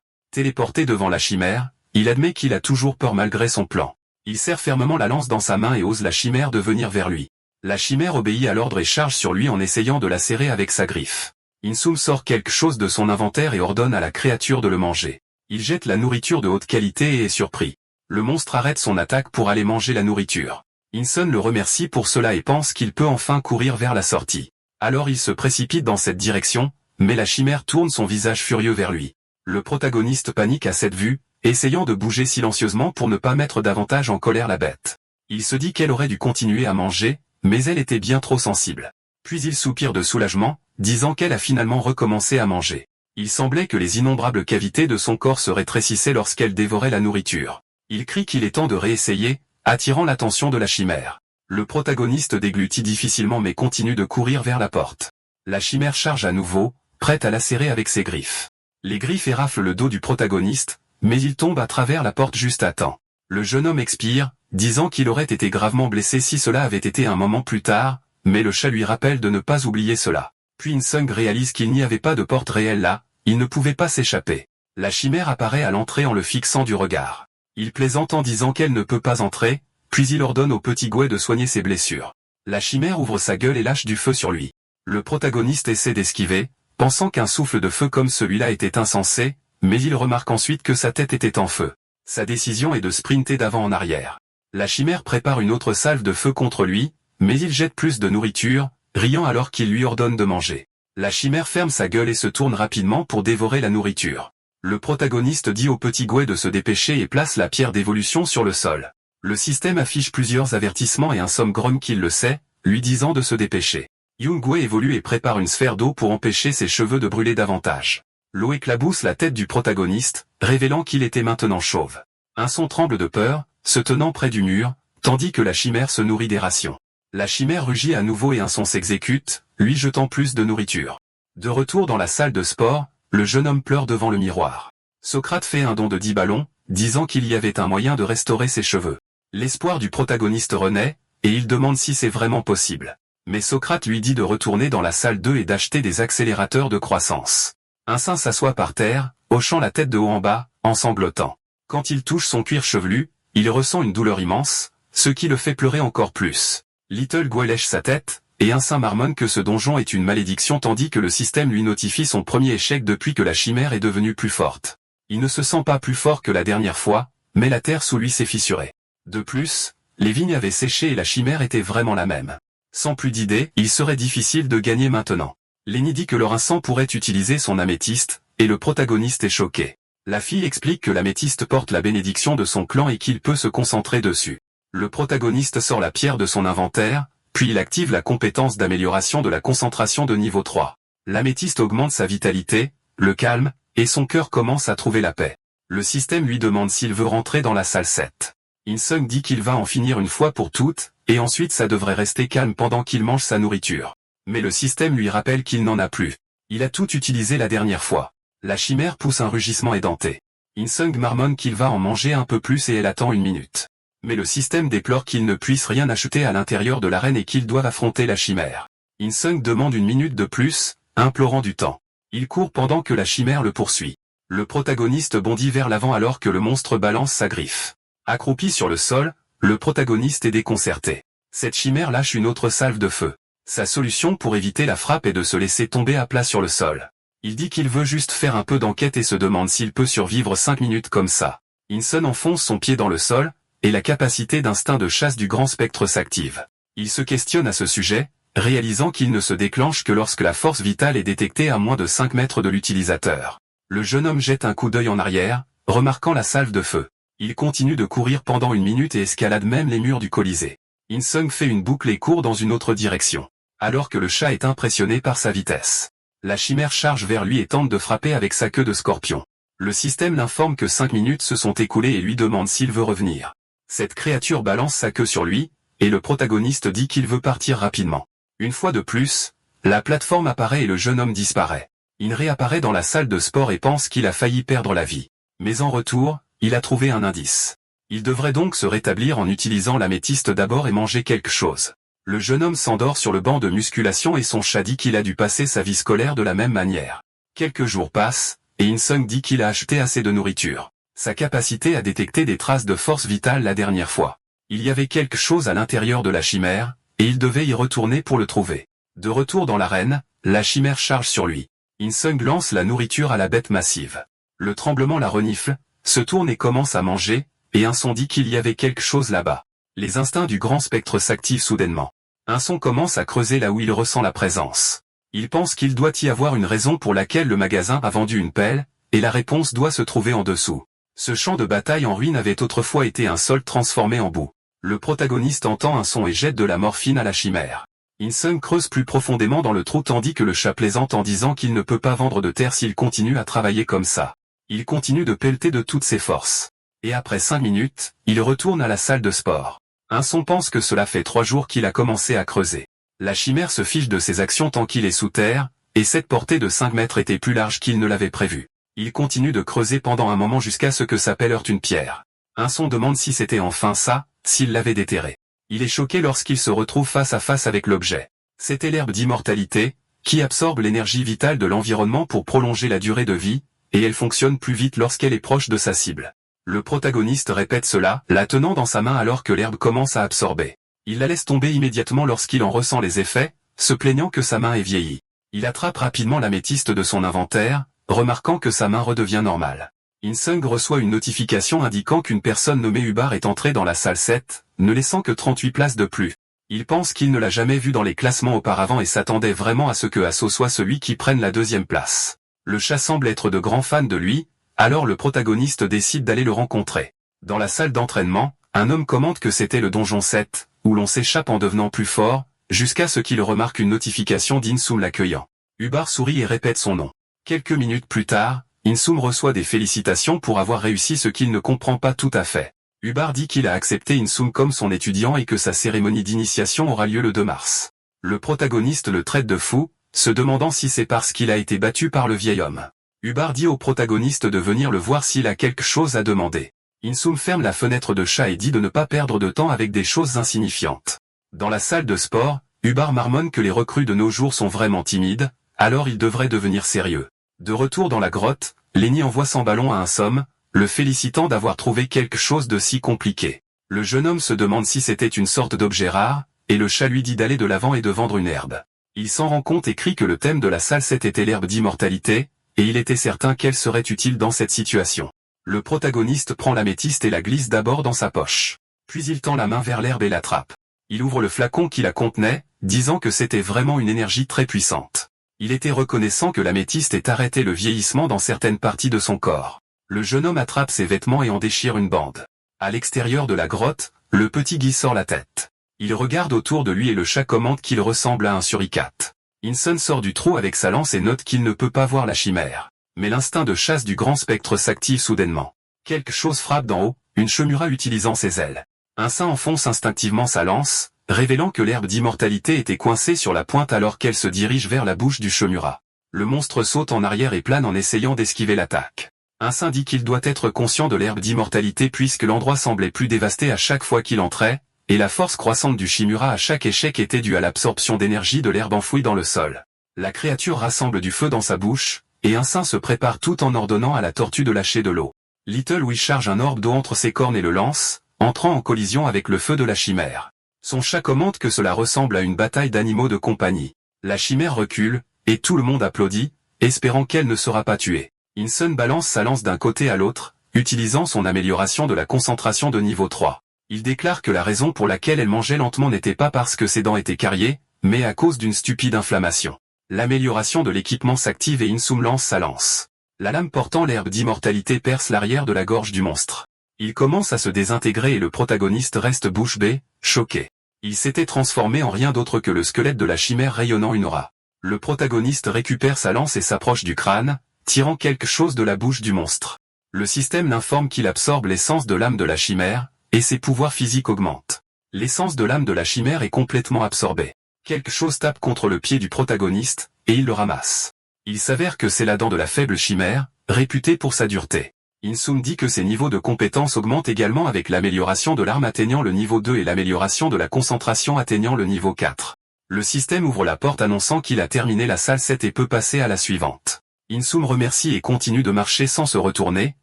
Téléporté devant la chimère, il admet qu'il a toujours peur malgré son plan. Il serre fermement la lance dans sa main et ose la chimère de venir vers lui. La chimère obéit à l'ordre et charge sur lui en essayant de la serrer avec sa griffe. Insum sort quelque chose de son inventaire et ordonne à la créature de le manger. Il jette la nourriture de haute qualité et est surpris. Le monstre arrête son attaque pour aller manger la nourriture. Insun le remercie pour cela et pense qu'il peut enfin courir vers la sortie. Alors il se précipite dans cette direction, mais la chimère tourne son visage furieux vers lui. Le protagoniste panique à cette vue, essayant de bouger silencieusement pour ne pas mettre davantage en colère la bête. Il se dit qu'elle aurait dû continuer à manger, mais elle était bien trop sensible. Puis il soupire de soulagement, disant qu'elle a finalement recommencé à manger. Il semblait que les innombrables cavités de son corps se rétrécissaient lorsqu'elle dévorait la nourriture. Il crie qu'il est temps de réessayer, attirant l'attention de la chimère. Le protagoniste déglutit difficilement mais continue de courir vers la porte. La chimère charge à nouveau, prête à lacérer avec ses griffes. Les griffes éraflent le dos du protagoniste, mais il tombe à travers la porte juste à temps. Le jeune homme expire, disant qu'il aurait été gravement blessé si cela avait été un moment plus tard, mais le chat lui rappelle de ne pas oublier cela. Puis Insung réalise qu'il n'y avait pas de porte réelle là, il ne pouvait pas s'échapper. La chimère apparaît à l'entrée en le fixant du regard. Il plaisante en disant qu'elle ne peut pas entrer, puis il ordonne au petit Gouet de soigner ses blessures. La chimère ouvre sa gueule et lâche du feu sur lui. Le protagoniste essaie d'esquiver, pensant qu'un souffle de feu comme celui-là était insensé, mais il remarque ensuite que sa tête était en feu. Sa décision est de sprinter d'avant en arrière. La chimère prépare une autre salve de feu contre lui, mais il jette plus de nourriture, riant alors qu'il lui ordonne de manger. La chimère ferme sa gueule et se tourne rapidement pour dévorer la nourriture. Le protagoniste dit au petit Gouet de se dépêcher et place la pierre d'évolution sur le sol. Le système affiche plusieurs avertissements et informe Grom qu'il le sait, lui disant de se dépêcher. Young-Gouet évolue et prépare une sphère d'eau pour empêcher ses cheveux de brûler davantage. L'eau éclabousse la tête du protagoniste, révélant qu'il était maintenant chauve. Un son tremble de peur, se tenant près du mur, tandis que la chimère se nourrit des rations. La chimère rugit à nouveau et un son s'exécute, lui jetant plus de nourriture. De retour dans la salle de sport, le jeune homme pleure devant le miroir. Socrate fait un don de 10 ballons, disant qu'il y avait un moyen de restaurer ses cheveux. L'espoir du protagoniste renaît, et il demande si c'est vraiment possible. Mais Socrate lui dit de retourner dans la salle 2 et d'acheter des accélérateurs de croissance. Un saint s'assoit par terre, hochant la tête de haut en bas, en sanglotant. Quand il touche son cuir chevelu, il ressent une douleur immense, ce qui le fait pleurer encore plus. Little Gouet lèche sa tête, et un saint marmonne que ce donjon est une malédiction tandis que le système lui notifie son premier échec depuis que la chimère est devenue plus forte. Il ne se sent pas plus fort que la dernière fois, mais la terre sous lui s'est fissurée. De plus, les vignes avaient séché et la chimère était vraiment la même. Sans plus d'idées, il serait difficile de gagner maintenant. Lenny dit que Laurinsan pourrait utiliser son améthyste, et le protagoniste est choqué. La fille explique que l'améthyste porte la bénédiction de son clan et qu'il peut se concentrer dessus. Le protagoniste sort la pierre de son inventaire, puis il active la compétence d'amélioration de la concentration de niveau 3. L'améthyste augmente sa vitalité, le calme, et son cœur commence à trouver la paix. Le système lui demande s'il veut rentrer dans la salle 7. Insung dit qu'il va en finir une fois pour toutes, et ensuite ça devrait rester calme pendant qu'il mange sa nourriture. Mais le système lui rappelle qu'il n'en a plus. Il a tout utilisé la dernière fois. La chimère pousse un rugissement édenté. Insung marmonne qu'il va en manger un peu plus et elle attend une minute. Mais le système déplore qu'il ne puisse rien acheter à l'intérieur de l'arène et qu'ils doivent affronter la chimère. Insung demande une minute de plus, implorant du temps. Il court pendant que la chimère le poursuit. Le protagoniste bondit vers l'avant alors que le monstre balance sa griffe. Accroupi sur le sol, le protagoniste est déconcerté. Cette chimère lâche une autre salve de feu. Sa solution pour éviter la frappe est de se laisser tomber à plat sur le sol. Il dit qu'il veut juste faire un peu d'enquête et se demande s'il peut survivre 5 minutes comme ça. Insun enfonce son pied dans le sol, et la capacité d'instinct de chasse du grand spectre s'active. Il se questionne à ce sujet, réalisant qu'il ne se déclenche que lorsque la force vitale est détectée à moins de 5 mètres de l'utilisateur. Le jeune homme jette un coup d'œil en arrière, remarquant la salve de feu. Il continue de courir pendant une minute et escalade même les murs du Colisée. Insung fait une boucle et court dans une autre direction. Alors que le chat est impressionné par sa vitesse. La chimère charge vers lui et tente de frapper avec sa queue de scorpion. Le système l'informe que 5 minutes se sont écoulées et lui demande s'il veut revenir. Cette créature balance sa queue sur lui, et le protagoniste dit qu'il veut partir rapidement. Une fois de plus, la plateforme apparaît et le jeune homme disparaît. Il réapparaît dans la salle de sport et pense qu'il a failli perdre la vie. Mais en retour, il a trouvé un indice. Il devrait donc se rétablir en utilisant l'améthyste d'abord et manger quelque chose. Le jeune homme s'endort sur le banc de musculation et son chat dit qu'il a dû passer sa vie scolaire de la même manière. Quelques jours passent, et In-sung dit qu'il a acheté assez de nourriture. Sa capacité à détecter des traces de force vitale la dernière fois. Il y avait quelque chose à l'intérieur de la chimère, et il devait y retourner pour le trouver. De retour dans l'arène, la chimère charge sur lui. In-sung lance la nourriture à la bête massive. Le tremblement la renifle, se tourne et commence à manger, et un son dit qu'il y avait quelque chose là-bas. Les instincts du grand spectre s'activent soudainement. Un son commence à creuser là où il ressent la présence. Il pense qu'il doit y avoir une raison pour laquelle le magasin a vendu une pelle, et la réponse doit se trouver en dessous. Ce champ de bataille en ruine avait autrefois été un sol transformé en boue. Le protagoniste entend un son et jette de la morphine à la chimère. In-sung creuse plus profondément dans le trou tandis que le chat plaisante en disant qu'il ne peut pas vendre de terre s'il continue à travailler comme ça. Il continue de pelleter de toutes ses forces. Et après 5 minutes, il retourne à la salle de sport. Un son pense que cela fait 3 jours qu'il a commencé à creuser. La chimère se fiche de ses actions tant qu'il est sous terre, et cette portée de 5 mètres était plus large qu'il ne l'avait prévu. Il continue de creuser pendant un moment jusqu'à ce que sa pelle heurte une pierre. Un son demande si c'était enfin ça, s'il l'avait déterré. Il est choqué lorsqu'il se retrouve face à face avec l'objet. C'était l'herbe d'immortalité, qui absorbe l'énergie vitale de l'environnement pour prolonger la durée de vie, et elle fonctionne plus vite lorsqu'elle est proche de sa cible. Le protagoniste répète cela, la tenant dans sa main alors que l'herbe commence à absorber. Il la laisse tomber immédiatement lorsqu'il en ressent les effets, se plaignant que sa main est vieillie. Il attrape rapidement l'améthyste de son inventaire, remarquant que sa main redevient normale. In-sung reçoit une notification indiquant qu'une personne nommée Ubar est entrée dans la salle 7, ne laissant que 38 places de plus. Il pense qu'il ne l'a jamais vu dans les classements auparavant et s'attendait vraiment à ce que Asso soit celui qui prenne la 2e place. Le chat semble être de grands fans de lui, alors le protagoniste décide d'aller le rencontrer. Dans la salle d'entraînement, un homme commente que c'était le donjon 7, où l'on s'échappe en devenant plus fort, jusqu'à ce qu'il remarque une notification d'In-sum l'accueillant. Ubar sourit et répète son nom. Quelques minutes plus tard, In-sum reçoit des félicitations pour avoir réussi ce qu'il ne comprend pas tout à fait. Ubar dit qu'il a accepté In-sum comme son étudiant et que sa cérémonie d'initiation aura lieu le 2 mars. Le protagoniste le traite de fou, se demandant si c'est parce qu'il a été battu par le vieil homme. Ubar dit au protagoniste de venir le voir s'il a quelque chose à demander. In-sum ferme la fenêtre de chat et dit de ne pas perdre de temps avec des choses insignifiantes. Dans la salle de sport, Ubar marmonne que les recrues de nos jours sont vraiment timides, alors il devrait devenir sérieux. De retour dans la grotte, Lenny envoie son ballon à un somme, le félicitant d'avoir trouvé quelque chose de si compliqué. Le jeune homme se demande si c'était une sorte d'objet rare, et le chat lui dit d'aller de l'avant et de vendre une herbe. Il s'en rend compte et crie que le thème de la salle 7 était l'herbe d'immortalité, et il était certain qu'elle serait utile dans cette situation. Le protagoniste prend l'améthyste et la glisse d'abord dans sa poche. Puis il tend la main vers l'herbe et l'attrape. Il ouvre le flacon qui la contenait, disant que c'était vraiment une énergie très puissante. Il était reconnaissant que l'améthyste ait arrêté le vieillissement dans certaines parties de son corps. Le jeune homme attrape ses vêtements et en déchire une bande. À l'extérieur de la grotte, le petit Guy sort la tête. Il regarde autour de lui et le chat commente qu'il ressemble à un suricate. In-sung sort du trou avec sa lance et note qu'il ne peut pas voir la chimère. Mais l'instinct de chasse du grand spectre s'active soudainement. Quelque chose frappe d'en haut, une chemura utilisant ses ailes. Un saint enfonce instinctivement sa lance, révélant que l'herbe d'immortalité était coincée sur la pointe alors qu'elle se dirige vers la bouche du chemura. Le monstre saute en arrière et plane en essayant d'esquiver l'attaque. Un saint dit qu'il doit être conscient de l'herbe d'immortalité puisque l'endroit semblait plus dévasté à chaque fois qu'il entrait, et la force croissante du chimura à chaque échec était due à l'absorption d'énergie de l'herbe enfouie dans le sol. La créature rassemble du feu dans sa bouche, et un saint se prépare tout en ordonnant à la tortue de lâcher de l'eau. Little Wee charge un orbe d'eau entre ses cornes et le lance, entrant en collision avec le feu de la chimère. Son chat commente que cela ressemble à une bataille d'animaux de compagnie. La chimère recule, et tout le monde applaudit, espérant qu'elle ne sera pas tuée. In-sung balance sa lance d'un côté à l'autre, utilisant son amélioration de la concentration de niveau 3. Il déclare que la raison pour laquelle elle mangeait lentement n'était pas parce que ses dents étaient cariées, mais à cause d'une stupide inflammation. L'amélioration de l'équipement s'active et In-sung lance sa lance. La lame portant l'herbe d'immortalité perce l'arrière de la gorge du monstre. Il commence à se désintégrer et le protagoniste reste bouche bée, choqué. Il s'était transformé en rien d'autre que le squelette de la chimère rayonnant une aura. Le protagoniste récupère sa lance et s'approche du crâne, tirant quelque chose de la bouche du monstre. Le système l'informe qu'il absorbe l'essence de l'âme de la chimère, et ses pouvoirs physiques augmentent. L'essence de l'âme de la chimère est complètement absorbée. Quelque chose tape contre le pied du protagoniste, et il le ramasse. Il s'avère que c'est la dent de la faible chimère, réputée pour sa dureté. Insum dit que ses niveaux de compétences augmentent également avec l'amélioration de l'arme atteignant le niveau 2 et l'amélioration de la concentration atteignant le niveau 4. Le système ouvre la porte annonçant qu'il a terminé la salle 7 et peut passer à la suivante. Insum remercie et continue de marcher sans se retourner,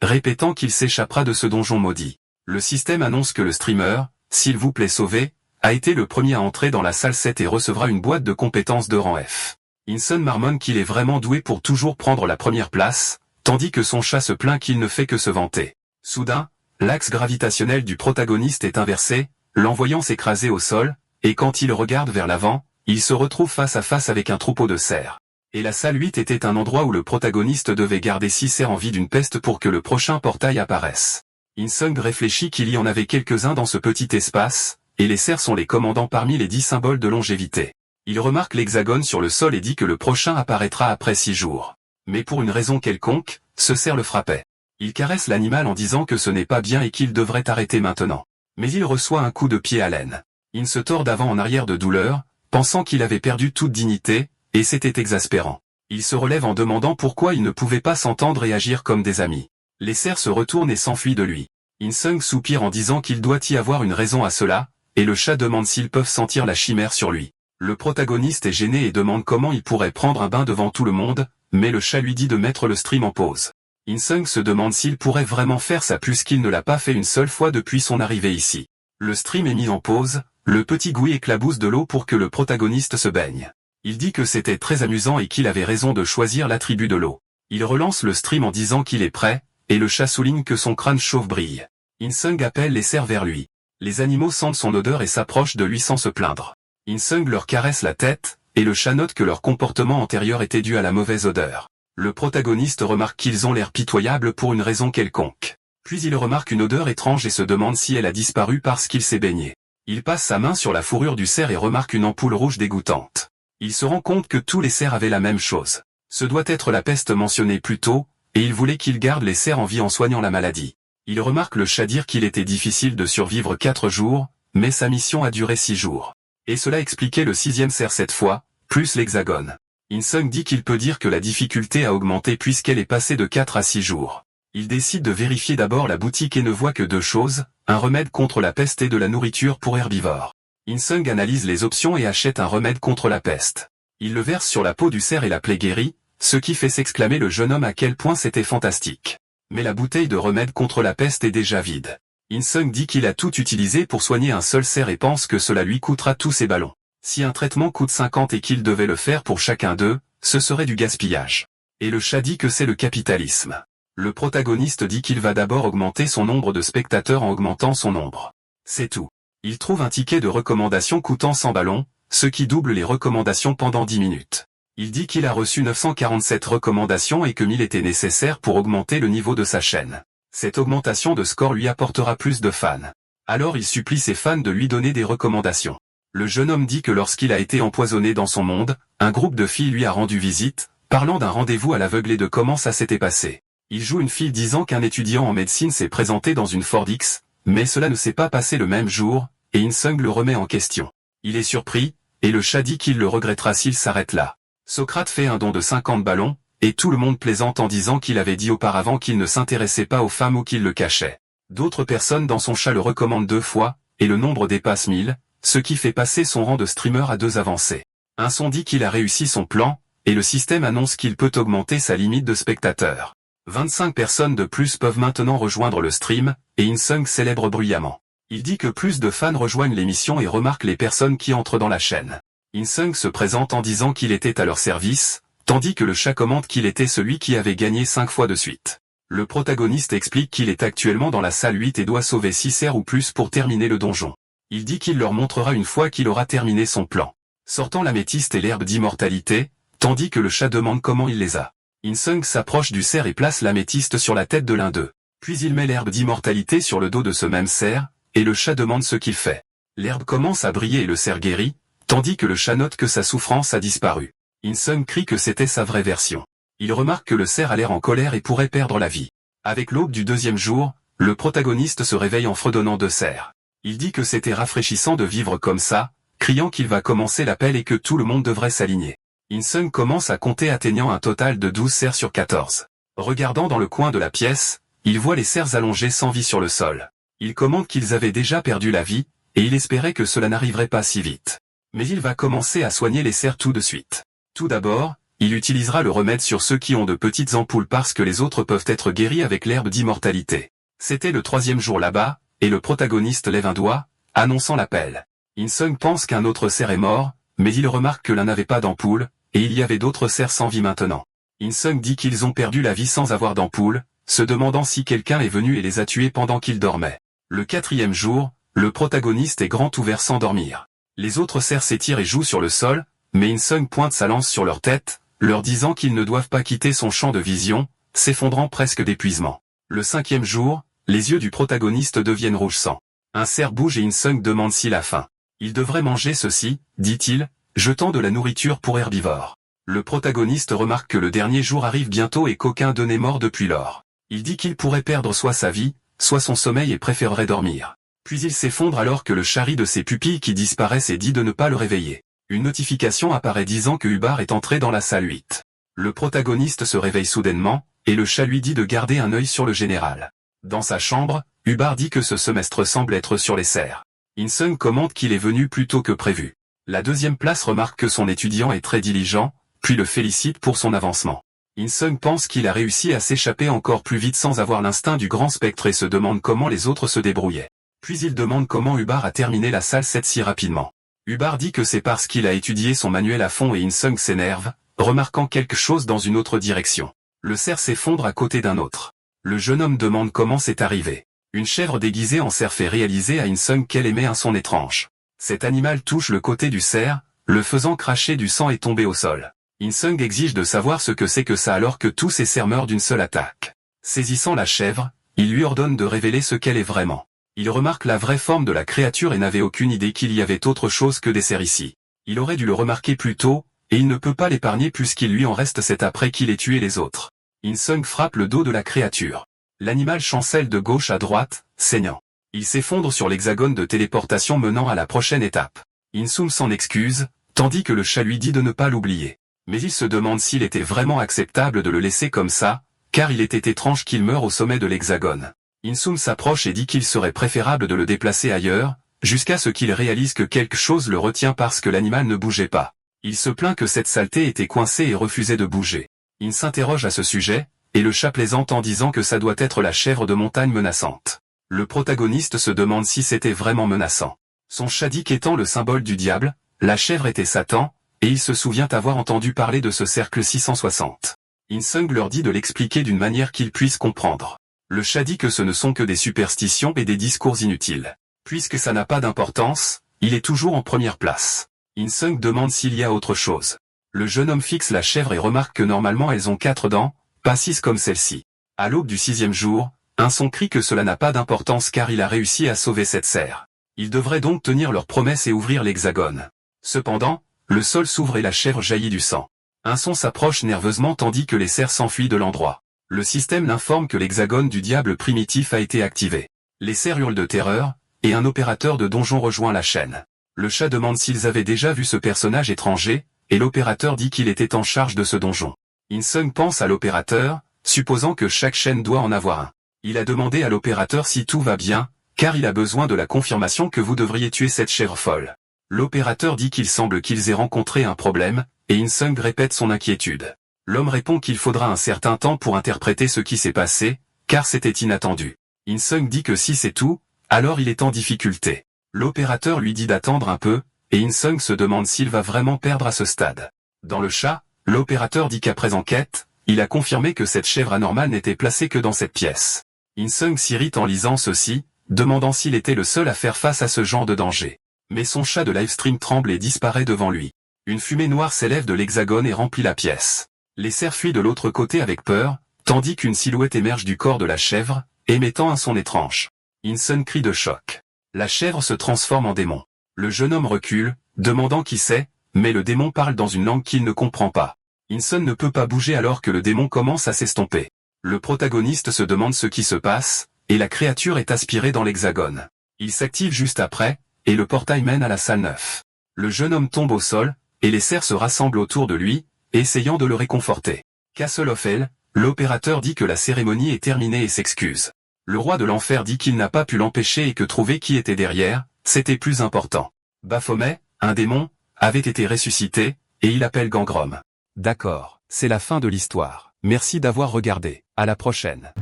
répétant qu'il s'échappera de ce donjon maudit. Le système annonce que le streamer, s'il vous plaît sauvé, a été le premier à entrer dans la salle 7 et recevra une boîte de compétences de rang F. Insum marmonne qu'il est vraiment doué pour toujours prendre la première place, tandis que son chat se plaint qu'il ne fait que se vanter. Soudain, l'axe gravitationnel du protagoniste est inversé, l'envoyant s'écraser au sol, et quand il regarde vers l'avant, il se retrouve face à face avec un troupeau de cerfs. Et la salle 8 était un endroit où le protagoniste devait garder 6 cerfs en vie d'une peste pour que le prochain portail apparaisse. Insung réfléchit qu'il y en avait quelques-uns dans ce petit espace, et les cerfs sont les commandants parmi les 10 symboles de longévité. Il remarque l'hexagone sur le sol et dit que le prochain apparaîtra après 6 jours. Mais pour une raison quelconque, ce cerf le frappait. Il caresse l'animal en disant que ce n'est pas bien et qu'il devrait arrêter maintenant. Mais il reçoit un coup de pied à l'aine. Il se tord d'avant en arrière de douleur, pensant qu'il avait perdu toute dignité, et c'était exaspérant. Il se relève en demandant pourquoi ils ne pouvaient pas s'entendre et agir comme des amis. Les cerfs se retournent et s'enfuient de lui. Insung soupire en disant qu'il doit y avoir une raison à cela, et le chat demande s'ils peuvent sentir la chimère sur lui. Le protagoniste est gêné et demande comment il pourrait prendre un bain devant tout le monde, mais le chat lui dit de mettre le stream en pause. Insung se demande s'il pourrait vraiment faire ça puisqu'il ne l'a pas fait une seule fois depuis son arrivée ici. Le stream est mis en pause, le petit Gouy éclabousse de l'eau pour que le protagoniste se baigne. Il dit que c'était très amusant et qu'il avait raison de choisir l'attribut de l'eau. Il relance le stream en disant qu'il est prêt, et le chat souligne que son crâne chauve brille. Insung appelle les cerfs vers lui. Les animaux sentent son odeur et s'approchent de lui sans se plaindre. Insung leur caresse la tête, et le chat note que leur comportement antérieur était dû à la mauvaise odeur. Le protagoniste remarque qu'ils ont l'air pitoyables pour une raison quelconque. Puis il remarque une odeur étrange et se demande si elle a disparu parce qu'il s'est baigné. Il passe sa main sur la fourrure du cerf et remarque une ampoule rouge dégoûtante. Il se rend compte que tous les cerfs avaient la même chose. Ce doit être la peste mentionnée plus tôt, et il voulait qu'il garde les cerfs en vie en soignant la maladie. Il remarque le chat dire qu'il était difficile de survivre 4 jours, mais sa mission a duré 6 jours. Et cela expliquait le 6e cerf cette fois, plus l'hexagone. Insung dit qu'il peut dire que la difficulté a augmenté puisqu'elle est passée de 4 à 6 jours. Il décide de vérifier d'abord la boutique et ne voit que 2 choses, un remède contre la peste et de la nourriture pour herbivores. Insung analyse les options et achète un remède contre la peste. Il le verse sur la peau du cerf et la plaie guérit, ce qui fait s'exclamer le jeune homme à quel point c'était fantastique. Mais la bouteille de remède contre la peste est déjà vide. Insung dit qu'il a tout utilisé pour soigner un seul cerf et pense que cela lui coûtera tous ses ballons. Si un traitement coûte 50 et qu'il devait le faire pour chacun d'eux, ce serait du gaspillage. Et le chat dit que c'est le capitalisme. Le protagoniste dit qu'il va d'abord augmenter son nombre de spectateurs en augmentant son nombre. C'est tout. Il trouve un ticket de recommandation coûtant 100 ballons, ce qui double les recommandations pendant 10 minutes. Il dit qu'il a reçu 947 recommandations et que 1000 étaient nécessaires pour augmenter le niveau de sa chaîne. Cette augmentation de score lui apportera plus de fans. Alors il supplie ses fans de lui donner des recommandations. Le jeune homme dit que lorsqu'il a été empoisonné dans son monde, un groupe de filles lui a rendu visite, parlant d'un rendez-vous à l'aveugle et de comment ça s'était passé. Il joue une fille disant qu'un étudiant en médecine s'est présenté dans une Ford X, mais cela ne s'est pas passé le même jour, et Insung le remet en question. Il est surpris, et le chat dit qu'il le regrettera s'il s'arrête là. Socrate fait un don de 50 ballons, et tout le monde plaisante en disant qu'il avait dit auparavant qu'il ne s'intéressait pas aux femmes ou qu'il le cachait. D'autres personnes dans son chat le recommandent 2 fois, et le nombre dépasse 1000, ce qui fait passer son rang de streamer à 2 avancées. Un son dit qu'il a réussi son plan, et le système annonce qu'il peut augmenter sa limite de spectateurs. 25 personnes de plus peuvent maintenant rejoindre le stream, et Insung célèbre bruyamment. Il dit que plus de fans rejoignent l'émission et remarque les personnes qui entrent dans la chaîne. Insung se présente en disant qu'il était à leur service, tandis que le chat commente qu'il était celui qui avait gagné 5 fois de suite. Le protagoniste explique qu'il est actuellement dans la salle 8 et doit sauver 6 cerfs ou plus pour terminer le donjon. Il dit qu'il leur montrera une fois qu'il aura terminé son plan. Sortant l'améthyste et l'herbe d'immortalité, tandis que le chat demande comment il les a. Insung s'approche du cerf et place l'améthyste sur la tête de l'un d'eux. Puis il met l'herbe d'immortalité sur le dos de ce même cerf, et le chat demande ce qu'il fait. L'herbe commence à briller et le cerf guérit, tandis que le chat note que sa souffrance a disparu. Insung crie que c'était sa vraie version. Il remarque que le cerf a l'air en colère et pourrait perdre la vie. Avec l'aube du 2e jour, le protagoniste se réveille en fredonnant 2 cerfs. Il dit que c'était rafraîchissant de vivre comme ça, criant qu'il va commencer l'appel et que tout le monde devrait s'aligner. In-sung commence à compter atteignant un total de 12 cerfs sur 14. Regardant dans le coin de la pièce, il voit les cerfs allongés sans vie sur le sol. Il commente qu'ils avaient déjà perdu la vie, et il espérait que cela n'arriverait pas si vite. Mais il va commencer à soigner les cerfs tout de suite. Tout d'abord, il utilisera le remède sur ceux qui ont de petites ampoules parce que les autres peuvent être guéris avec l'herbe d'immortalité. C'était le 3e jour là-bas, et le protagoniste lève un doigt, annonçant l'appel. In-sung pense qu'un autre cerf est mort, mais il remarque que l'un n'avait pas d'ampoule, et il y avait d'autres cerfs sans vie maintenant. In-sung dit qu'ils ont perdu la vie sans avoir d'ampoule, se demandant si quelqu'un est venu et les a tués pendant qu'ils dormaient. Le 4e jour, le protagoniste est grand ouvert sans dormir. Les autres cerfs s'étirent et jouent sur le sol, mais In-sung pointe sa lance sur leur tête, leur disant qu'ils ne doivent pas quitter son champ de vision, s'effondrant presque d'épuisement. Le 5e jour, les yeux du protagoniste deviennent rouge sang. Un cerf bouge et In-sung demande s'il a faim. Il devrait manger ceci, dit-il, jetant de la nourriture pour herbivore. Le protagoniste remarque que le dernier jour arrive bientôt et qu'aucun d'eux n'est mort depuis lors. Il dit qu'il pourrait perdre soit sa vie, soit son sommeil et préférerait dormir. Puis il s'effondre alors que le charrie de ses pupilles qui disparaissent et dit de ne pas le réveiller. Une notification apparaît disant que Hubbard est entré dans la salle 8. Le protagoniste se réveille soudainement, et le chat lui dit de garder un œil sur le général. Dans sa chambre, Hubbard dit que ce semestre semble être sur les cerfs. In-sung commente qu'il est venu plus tôt que prévu. La 2e place remarque que son étudiant est très diligent, puis le félicite pour son avancement. In-sung pense qu'il a réussi à s'échapper encore plus vite sans avoir l'instinct du grand spectre et se demande comment les autres se débrouillaient. Puis il demande comment Hubbard a terminé la salle 7 si rapidement. Hubbard dit que c'est parce qu'il a étudié son manuel à fond et In-sung s'énerve, remarquant quelque chose dans une autre direction. Le cerf s'effondre à côté d'un autre. Le jeune homme demande comment c'est arrivé. Une chèvre déguisée en cerf fait réaliser à In-sung qu'elle émet un son étrange. Cet animal touche le côté du cerf, le faisant cracher du sang et tomber au sol. In-sung exige de savoir ce que c'est que ça alors que tous ces cerfs meurent d'une seule attaque. Saisissant la chèvre, il lui ordonne de révéler ce qu'elle est vraiment. Il remarque la vraie forme de la créature et n'avait aucune idée qu'il y avait autre chose que des cerfs ici. Il aurait dû le remarquer plus tôt, et il ne peut pas l'épargner puisqu'il lui en reste 7 après qu'il ait tué les autres. In-sung frappe le dos de la créature. L'animal chancelle de gauche à droite, saignant. Il s'effondre sur l'hexagone de téléportation menant à la prochaine étape. In-sung s'en excuse, tandis que le chat lui dit de ne pas l'oublier. Mais il se demande s'il était vraiment acceptable de le laisser comme ça, car il était étrange qu'il meure au sommet de l'hexagone. In-sung s'approche et dit qu'il serait préférable de le déplacer ailleurs, jusqu'à ce qu'il réalise que quelque chose le retient parce que l'animal ne bougeait pas. Il se plaint que cette saleté était coincée et refusait de bouger. Il s'interroge à ce sujet, et le chat plaisante en disant que ça doit être la chèvre de montagne menaçante. Le protagoniste se demande si c'était vraiment menaçant. Son chat dit qu'étant le symbole du diable, la chèvre était Satan, et il se souvient avoir entendu parler de ce cercle 660. In-sung leur dit de l'expliquer d'une manière qu'ils puissent comprendre. Le chat dit que ce ne sont que des superstitions et des discours inutiles. Puisque ça n'a pas d'importance, il est toujours en première place. In-sung demande s'il y a autre chose. Le jeune homme fixe la chèvre et remarque que normalement elles ont 4 dents, pas 6 comme celle-ci. À l'aube du 6e jour, un son crie que cela n'a pas d'importance car il a réussi à sauver cette cerf. Ils devraient donc tenir leur promesse et ouvrir l'hexagone. Cependant, le sol s'ouvre et la chèvre jaillit du sang. Un son s'approche nerveusement tandis que les cerfs s'enfuient de l'endroit. Le système l'informe que l'hexagone du diable primitif a été activé. Les cerfs hurlent de terreur, et un opérateur de donjon rejoint la chaîne. Le chat demande s'ils avaient déjà vu ce personnage étranger, et l'opérateur dit qu'il était en charge de ce donjon. In-sung pense à l'opérateur, supposant que chaque chaîne doit en avoir un. Il a demandé à l'opérateur si tout va bien, car il a besoin de la confirmation que vous devriez tuer cette chèvre folle. L'opérateur dit qu'il semble qu'ils aient rencontré un problème, et In-sung répète son inquiétude. L'homme répond qu'il faudra un certain temps pour interpréter ce qui s'est passé, car c'était inattendu. In-sung dit que si c'est tout, alors il est en difficulté. L'opérateur lui dit d'attendre un peu, et In-sung se demande s'il va vraiment perdre à ce stade. Dans le chat, l'opérateur dit qu'après enquête, il a confirmé que cette chèvre anormale n'était placée que dans cette pièce. In-sung s'irrite en lisant ceci, demandant s'il était le seul à faire face à ce genre de danger. Mais son chat de livestream tremble et disparaît devant lui. Une fumée noire s'élève de l'hexagone et remplit la pièce. Les cerfs fuient de l'autre côté avec peur, tandis qu'une silhouette émerge du corps de la chèvre, émettant un son étrange. In-sung crie de choc. La chèvre se transforme en démon. Le jeune homme recule, demandant qui c'est, mais le démon parle dans une langue qu'il ne comprend pas. In-sung ne peut pas bouger alors que le démon commence à s'estomper. Le protagoniste se demande ce qui se passe, et la créature est aspirée dans l'hexagone. Il s'active juste après, et le portail mène à la salle 9. Le jeune homme tombe au sol, et les serfs se rassemblent autour de lui, essayant de le réconforter. Castlehofel, l'opérateur dit que la cérémonie est terminée et s'excuse. Le roi de l'enfer dit qu'il n'a pas pu l'empêcher et que trouver qui était derrière, c'était plus important. Baphomet, un démon, avait été ressuscité, et il appelle Gangrom. D'accord, c'est la fin de l'histoire. Merci d'avoir regardé. À la prochaine.